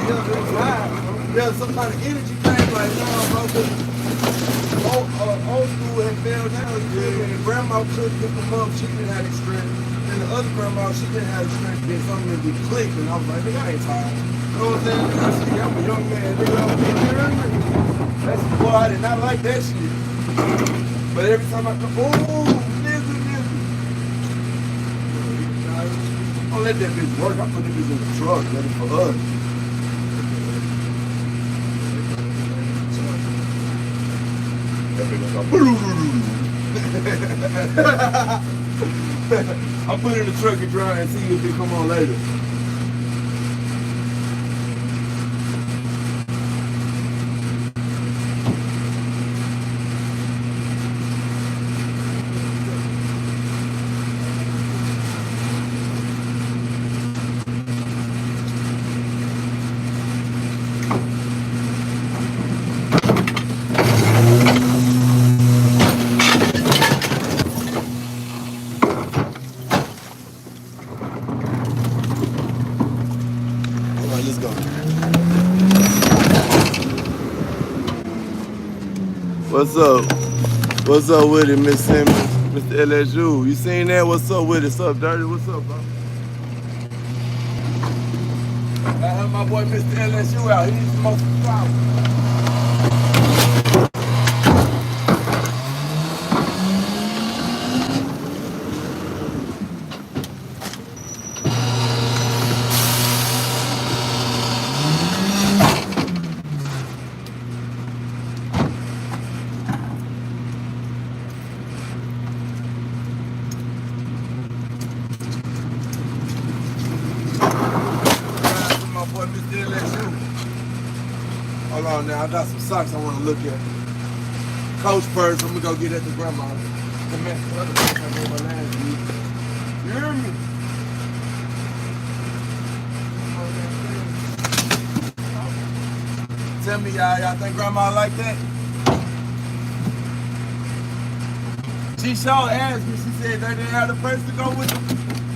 Yeah, it was live, bro. There's some kind of energy thing like, nah, bro, cause old school had fell down, you feel me? And the grandma couldn't pick them up, she didn't have the strength. And the other grandma, she didn't have the strength to get something to be clicked. And I was like, nigga, I ain't tired. You know what I'm saying? I said, I'm a young man, nigga, I'm a that's boy, I did not like that shit. But every time I come, ooh, nigga. Don't let that bitch work. I put that bitch in the truck, ready for us. That bitch go, I'll put it in the truck and try and see if it come on later. Let's go. What's up? What's up with it, Miss Simmons? Mr. LSU. You seen that? What's up with it? What's up, Dirty? What's up, bro? I have my boy Mr. LSU out. He needs some more flowers. Hold on now, I got some socks I want to look at. Coach first, I'm going to go get at the grandma. The man, the other man I made my last week. You hear me? Tell me, y'all think grandma like that? She sure asked me, she said they didn't have the purse to go with them.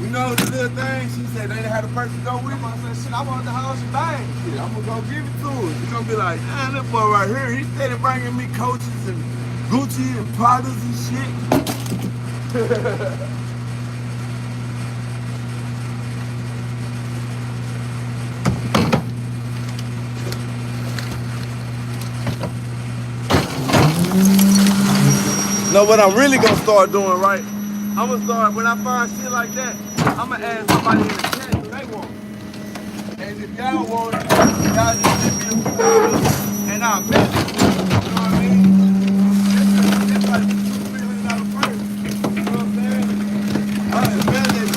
You know the little thing, she said they didn't have the purse to go with them. I said, shit, I want the house and bang. Yeah, I'm gonna go give it to her. She's gonna be like, man, that boy right here, he started bringing me Coaches and Gucci and Pradas and shit. No, what I'm really gonna start doing, right? I'm gonna start, when I find shit like that, I'm gonna ask somebody in the chat who they want. And if y'all want it, y'all just give me a few dollars and I'll mess it. You know what I mean? That's like $200-$300 first. You know what I'm saying? I'll mess that shit.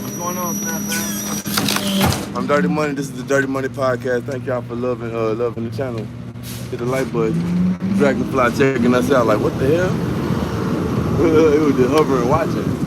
What's going on, Snap fam? I'm Dirty Money. This is the Dirty Money Podcast. Thank y'all for loving the channel. Hit the like button. Dragonfly checking us out. Like, what the hell? It was just hovering, watching.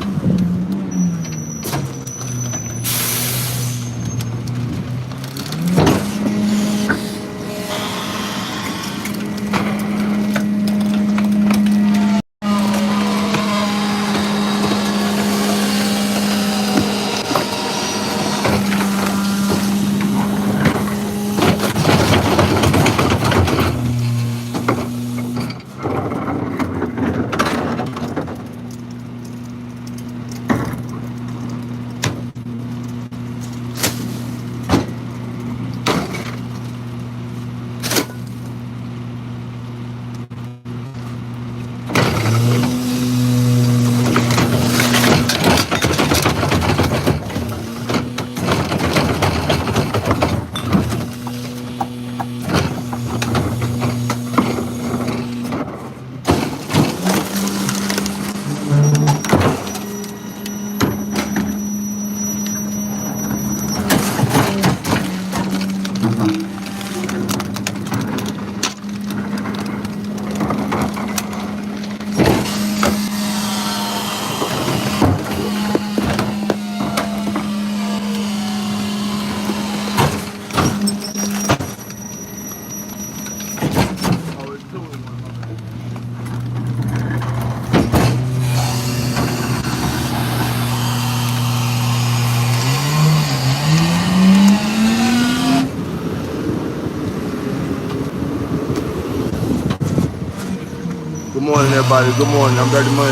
Good morning, everybody. Good morning. I'm Dirty Money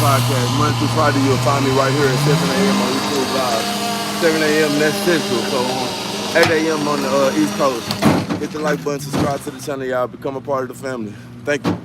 Podcast. Monday through Friday, you'll find me right here at 7 a.m. on YouTube Live. 7 a.m. that's Central, so 8 a.m. on the East Coast. Hit the like button, subscribe to the channel, y'all. Become a part of the family. Thank you.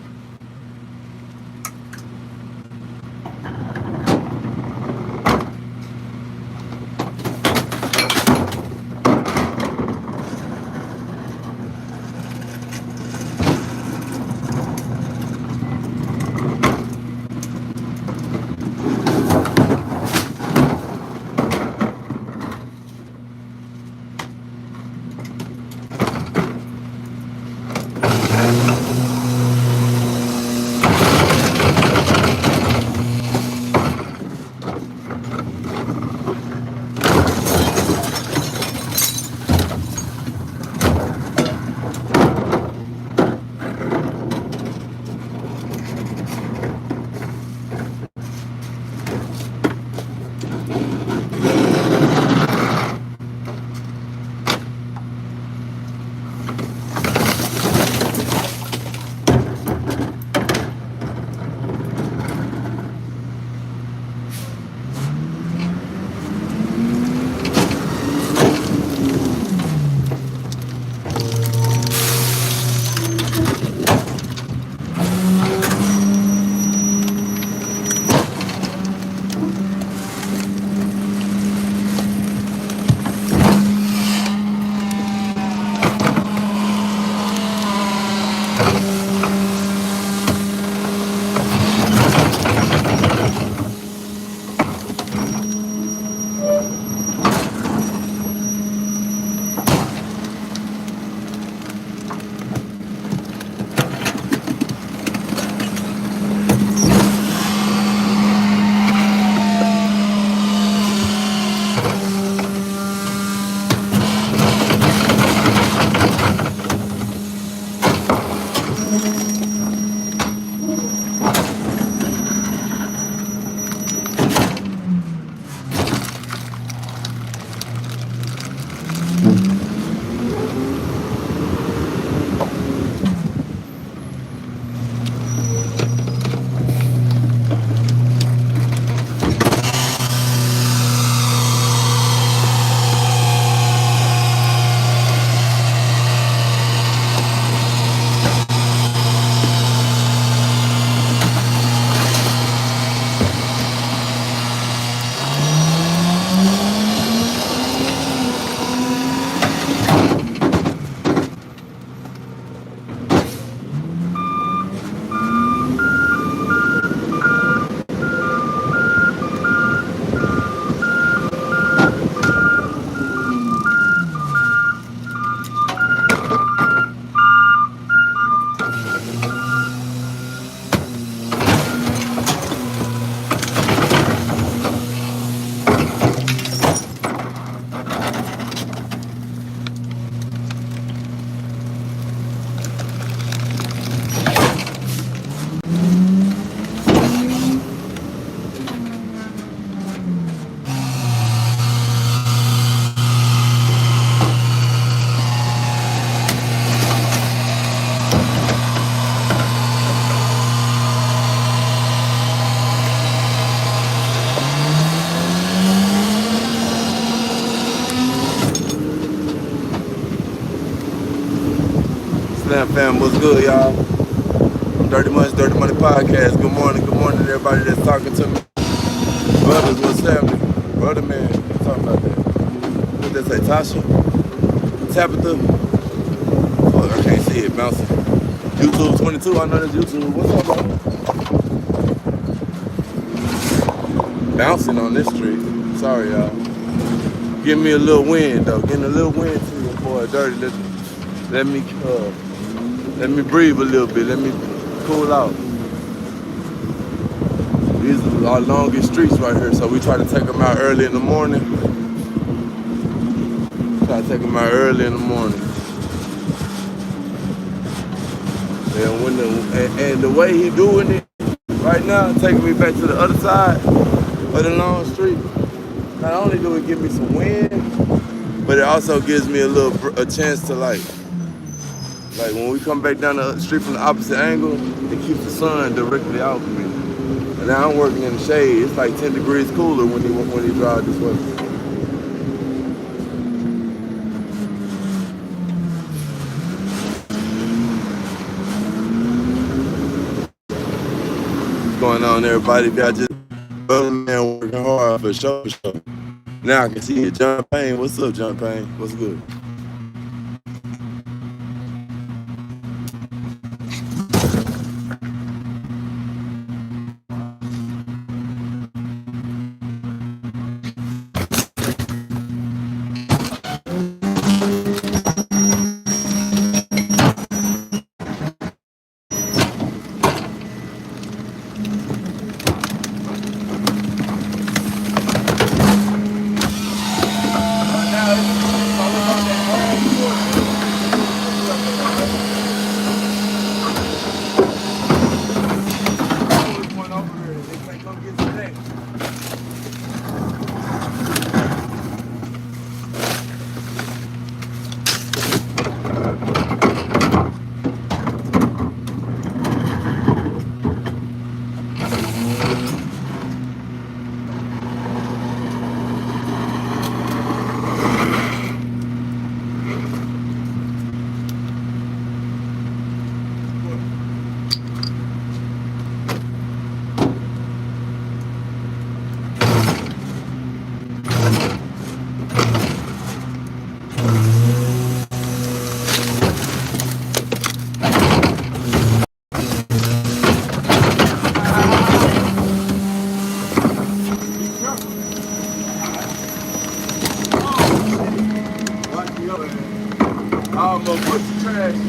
fam, what's good, y'all? Dirty Money Podcast. Good morning to everybody that's talking to me. Brothers, what's happening? Brother, man, talking about that. What they say, Tasha? Tabitha? Fuck, I can't see it, bouncing. YouTube 22, I know that's YouTube. What's up, bro? Bouncing on this street. Sorry, y'all. Give me a little wind, though. Getting a little wind to you, boy. Dirty, let me breathe a little bit. Let me cool out. These are our longest streets right here, so we try to take them out early in the morning. And the way he doing it right now, taking me back to the other side of the long street. Not only do it give me some wind, but it also gives me a chance to like when we come back down the street from the opposite angle, it keeps the sun directly out of me. And now I'm working in the shade. It's like 10 degrees cooler when he drives this way. What's going on, everybody? If y'all just man working hard for sure. Now I can see it. John Payne. What's up, John Payne? What's good? I'm gonna put the trash out.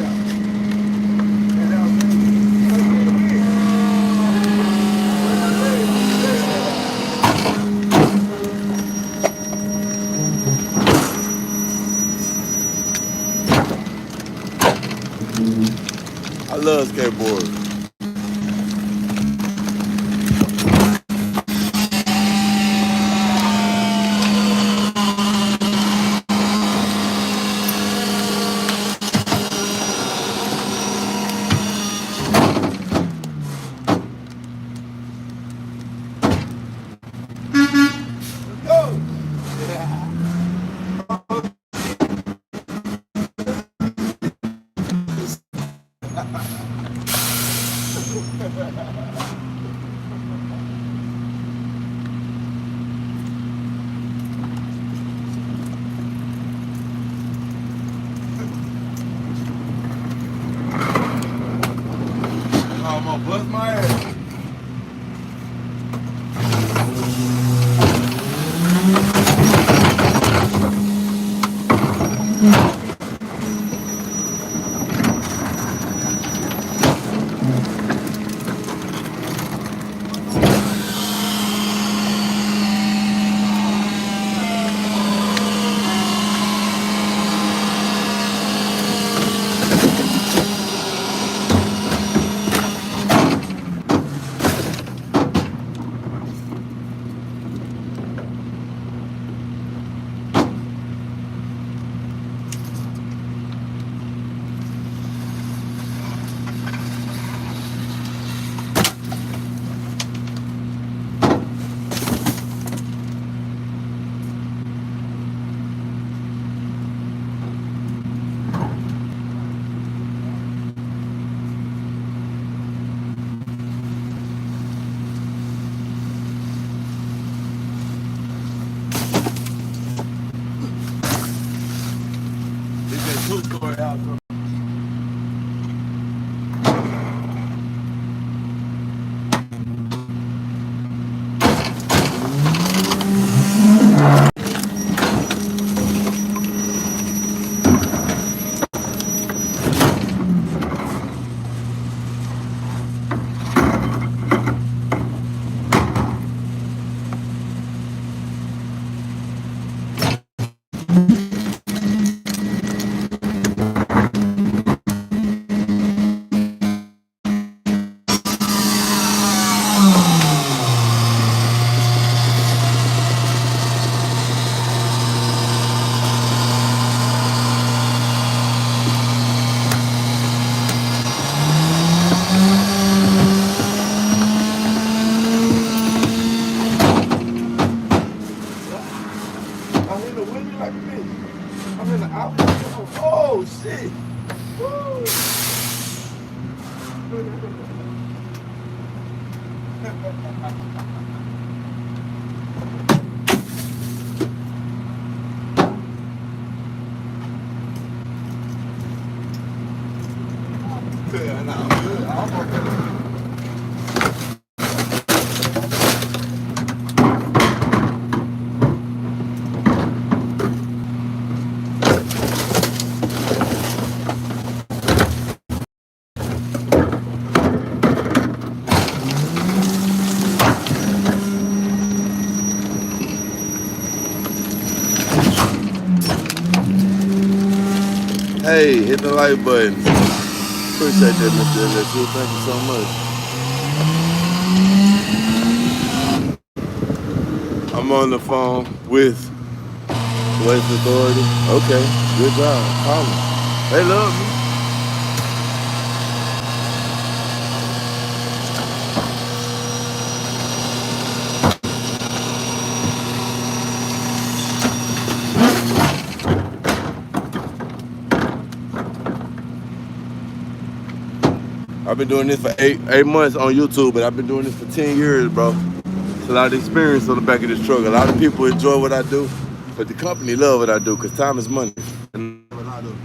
I love skateboarding. I'm gonna bust my ass. I'm in the window like a bitch. I'm in the outlet. Oh, shit. Woo. Yeah, nah, I'm good. I'm okay. Hey, hit the like button. Appreciate that, Mr. LSU. Thank you so much. I'm on the phone with West Authority. Okay, good job. Call them. They love me. I've been doing this for eight months on YouTube, but I've been doing this for 10 years, bro. It's a lot of experience on the back of this truck. A lot of people enjoy what I do, but the company love what I do because time is money. And a lot of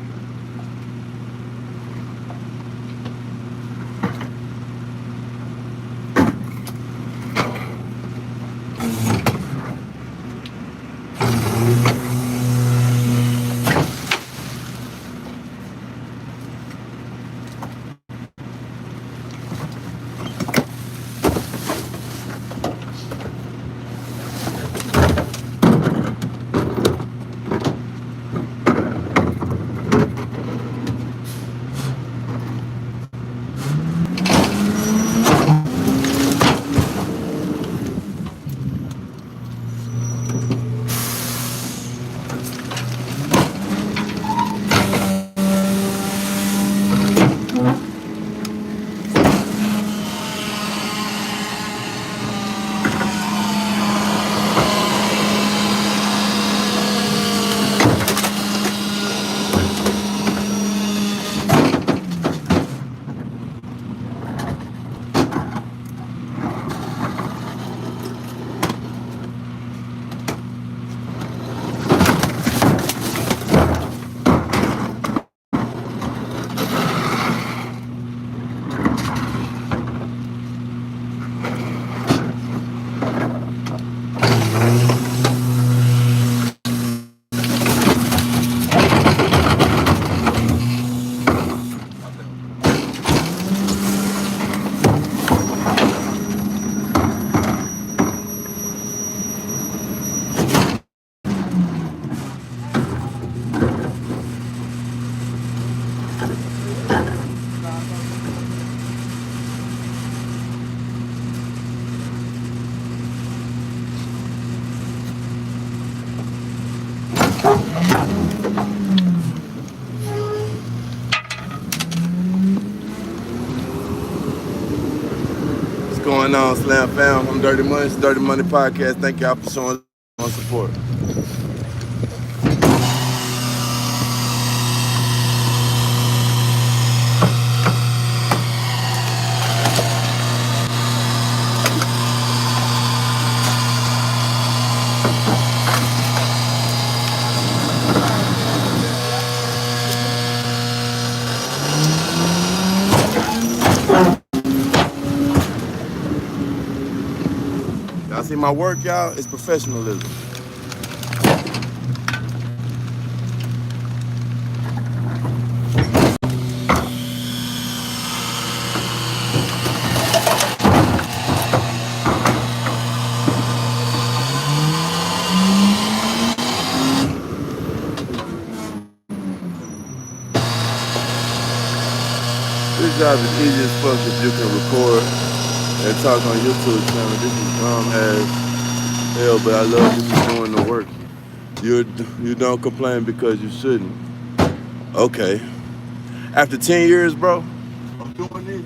what's going on, Slam Fam? I'm Dirty Money. It's Dirty Money Podcast. Thank y'all for showing support. see my work, y'all, it's professionalism. This job is easy as fuck if you can record and talk on YouTube channel. This is dumb as hell, but I love that you're doing the work. You don't complain because you shouldn't. Okay. After 10 years, bro, of doing this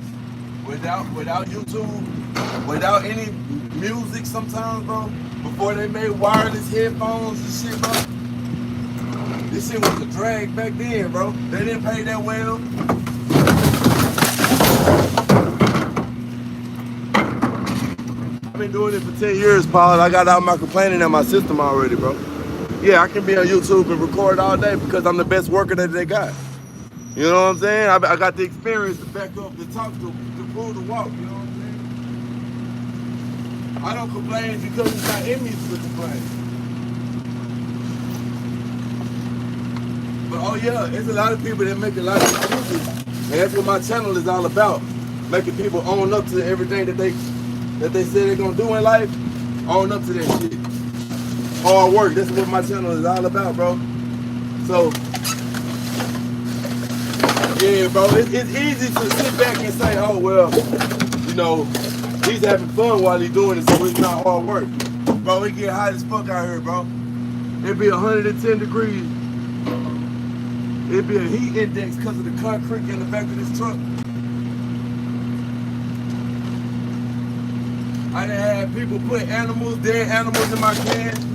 without YouTube, without any music sometimes, bro, before they made wireless headphones and shit, bro. This shit was a drag back then, bro. They didn't pay that well. I've been doing it for 10 years, Paul. I got out my complaining in my system already, bro. Yeah, I can be on YouTube and record all day because I'm the best worker that they got. You know what I'm saying? I got the experience to back up, to talk, to prove the walk. You know what I'm saying? I don't complain because it's not in me to complain. But oh yeah, there's a lot of people that make a lot of excuses, and that's what my channel is all about. Making people own up to everything that they say they're gonna do in life. Own up to that shit. Hard work. That's what my channel is all about, bro. So. Yeah, bro, it's easy to sit back and say, oh, well, you know, he's having fun while he's doing it, so it's not hard work. Bro, it get hot as fuck out here, bro. It be 110 degrees. It be a heat index because of the concrete in the back of this truck. I done had people put animals, dead animals in my can.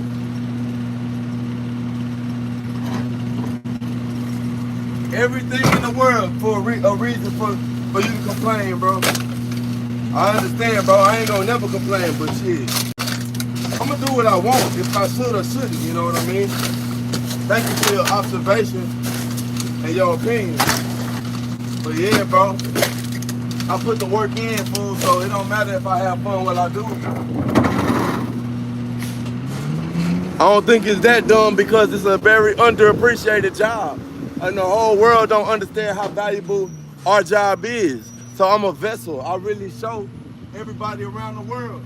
Everything in the world for a reason for you to complain, bro. I understand, bro. I ain't gonna never complain, but shit, I'm gonna do what I want. If I should or shouldn't, you know what I mean? Thank you for your observation and your opinion. But yeah, bro, I put the work in, fool, so it don't matter if I have fun while I do it. I don't think it's that dumb because it's a very underappreciated job. And the whole world don't understand how valuable our job is. So I'm a vessel. I really show everybody around the world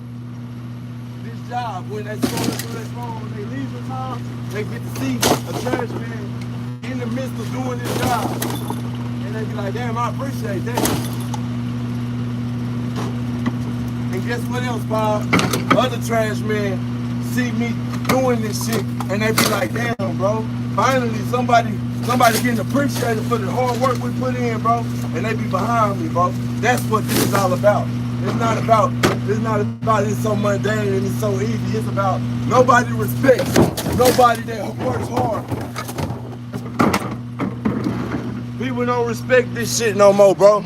this job. When they scroll through their phone, they leave the time, they get to see a trash man in the midst of doing this job. And they be like, damn, I appreciate that. And guess what else, Bob? Other trash men see me doing this shit and they be like, damn, bro, finally somebody getting appreciated for the hard work we put in, bro, and they be behind me, bro. That's what this is all about. It's not about it's so mundane and it's so easy. It's about nobody respects nobody that works hard. People don't respect this shit no more, bro.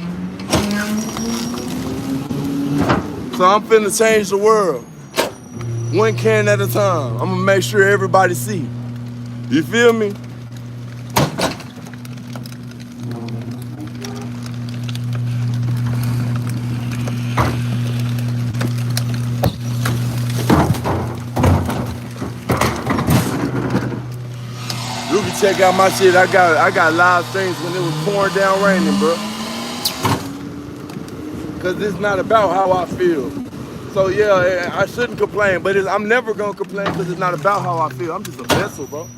So I'm finna change the world. One can at a time. I'm gonna make sure everybody see. You feel me? You can check out my shit. I got live streams when it was pouring down raining, bro. Cause it's not about how I feel. So yeah, I shouldn't complain, but I'm never gonna complain because it's not about how I feel. I'm just a vessel, bro.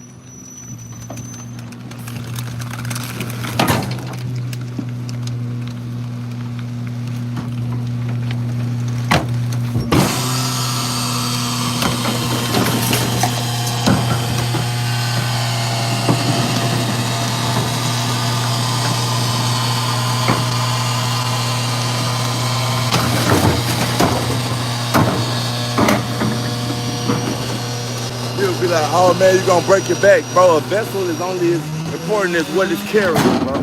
Be like, oh man, you're gonna break your back, bro. A vessel is only as important as what it's carrying, bro.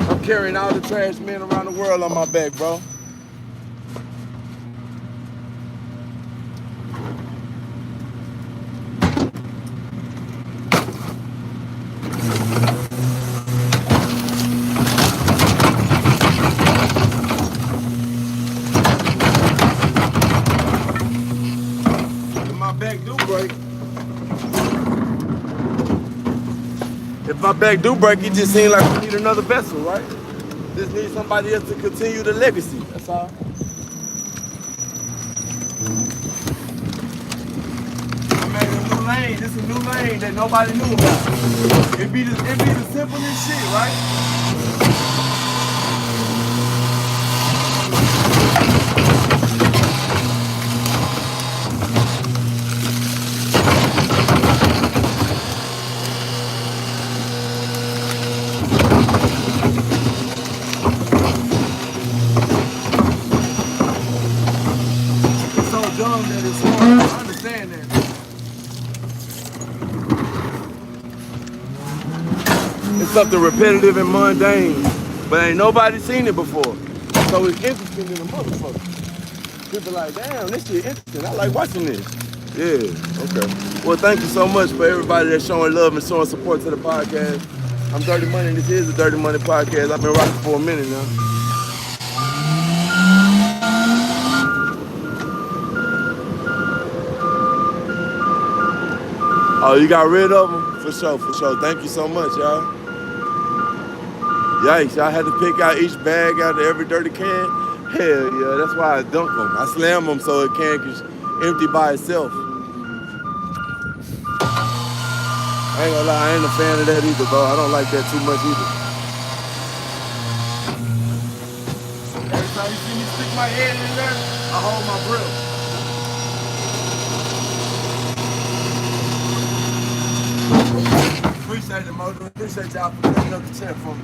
I'm carrying all the trash men around the world on my back, bro. my back do break, it just seems like we need another vessel, right? Just need somebody else to continue the legacy. That's all. I made a new lane. This is a new lane that nobody knew about. It be the simplest shit, right? It's so dumb that it's hard. I understand that. It's something repetitive and mundane, but ain't nobody seen it before. So it's interesting in the motherfucker. People like, damn, this shit interesting. I like watching this. Yeah, okay. Well, thank you so much for everybody that's showing love and showing support to the podcast. I'm Dirty Money, and this is the Dirty Money Podcast. I've been rocking for a minute now. Oh, you got rid of them? For sure, for sure. Thank you so much, y'all. Yikes, y'all had to pick out each bag out of every dirty can? Hell yeah, that's why I dunk them. I slam them so it can't get empty by itself. I ain't gonna lie, I ain't a fan of that either, bro. I don't like that too much either. Every time you see me stick my head in there, I hold my breath. Appreciate it, Mojo. Appreciate y'all for picking up the check for me.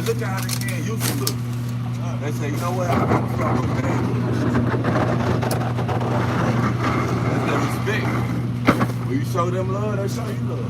Look at how the can used to look. They say, you know what? I'm gonna fuck with bad. That's that respect. When you show them love, they show you love.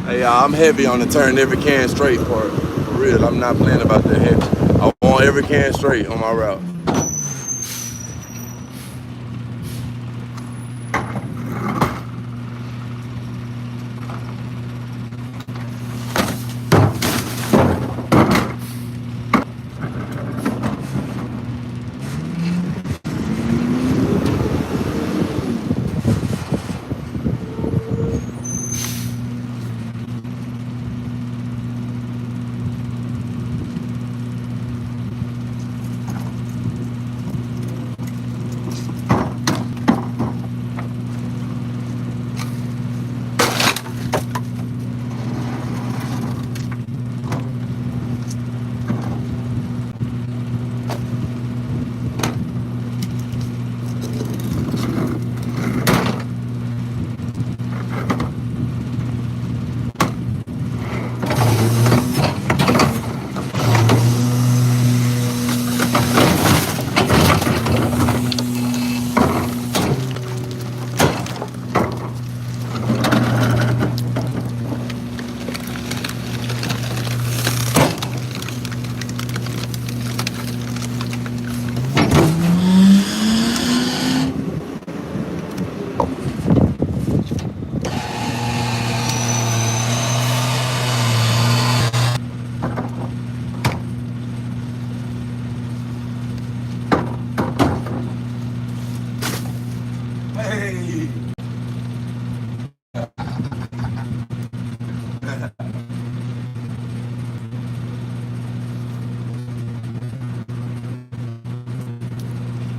Hey, I'm heavy on the turn every can straight part. For real, I'm not playing about that heavy. I want every can straight on my route.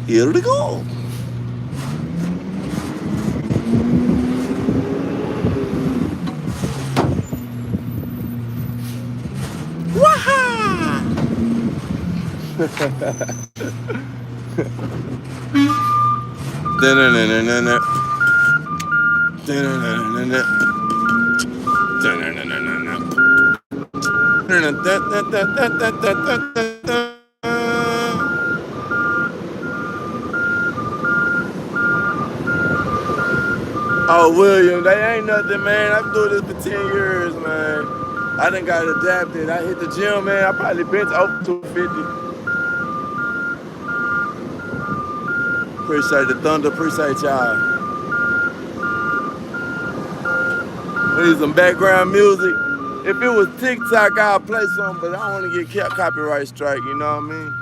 Here we go. Waha! Da-na-na-na-na-na. Da-na-na-na-na-na. Da-na-na-na-na-na. Da-na-na-na-na-na-na-na-na. Oh, William, they ain't nothing, man. I've been doing this for 10 years, man. I done got adapted. I hit the gym, man. I probably bench over 250. Appreciate the thunder. Appreciate y'all. Need some background music. If it was TikTok, I'll play something, but I don't want to get copyright strike, you know what I mean?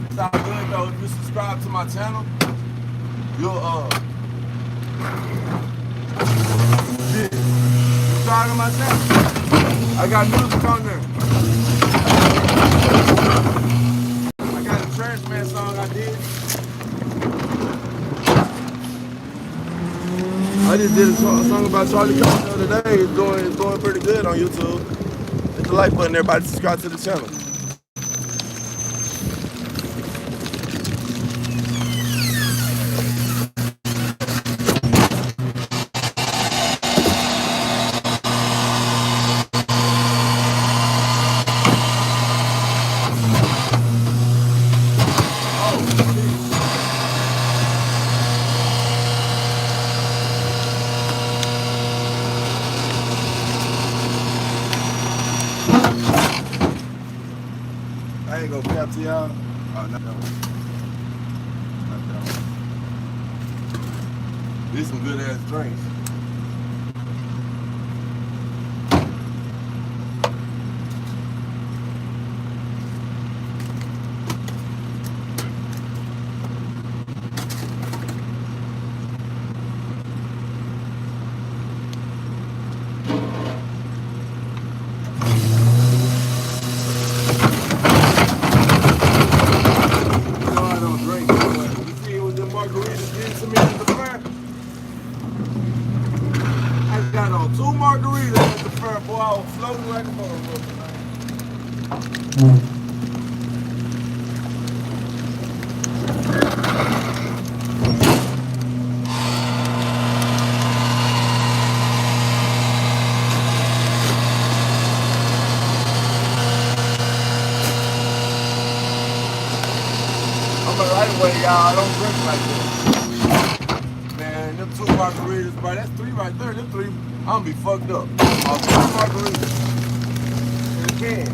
It's all good though. If you subscribe to my channel, you'll subscribe to my channel. I got music on there. I got a Trash Man song I did. I just did a song about Charlie Cox the other day. It's doing pretty good on YouTube. Hit the like button, everybody subscribe to the channel. I ain't gonna cap to y'all. Oh, not that one. Not that one. These some good ass drinks. Margaritas getting to me at the fair. I got on 2 margaritas at the fair, boy. I was floating like a motherfucker, man. I'm a lightweight, y'all. I don't drink like that. Man, them 2 margaritas, bro. That's 3 right there. Them 3, I'm gonna be fucked up. I'll 2 margaritas. In a can.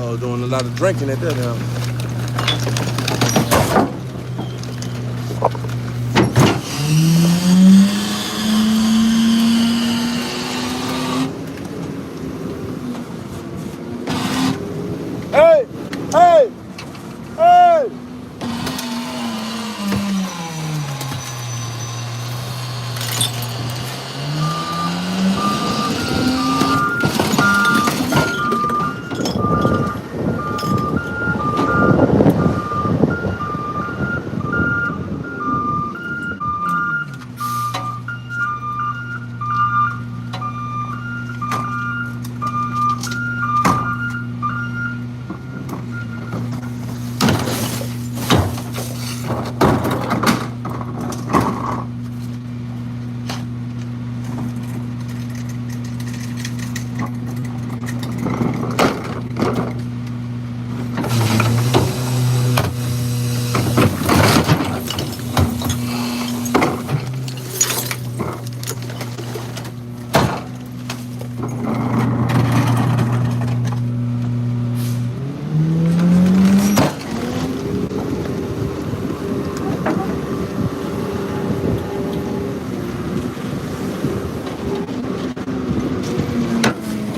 So doing a lot of drinking at that house. Hey! Hey! Hey!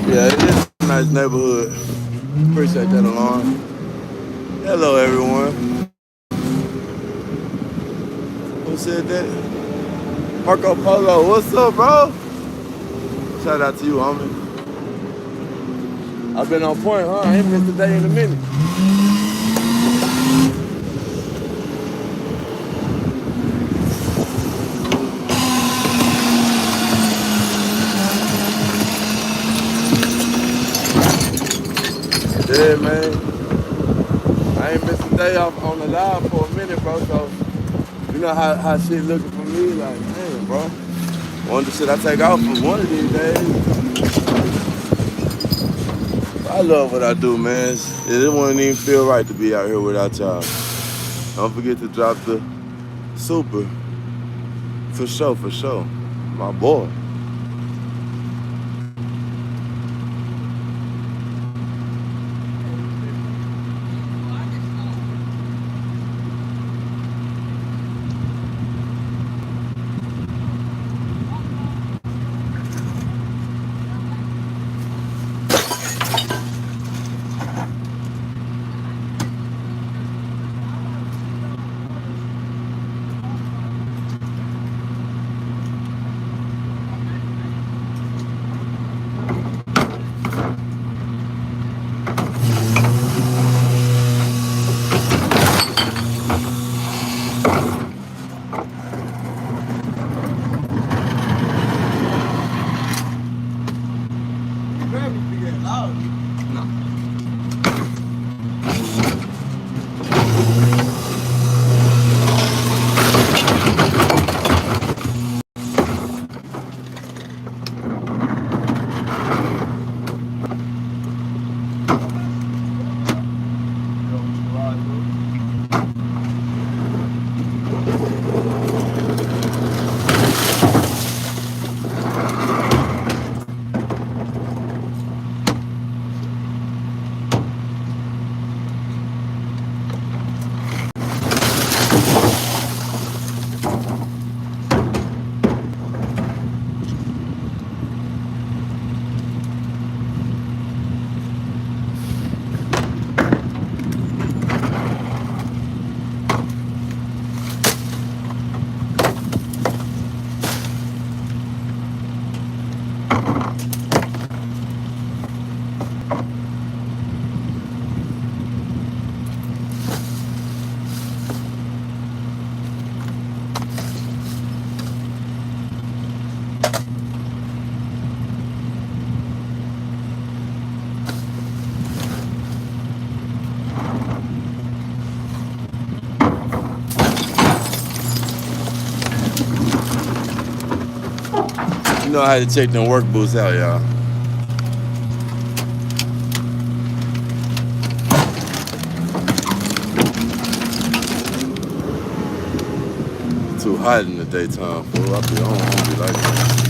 Yeah, it is a nice neighborhood. Appreciate that, Alarm. Hello, everyone. Who said that? Marco Polo, what's up, bro? Shout out to you, homie. I've been on point, huh? I ain't missed a day in a minute. Yeah, man. I ain't missed a day off on the live for a minute, bro. So, you know how shit looking for me? Like, damn, bro. Wonder should I take off for one of these days? I love what I do, man. It wouldn't even feel right to be out here without y'all. Don't forget to drop the super. For sure, for sure. My boy. You know how to check them work boots out, y'all. Too hot in the daytime, fool. I don't be like that.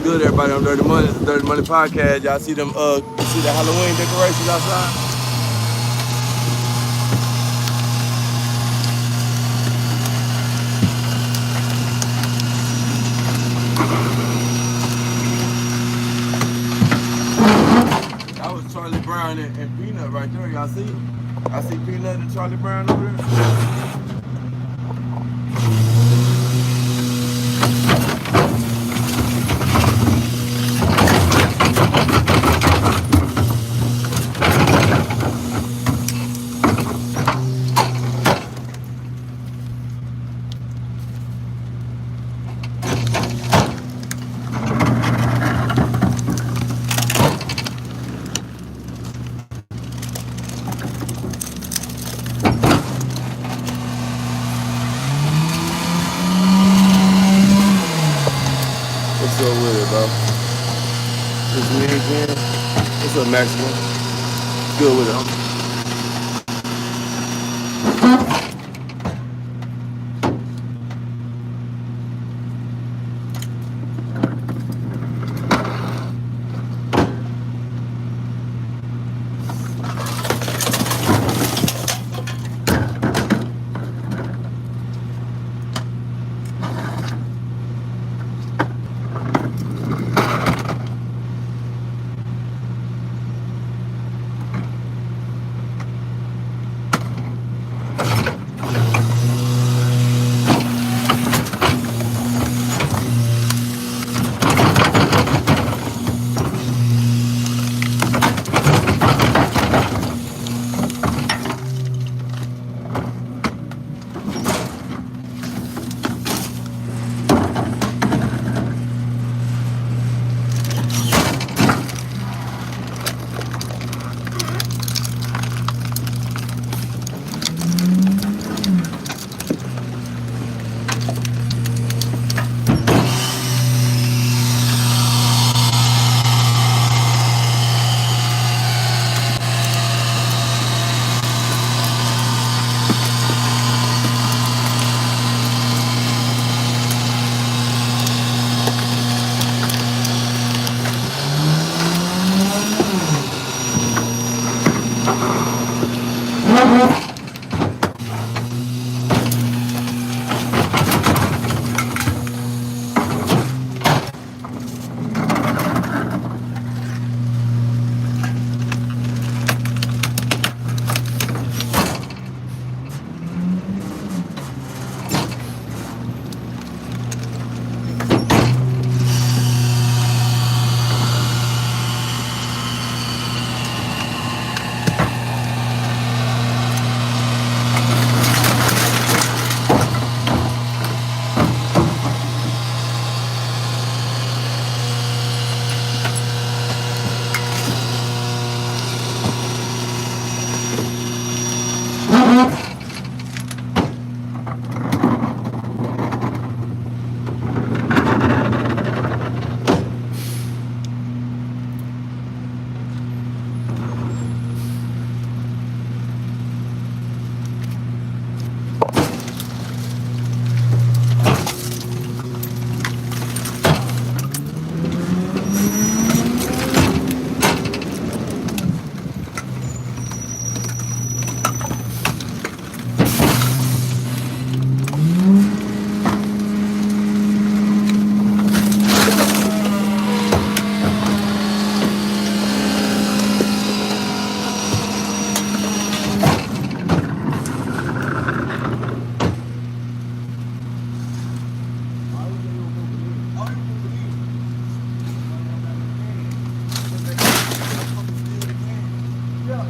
Good, everybody. I'm Dirty Money. It's the Dirty Money Podcast. Y'all see them? See the Halloween decorations outside? That was Charlie Brown and Peanut right there. Y'all see? I see Peanut and Charlie Brown over there. What's up with it, bro? It's me again. What's up, Maximum? Good with it, huh?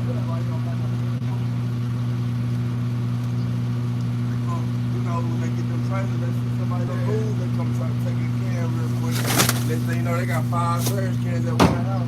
You know, when they get them trailers, they see somebody that move, they come try to take a can real quick. Next thing you know, they got 5 trash cans at one house.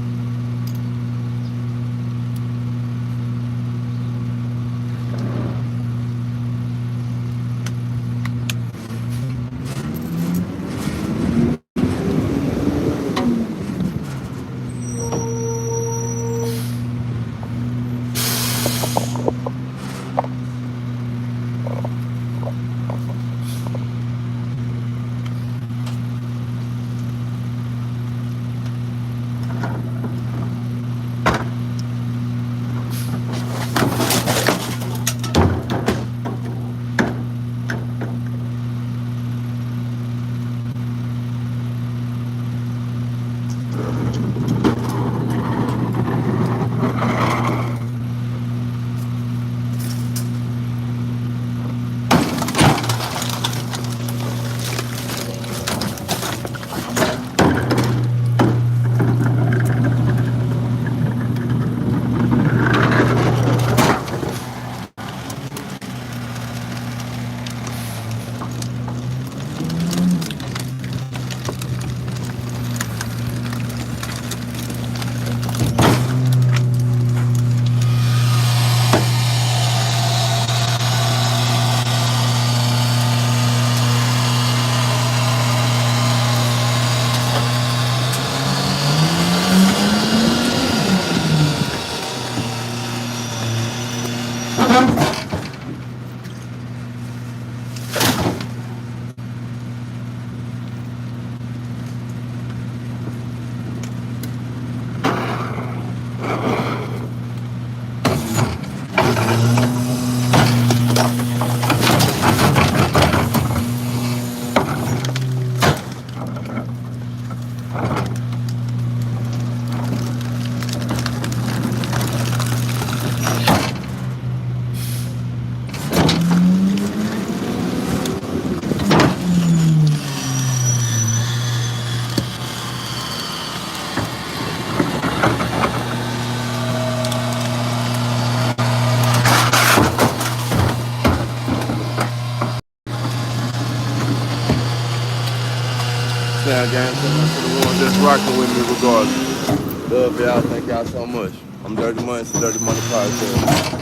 Sound gang, so much for the one that's rocking with me regardless. Love y'all, thank y'all so much. I'm Dirty Money, it's the Dirty Money Podcast.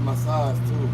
My size too.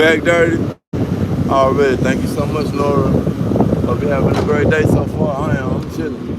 back dirty? Already. Thank you so much, Nora. Hope you're having a great day so far. I am. I'm chilling.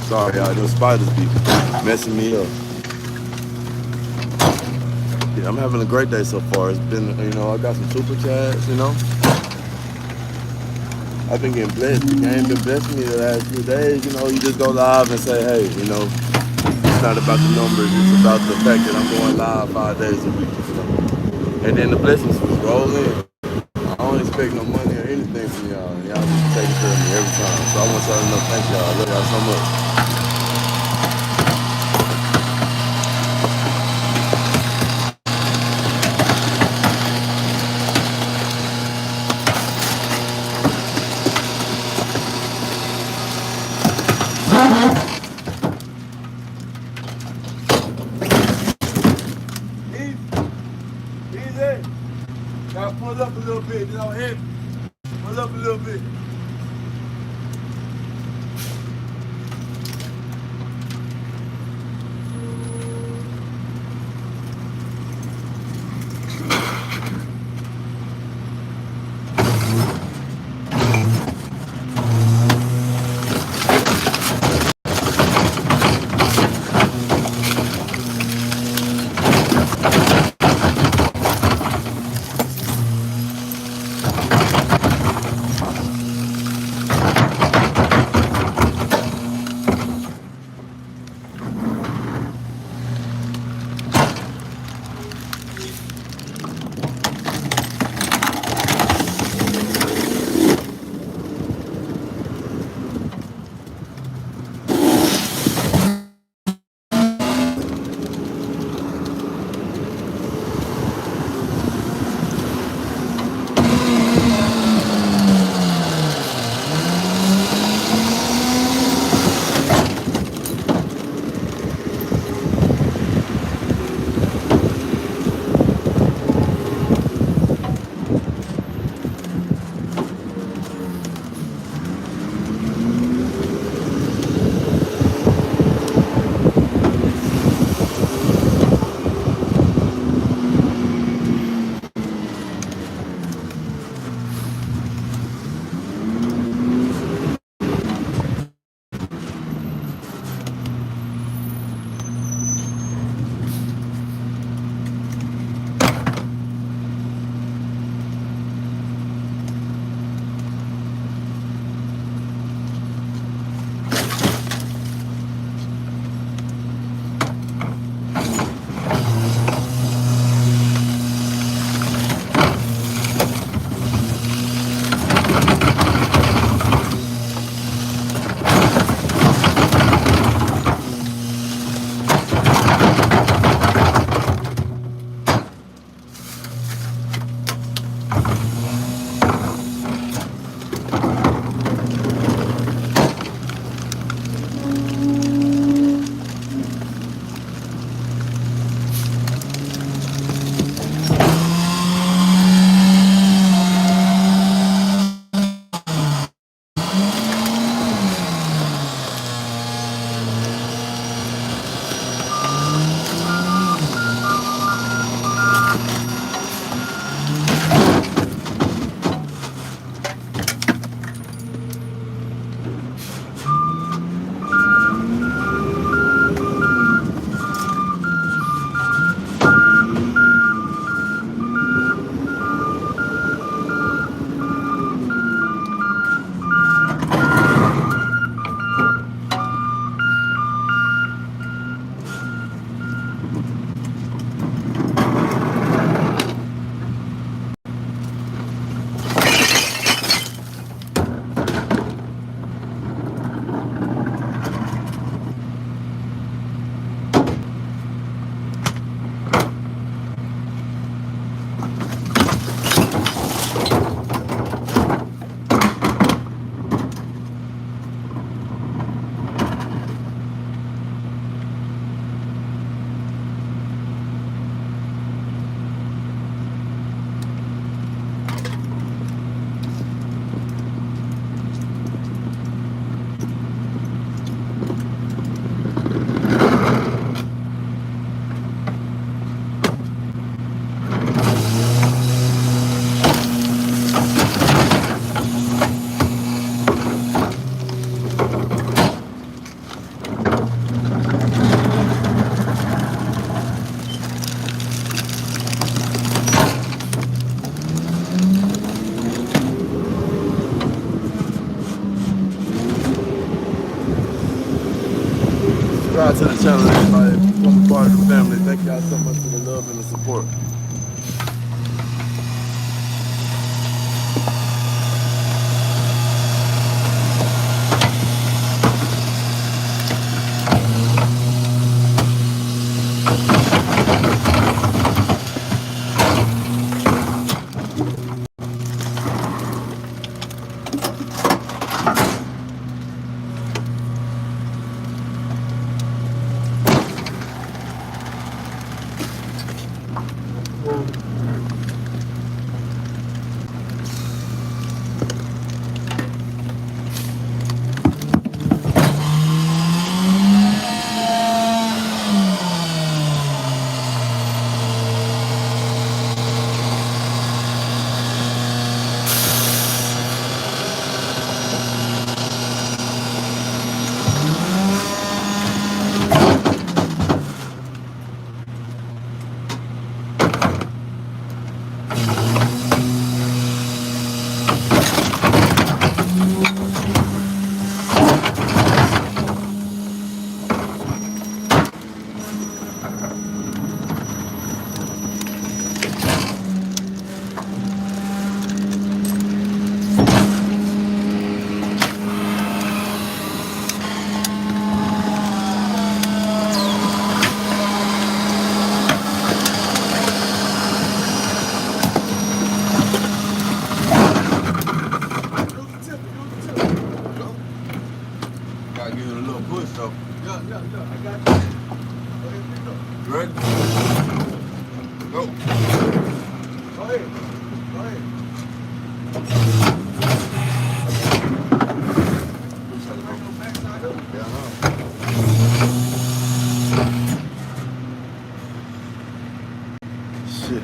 Sorry, y'all. Those spiders be messing me up. Yeah, I'm having a great day so far. It's been, I got some super chats, I've been getting blessed. The game been blessing me the last few days. You just go live and say, hey, it's not about the numbers. It's about the fact that I'm going live 5 days a week, And then the blessings was rolling. I don't expect no money or anything from y'all. And y'all just taking care of me every time. So I want y'all to know, thank y'all. I love y'all so much. Easy. Now pull up a little bit. Heavy. Pull up a little bit. Subscribe to the channel, everybody. Become a part of the family. Thank y'all so much for the love and the support. Gotta give it a little push though. Yeah, I got you. Go ahead, pick up. You ready? Go. Go ahead. Shit.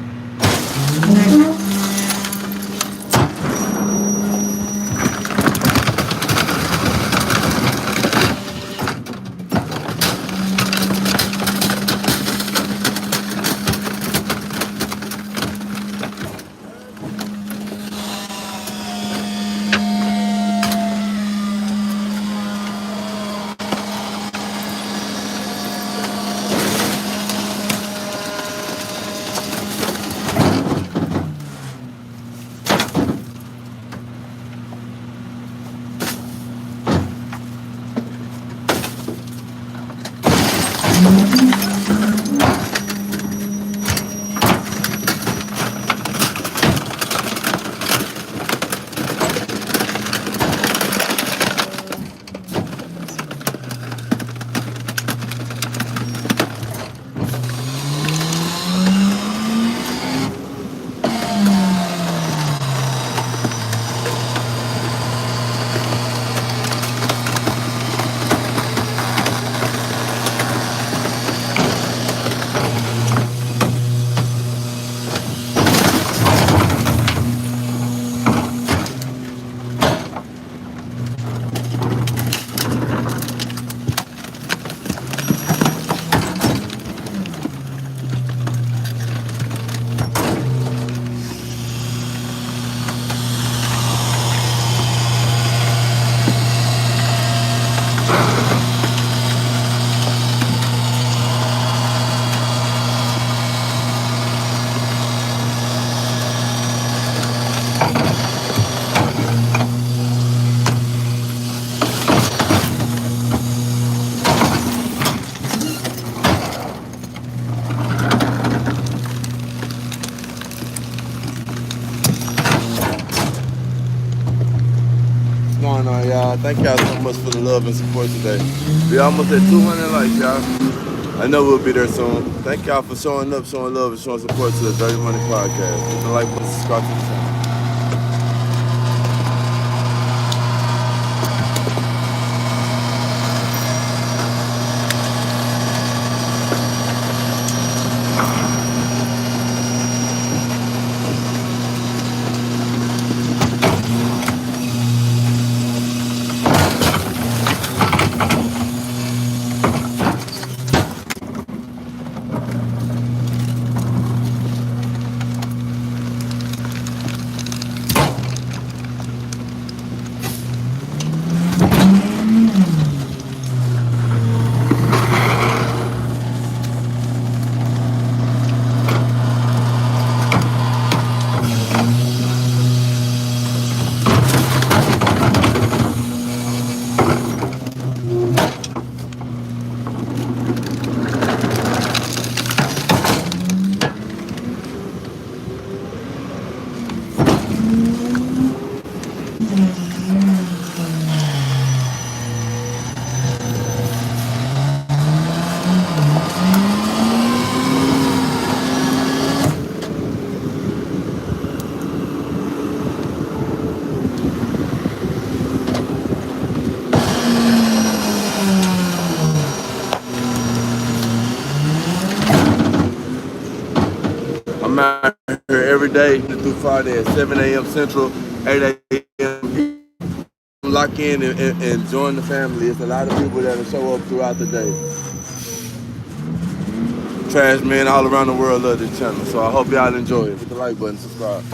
Going on, y'all. Thank y'all so much for the love and support today. We almost at 200 likes, y'all. I know we'll be there soon. Thank y'all for showing up, showing love, and showing support to the Dirty Money Podcast. Hit the like button, subscribe to the channel. Monday through Friday at 7 a.m. Central, 8 a.m. Lock in and join the family. It's a lot of people that'll show up throughout the day. Trash men all around the world love this channel, so I hope y'all enjoy it. Hit the like button, subscribe.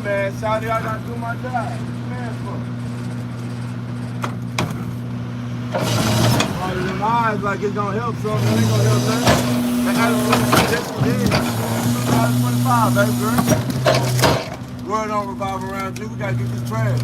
Man, Shawty, I gotta do my job. Man, fuck. All them eyes like it's gonna help something, it ain't gonna help nothing. They got to this one is. 25, baby girl. World don't revolve around you, we gotta get this trash.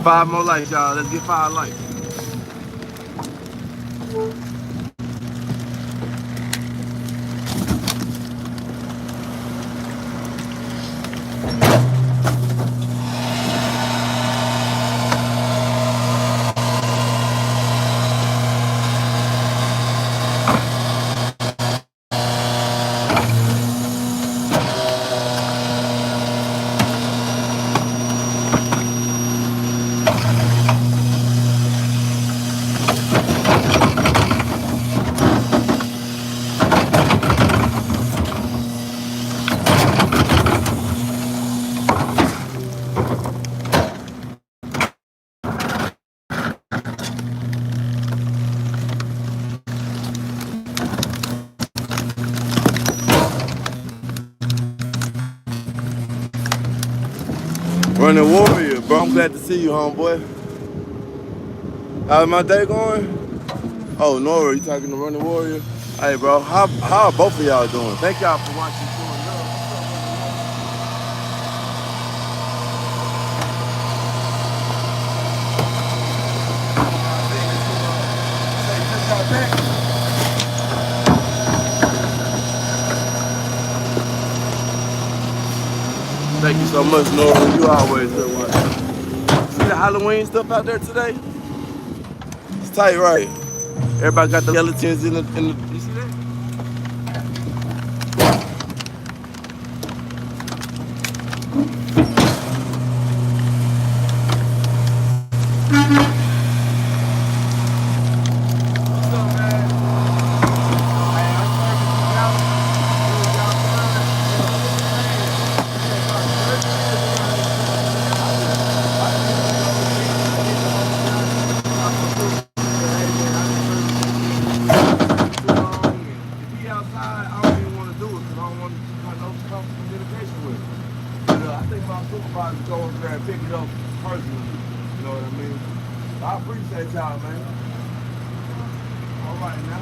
5 more likes, y'all. Let's get 5 likes. Running Warrior, bro. I'm glad to see you, homeboy. How's my day going? Oh, Nora, you talking to Running Warrior? Hey, bro, how are both of y'all doing? Thank y'all for watching. Thank you so much, Nora. You always here watching. See the Halloween stuff out there today? It's tight, right? Everybody got the skeletons in the. You see that? Go over there and pick it up personally. You know what I mean? I appreciate y'all, man. All right now.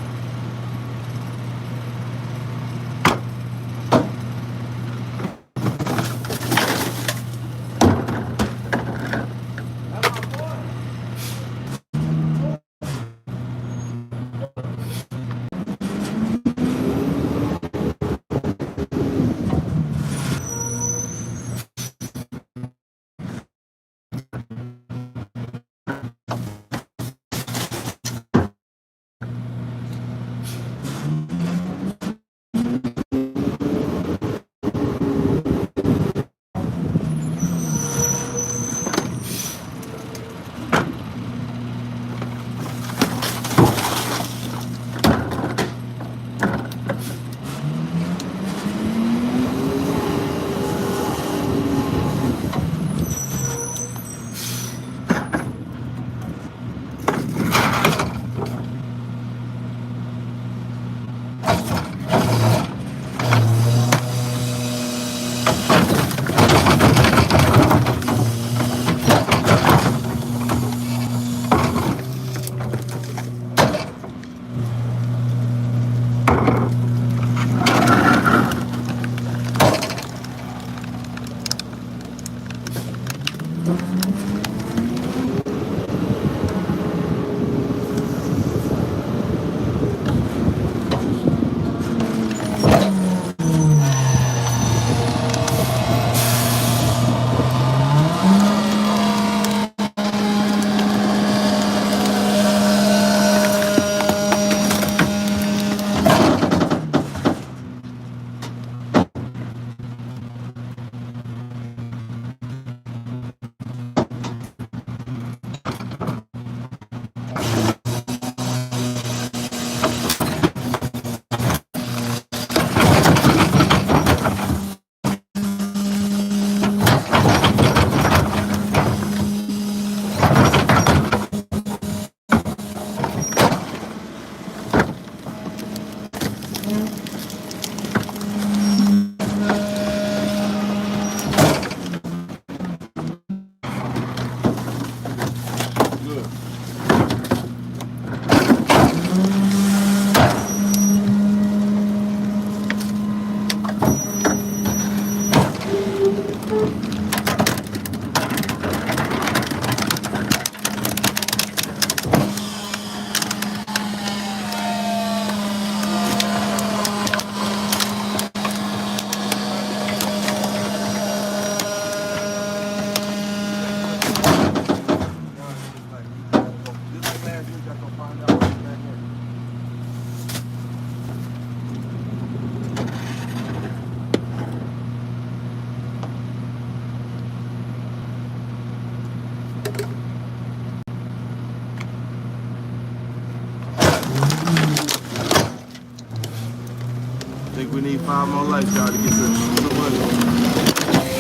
5 more likes, y'all, to get some money.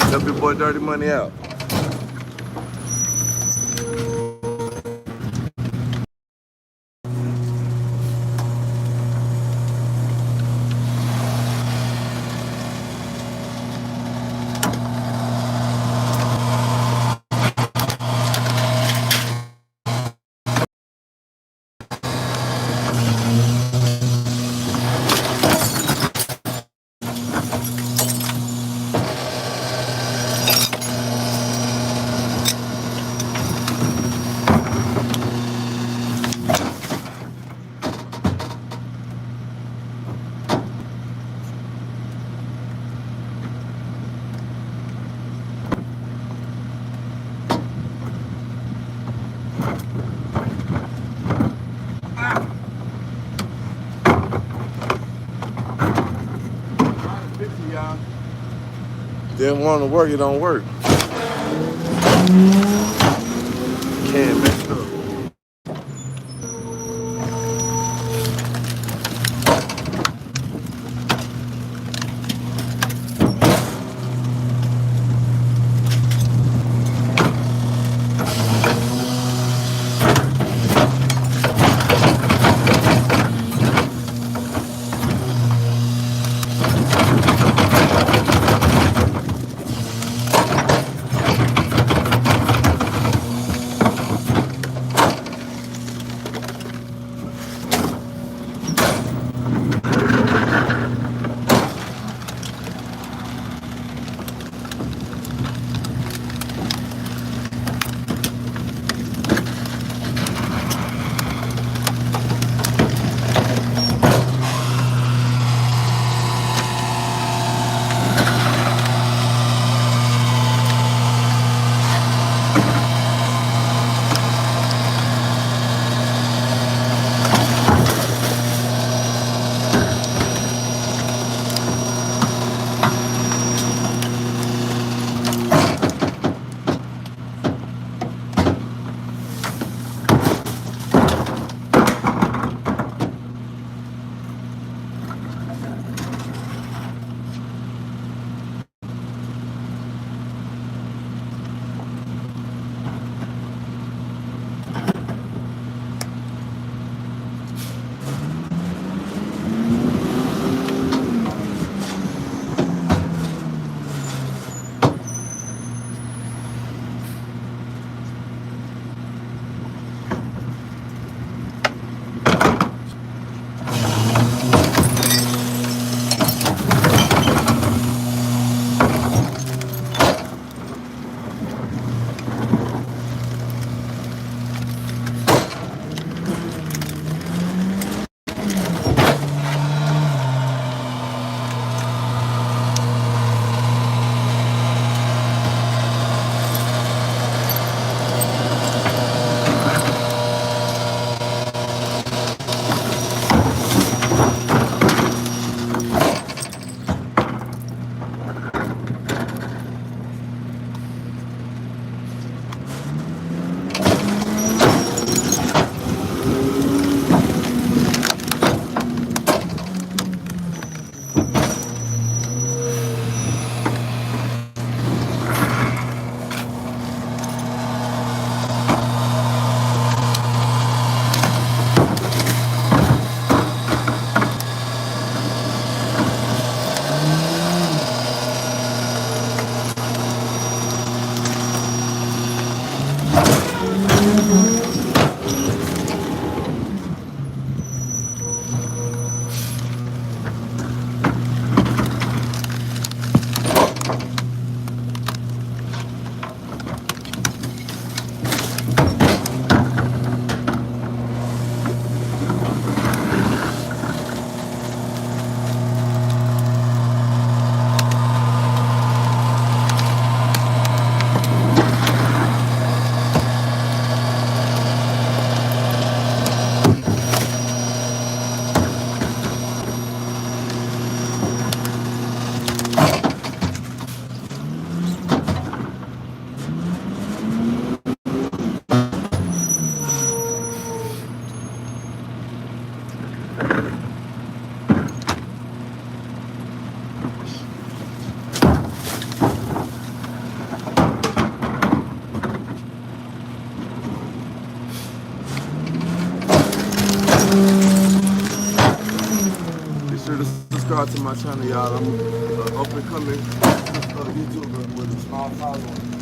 Help your boy Dirty Money out. Didn't want to work, it don't work. Can't mess it up. subscribe to my channel, y'all. I'm up and coming YouTuber with a small following.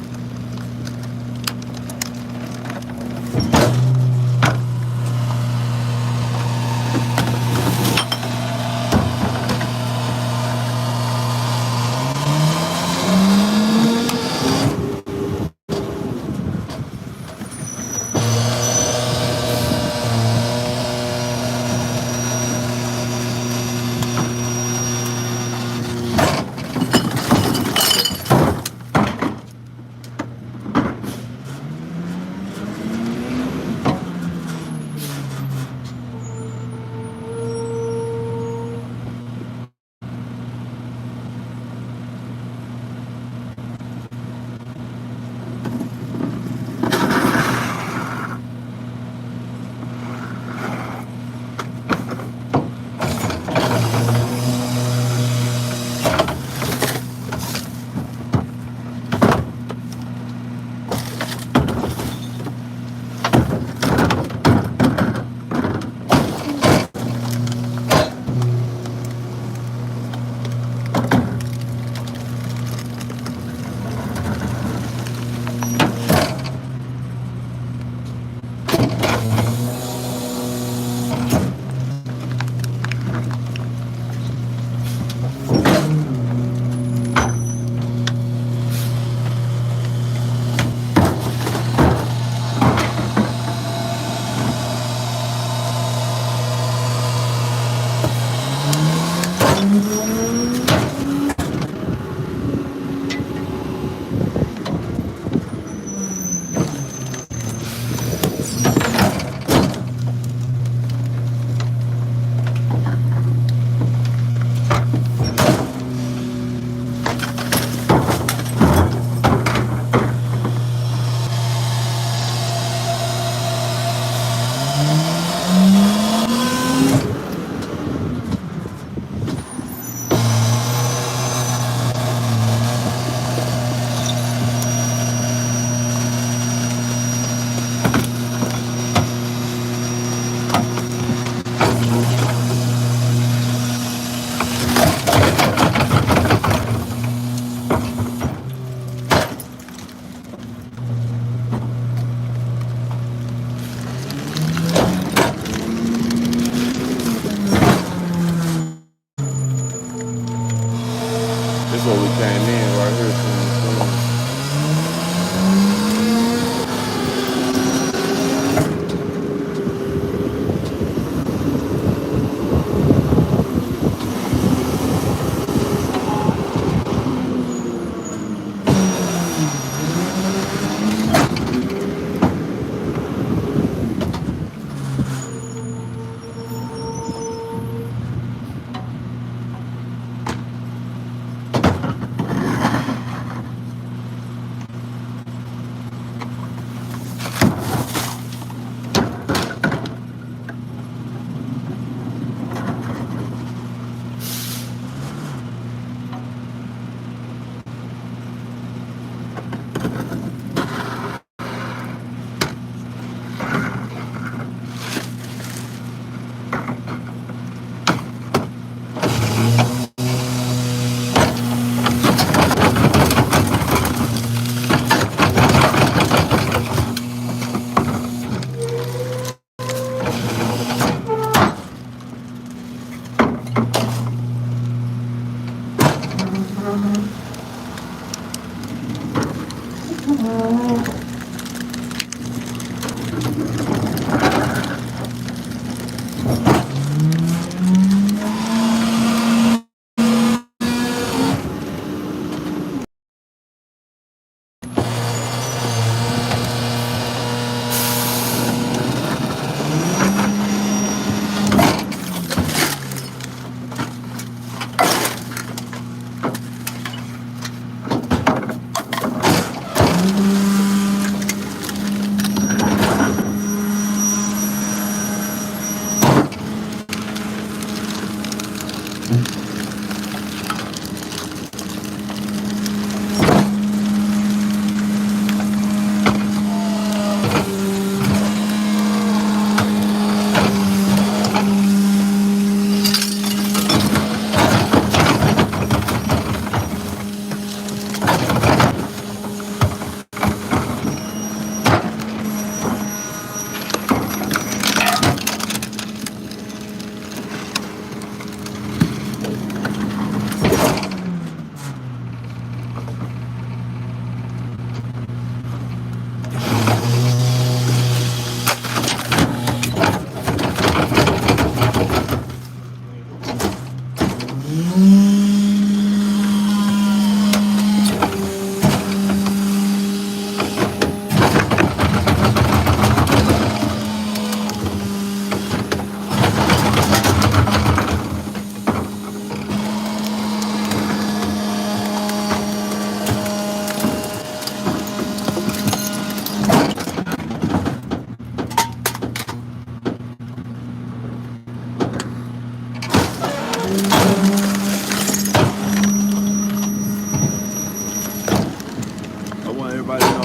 This where we came in right here.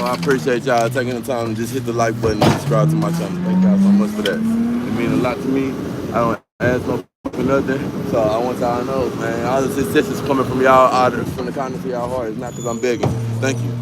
I appreciate y'all taking the time to just hit the like button and subscribe to my channel. Thank y'all so much for that. It means a lot to me. I don't ask no for nothing. So I want y'all to know, man, all the success is coming from y'all, from the kindness of y'all heart. It's not because I'm begging. Thank you.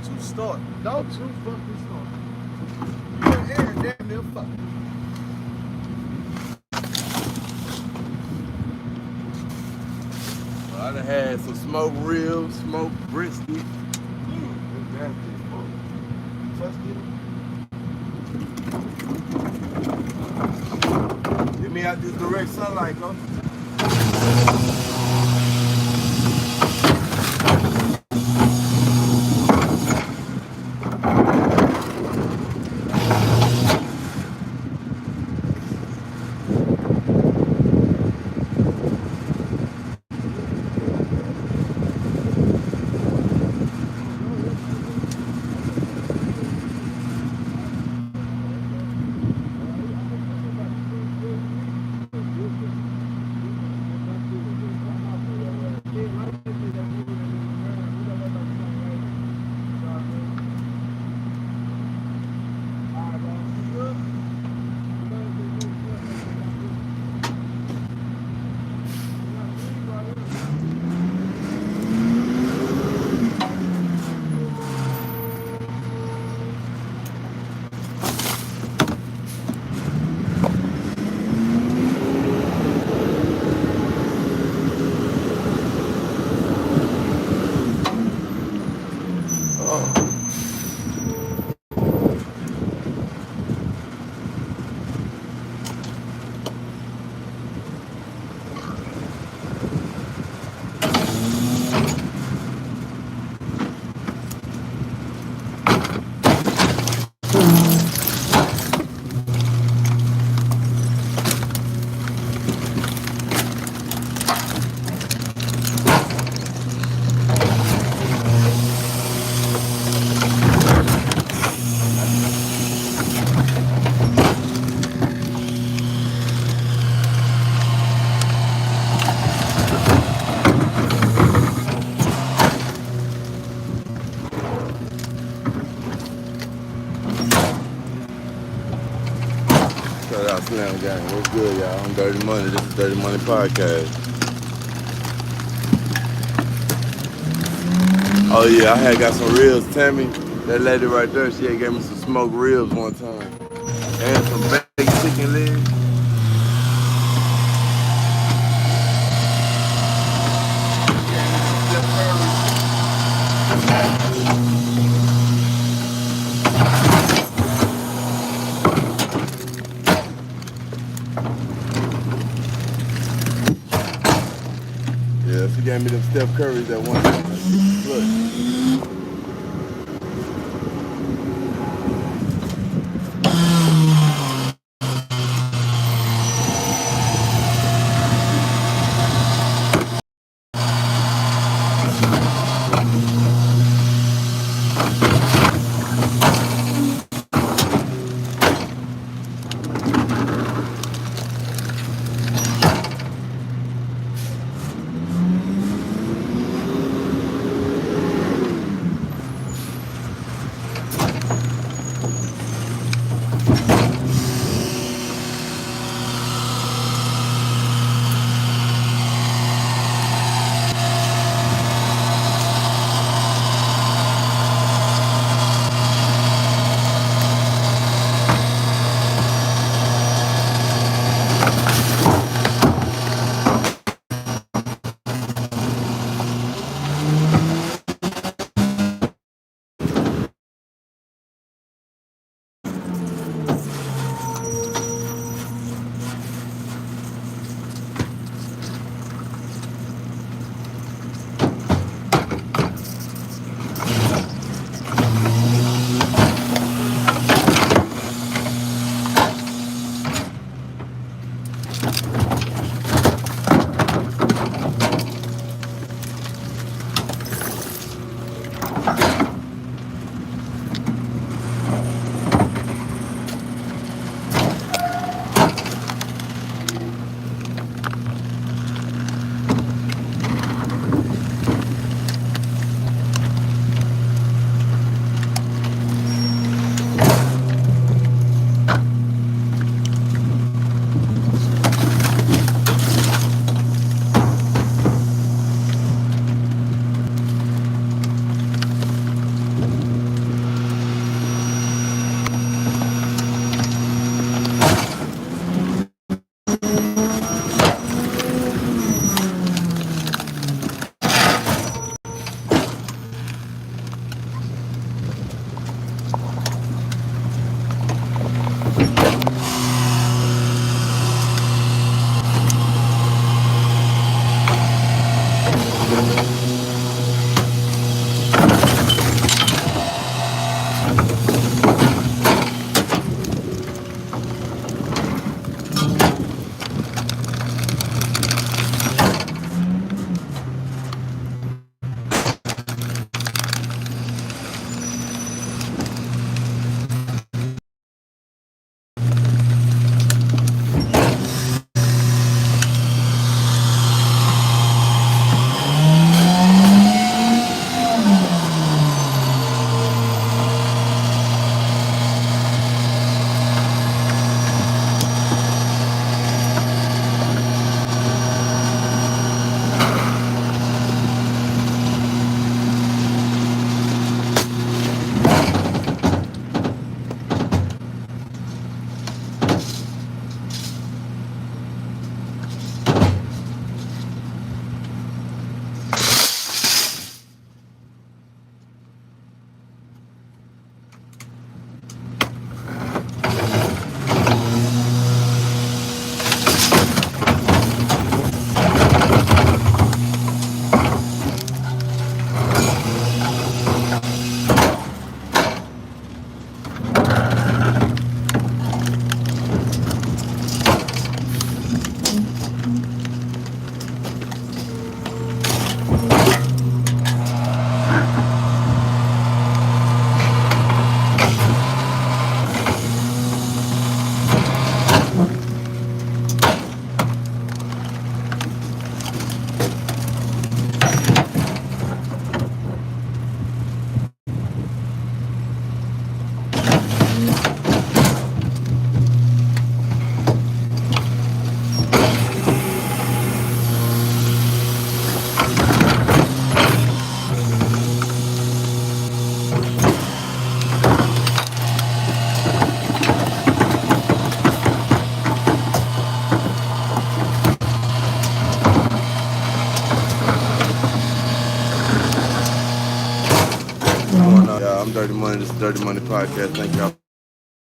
Don't you start. Don't you fucking start. You're Aaron damn near fuck. I done had some smoked ribs, smoked brisket. Get me out this direct sunlight, huh? Shout out Slam Gang. What's good, y'all? I'm Dirty Money. This is Dirty Money Podcast. Oh yeah, I had got some ribs. Tammy, that lady right there, she had gave me some smoked ribs one time. And some baked chicken legs. Yeah, she gave me them Steph Curry's that one time. Look. y'all. I'm Dirty Money. This is Dirty Money Podcast. Thank y'all.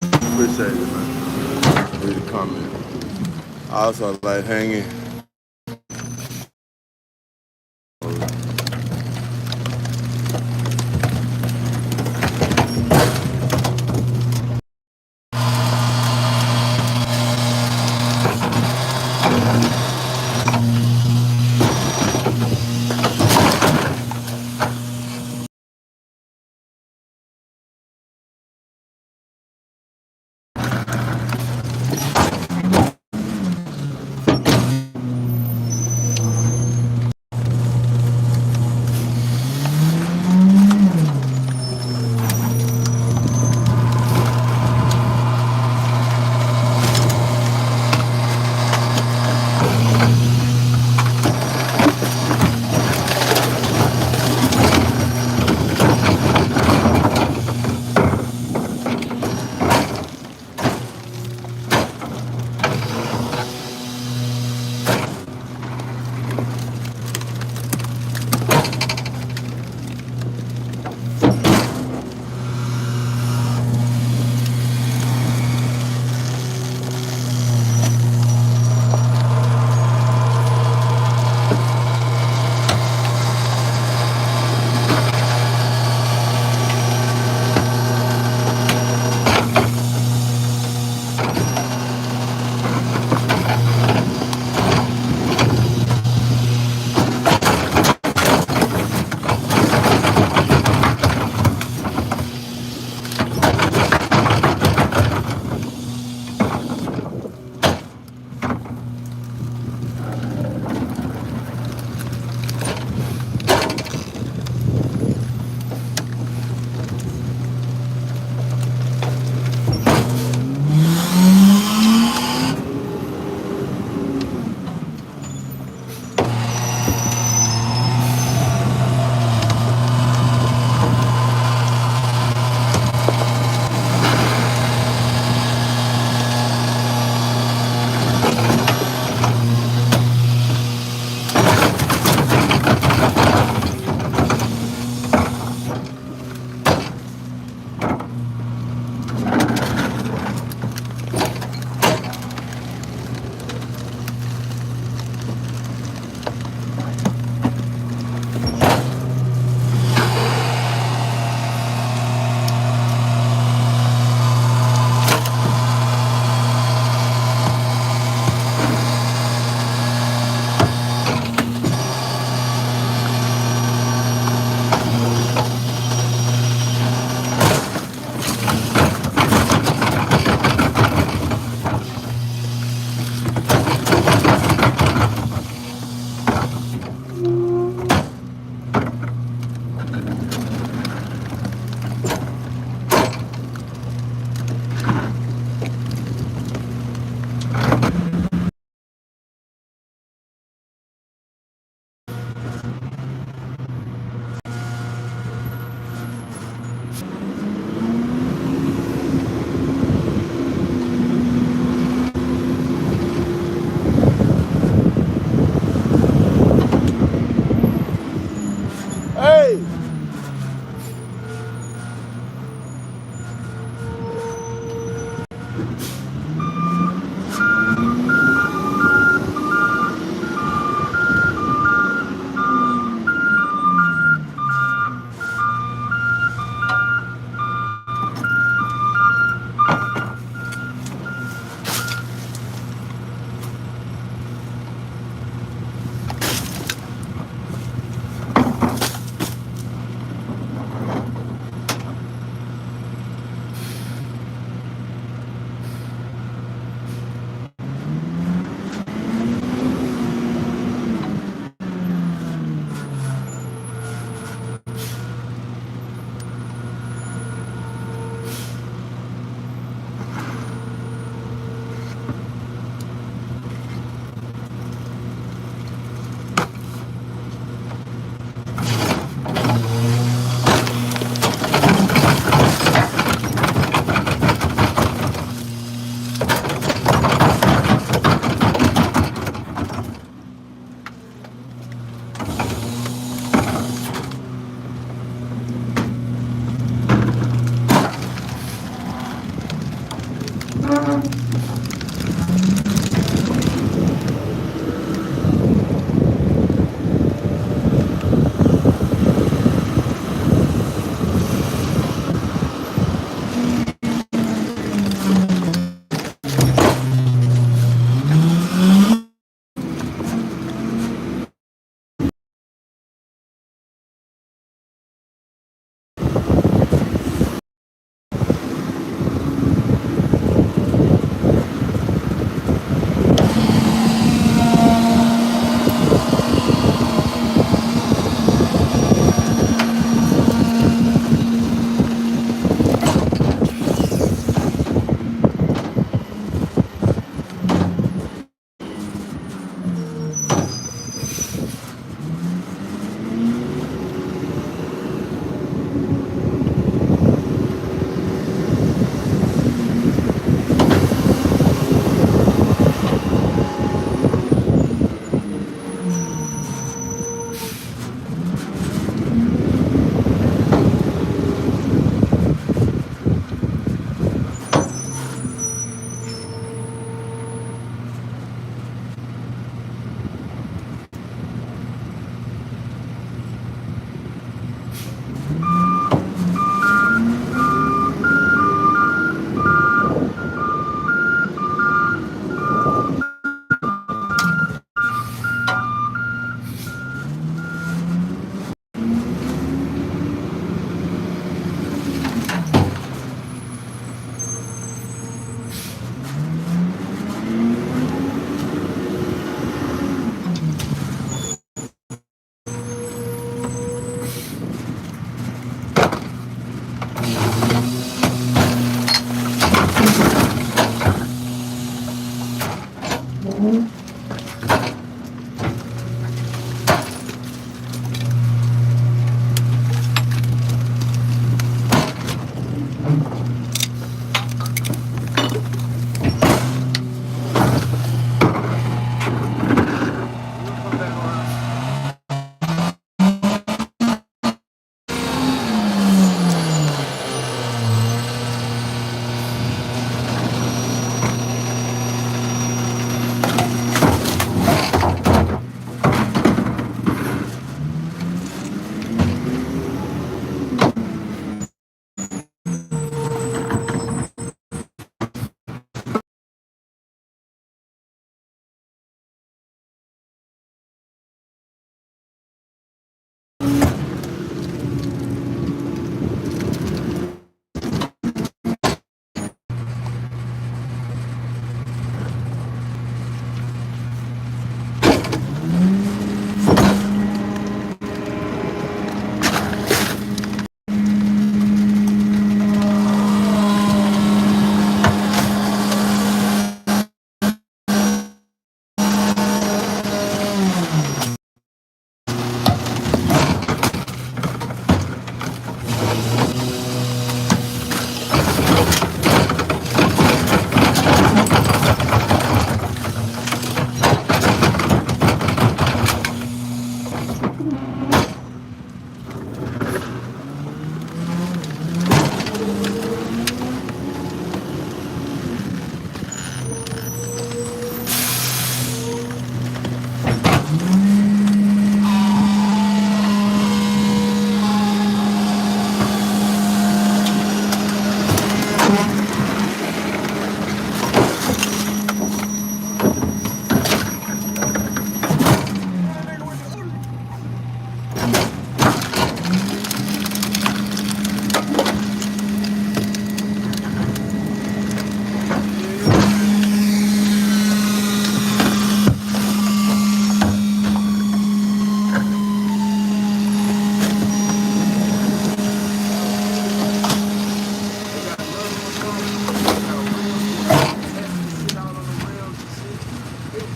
Appreciate it, man. Read the comment. I also like hanging.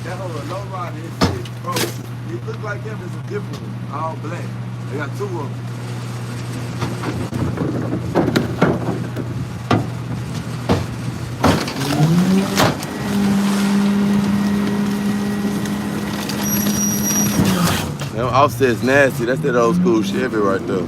That whole low rider, bro, it look like him, it's a different one, all black. They got two of them. That offset's nasty. That's that old school Chevy right there.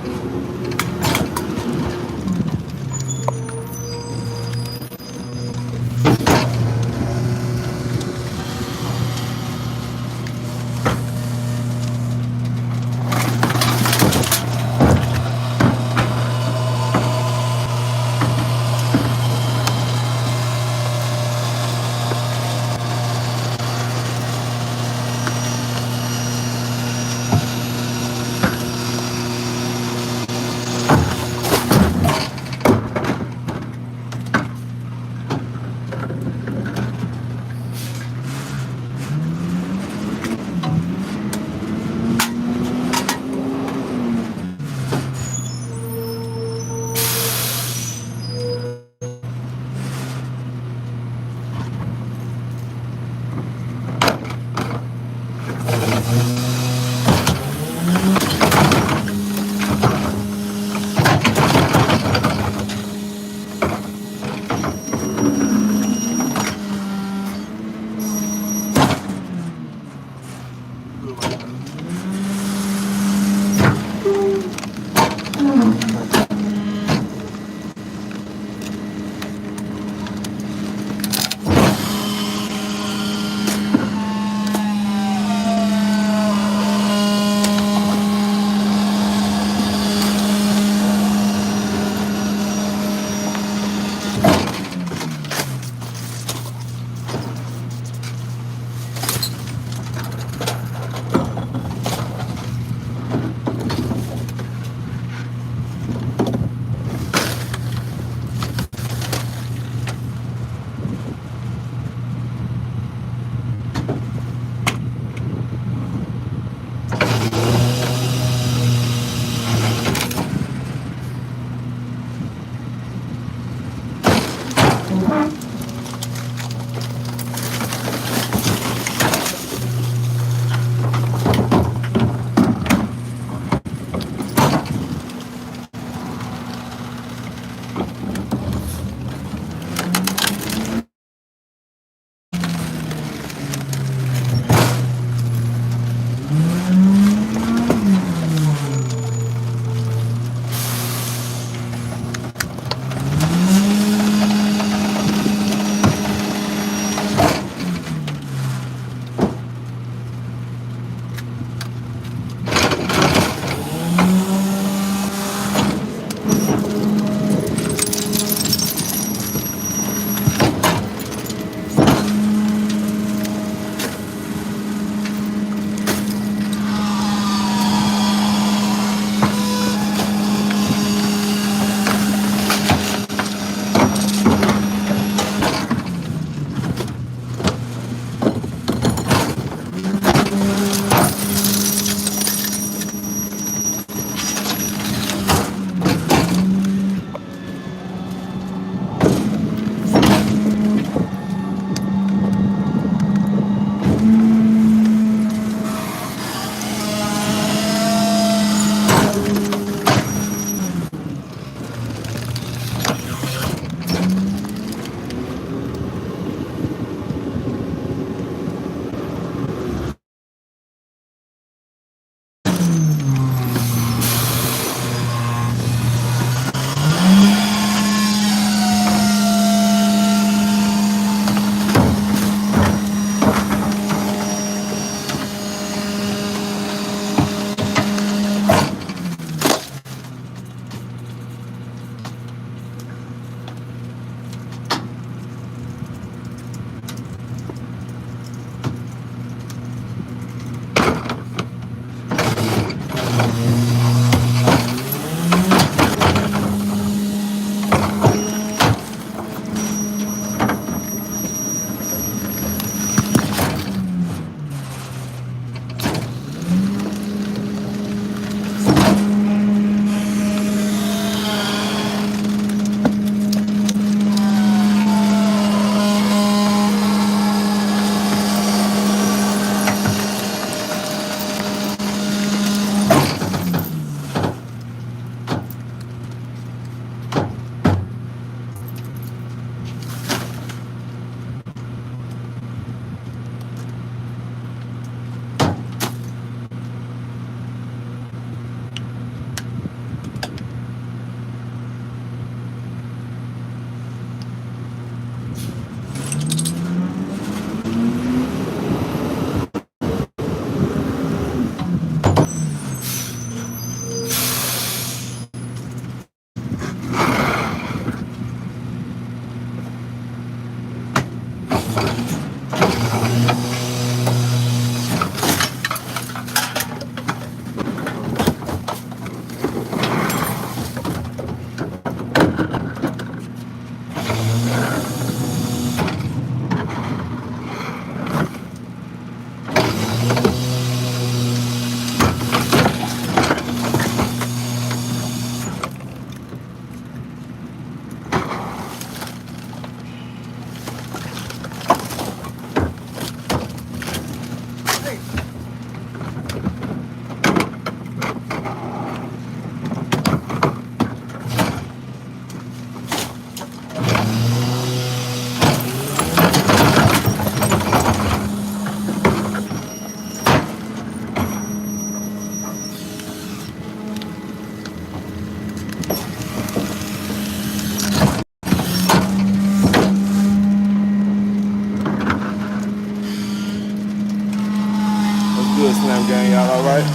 Good, Slam Gang, y'all all right?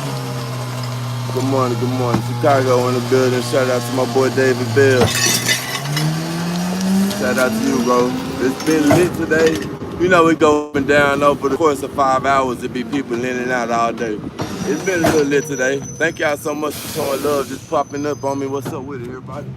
Good morning, good morning. Chicago in the building. Shout out to my boy David Bell. Shout out to you, bro. It's been lit today. You know, we go up and down over the course of 5 hours. It be people in and out all day. It's been a little lit today. Thank y'all so much for showing love, just popping up on me. What's up with it, everybody?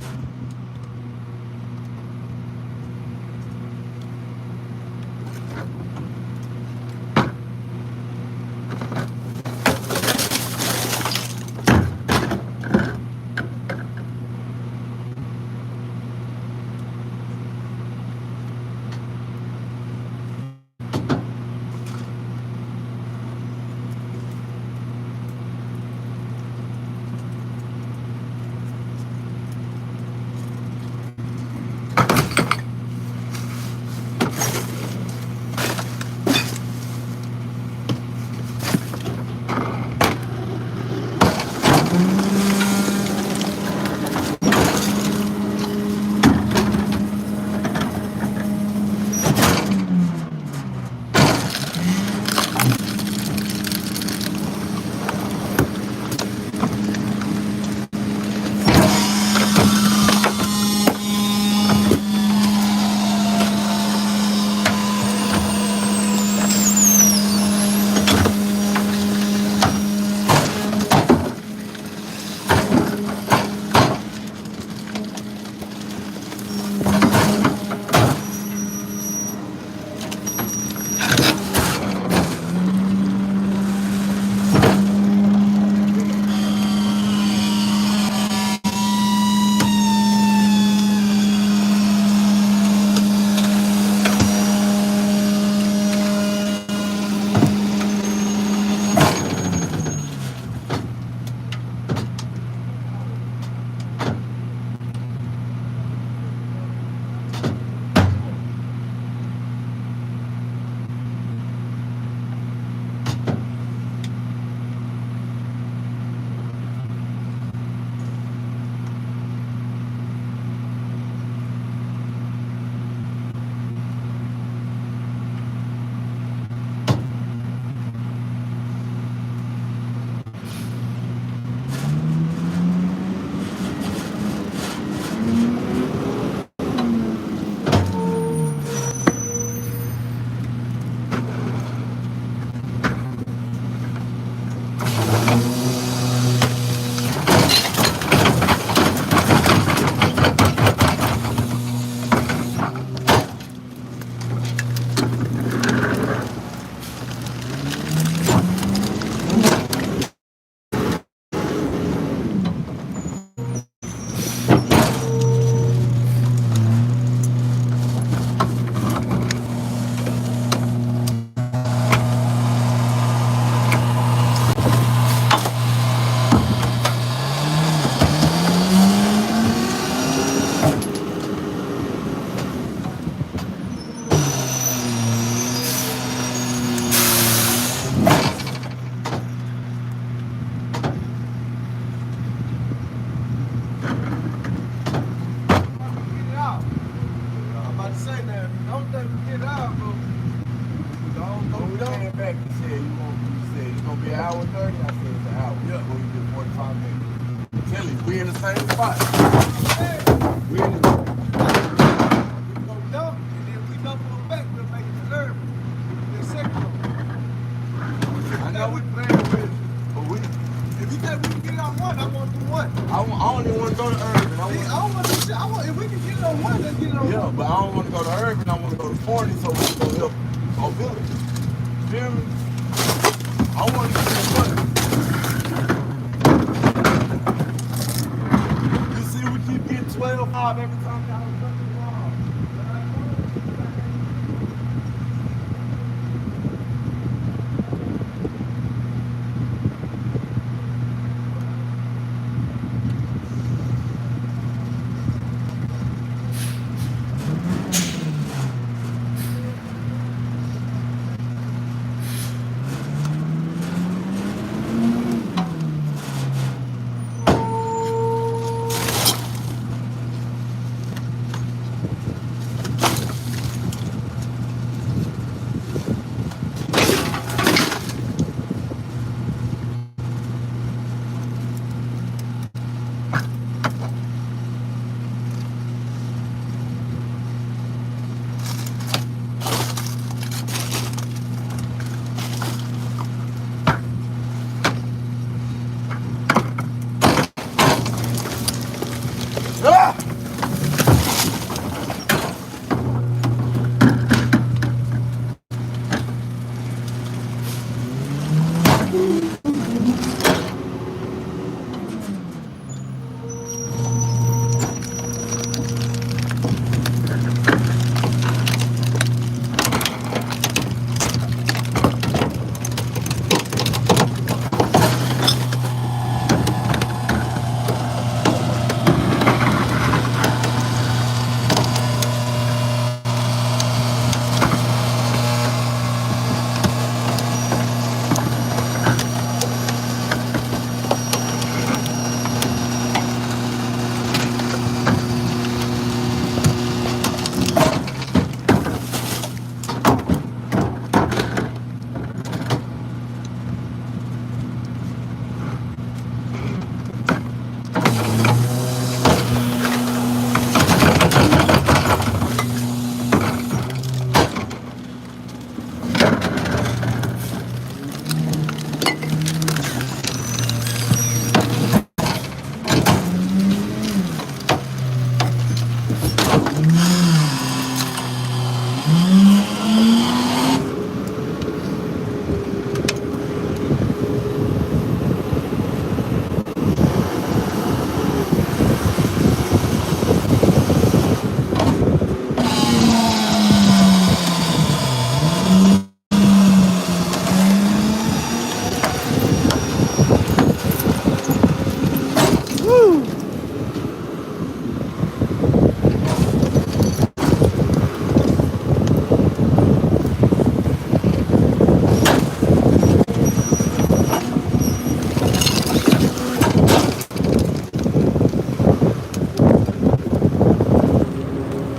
get out, bro. Don't When we came back, he said it's gonna be an hour 30. I said it's an hour. Yeah. Well, we did 45 minutes. Tell you, we in the same spot. We in the We go dump, and then we dump on back, we'll make it to urban. The second one. I know we playing with it, but we. If you think we can get it on one, I want to do one. I don't even want to go to Urban. I don't want to do shit. If we can get it on one, let's get it on one. Yeah, but I don't want to go to Urban. I want to go to 40 so we can go help on Village. Feel me? I want to get that money. You see, we keep getting 12-5 every time y'all come to the wall.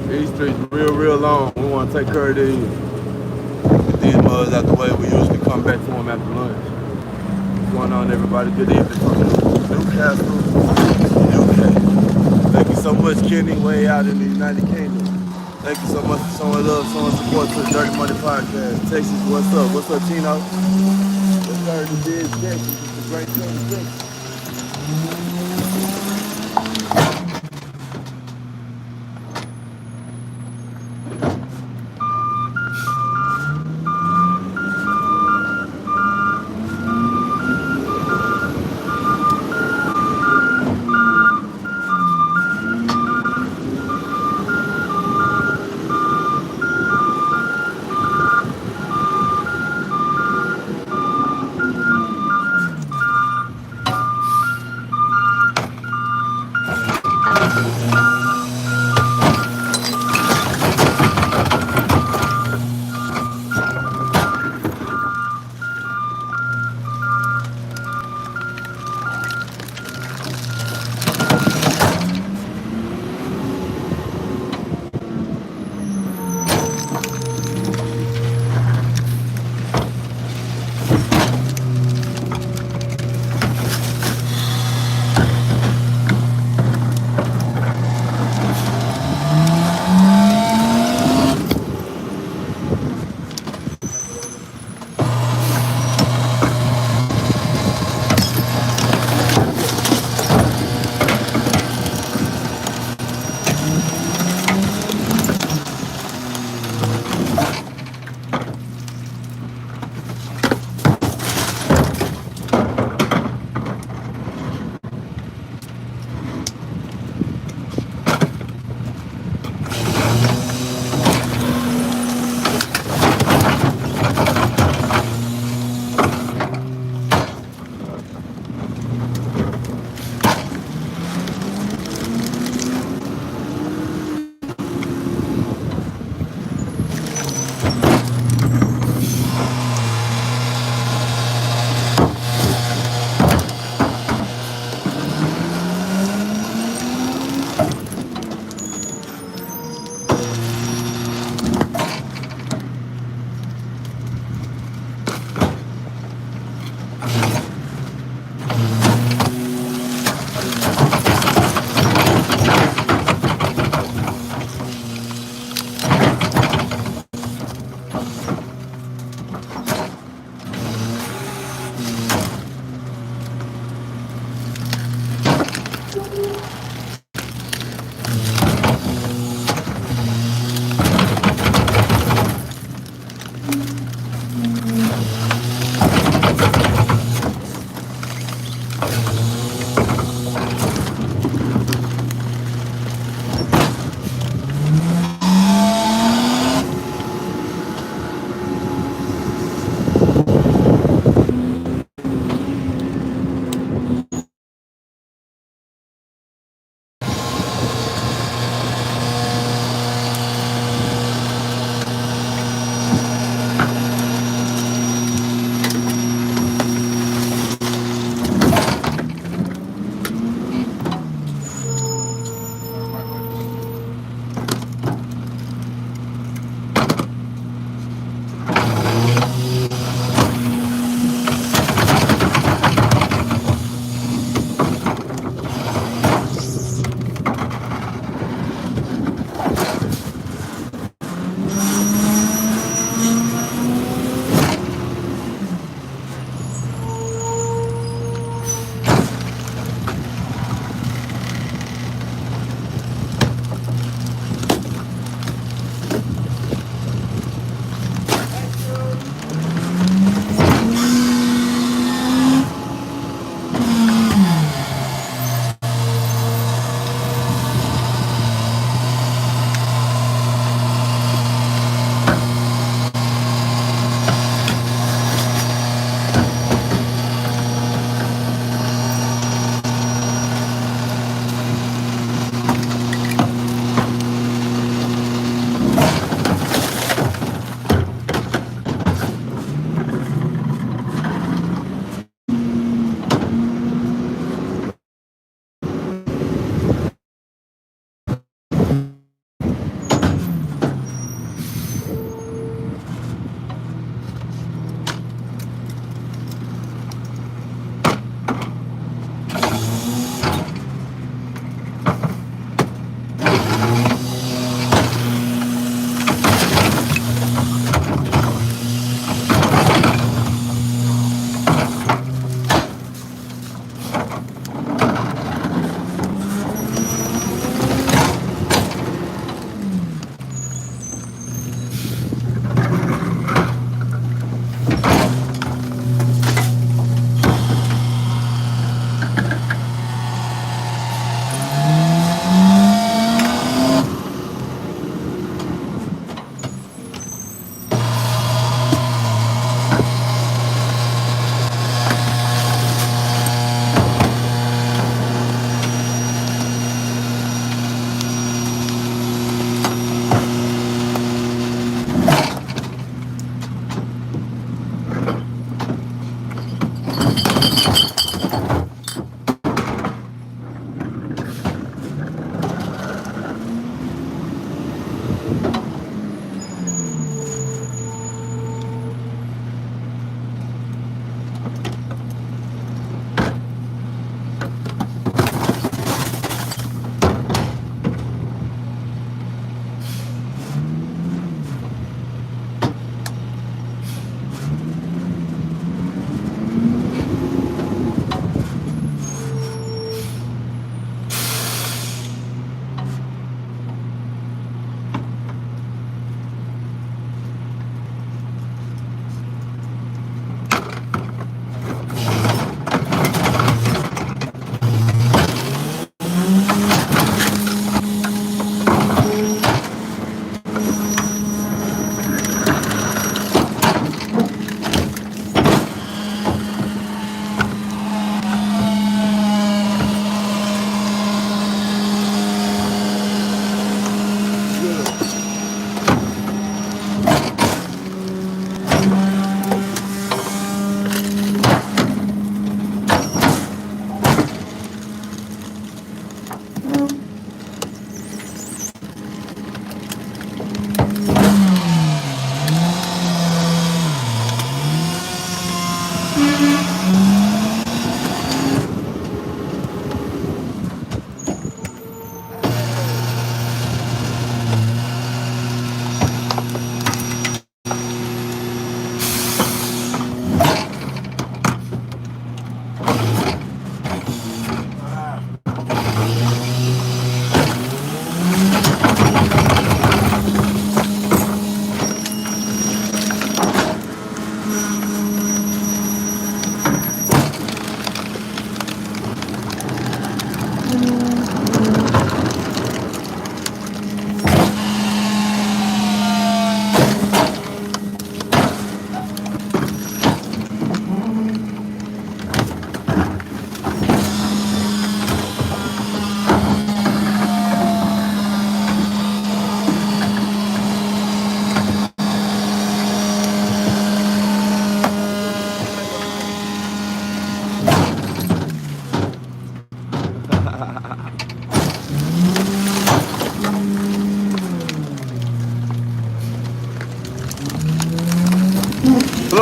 These streets real long. We want to take care of these. Get these mugs out the way. We usually come back to them after lunch. What's going on, everybody? Good evening from Newcastle, UK. Thank you so much, Kenny, way out in the United Kingdom. Thank you so much for showing love, showing support to the Dirty Money Podcast. Texas, what's up? What's up, Tino? What's up, the big Texas? It's a great thing to Texas.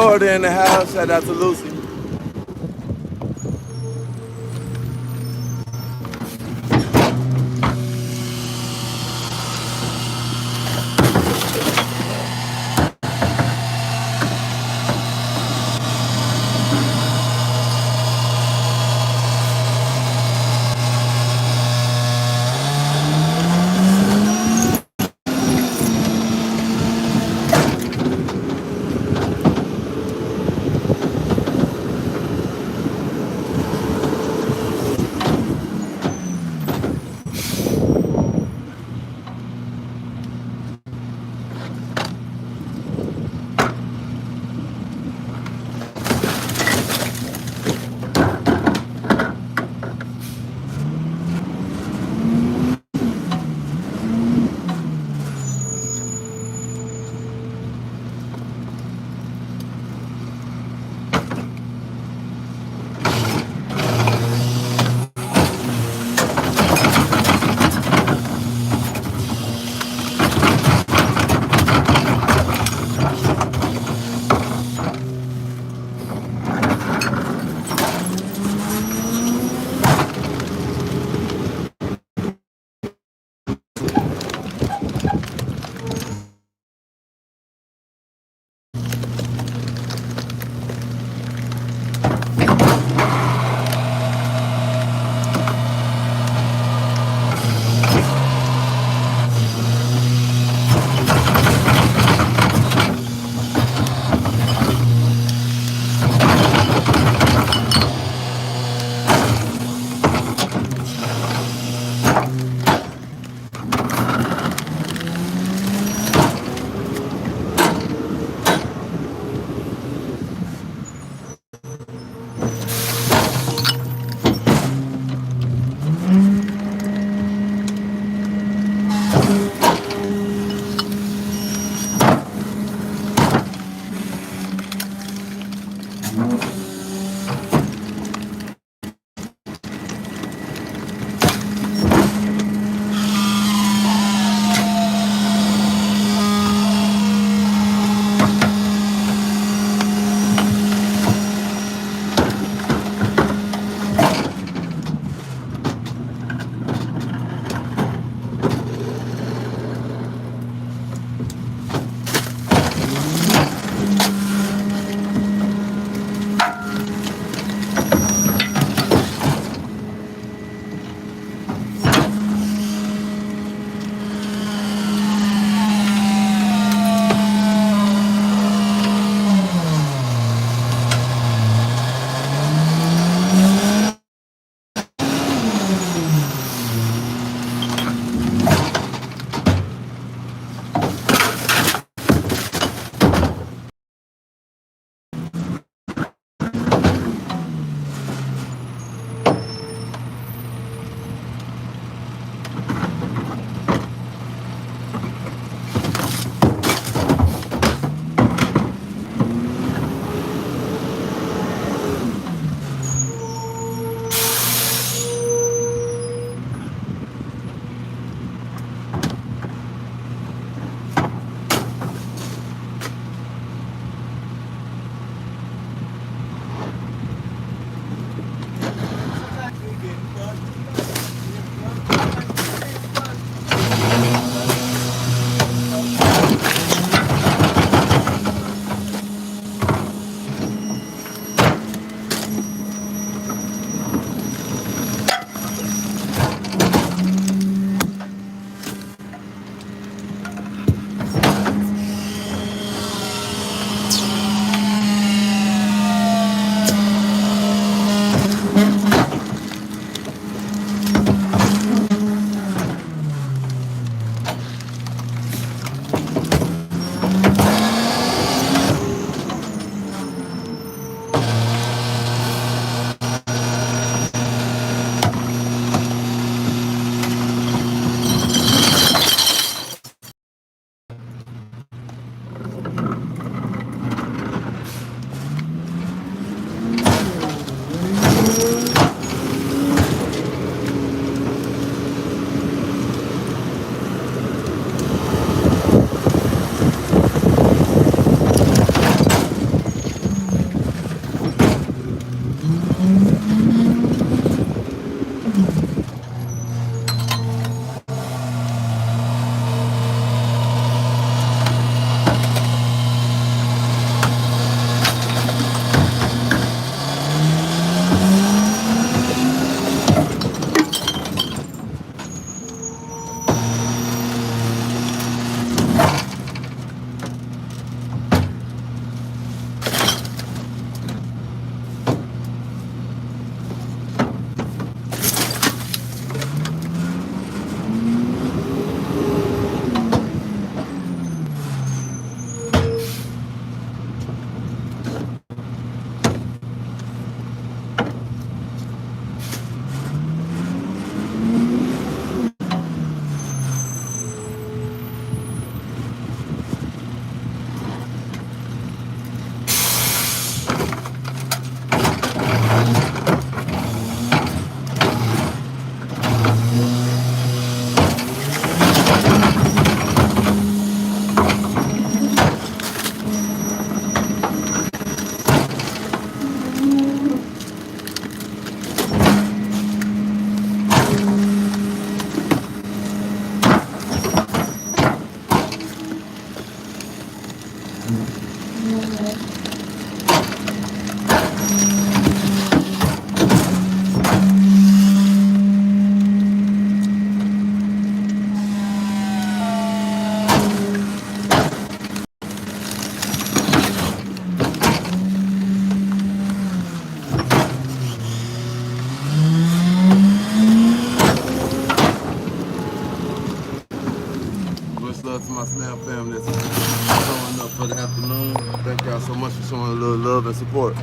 Florida in the house. Shout out to Lucy. love to my Slam family that's showing up for the afternoon. Thank y'all so much for showing a little love and support.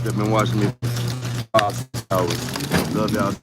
Just been watching me for 5 hours. Love y'all.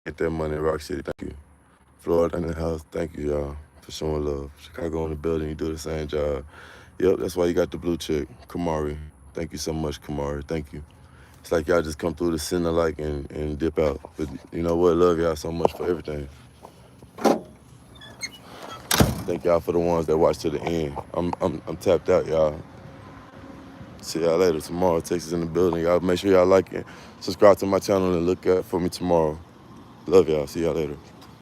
Get that money, Rock City. Thank you. Florida in the house. Thank you, y'all, for showing love. Chicago in the building. You do the same job. Yep, that's why you got the blue check. Kamari. Thank you so much, Kamari. Thank you. It's like y'all just come through the center like and dip out. But you know what? Love y'all so much for everything. Thank y'all for the ones that watch to the end. I'm tapped out, y'all. See y'all later tomorrow. Texas in the building. Y'all make sure y'all like it. Subscribe to my channel and look out for me tomorrow. Love y'all. See y'all later.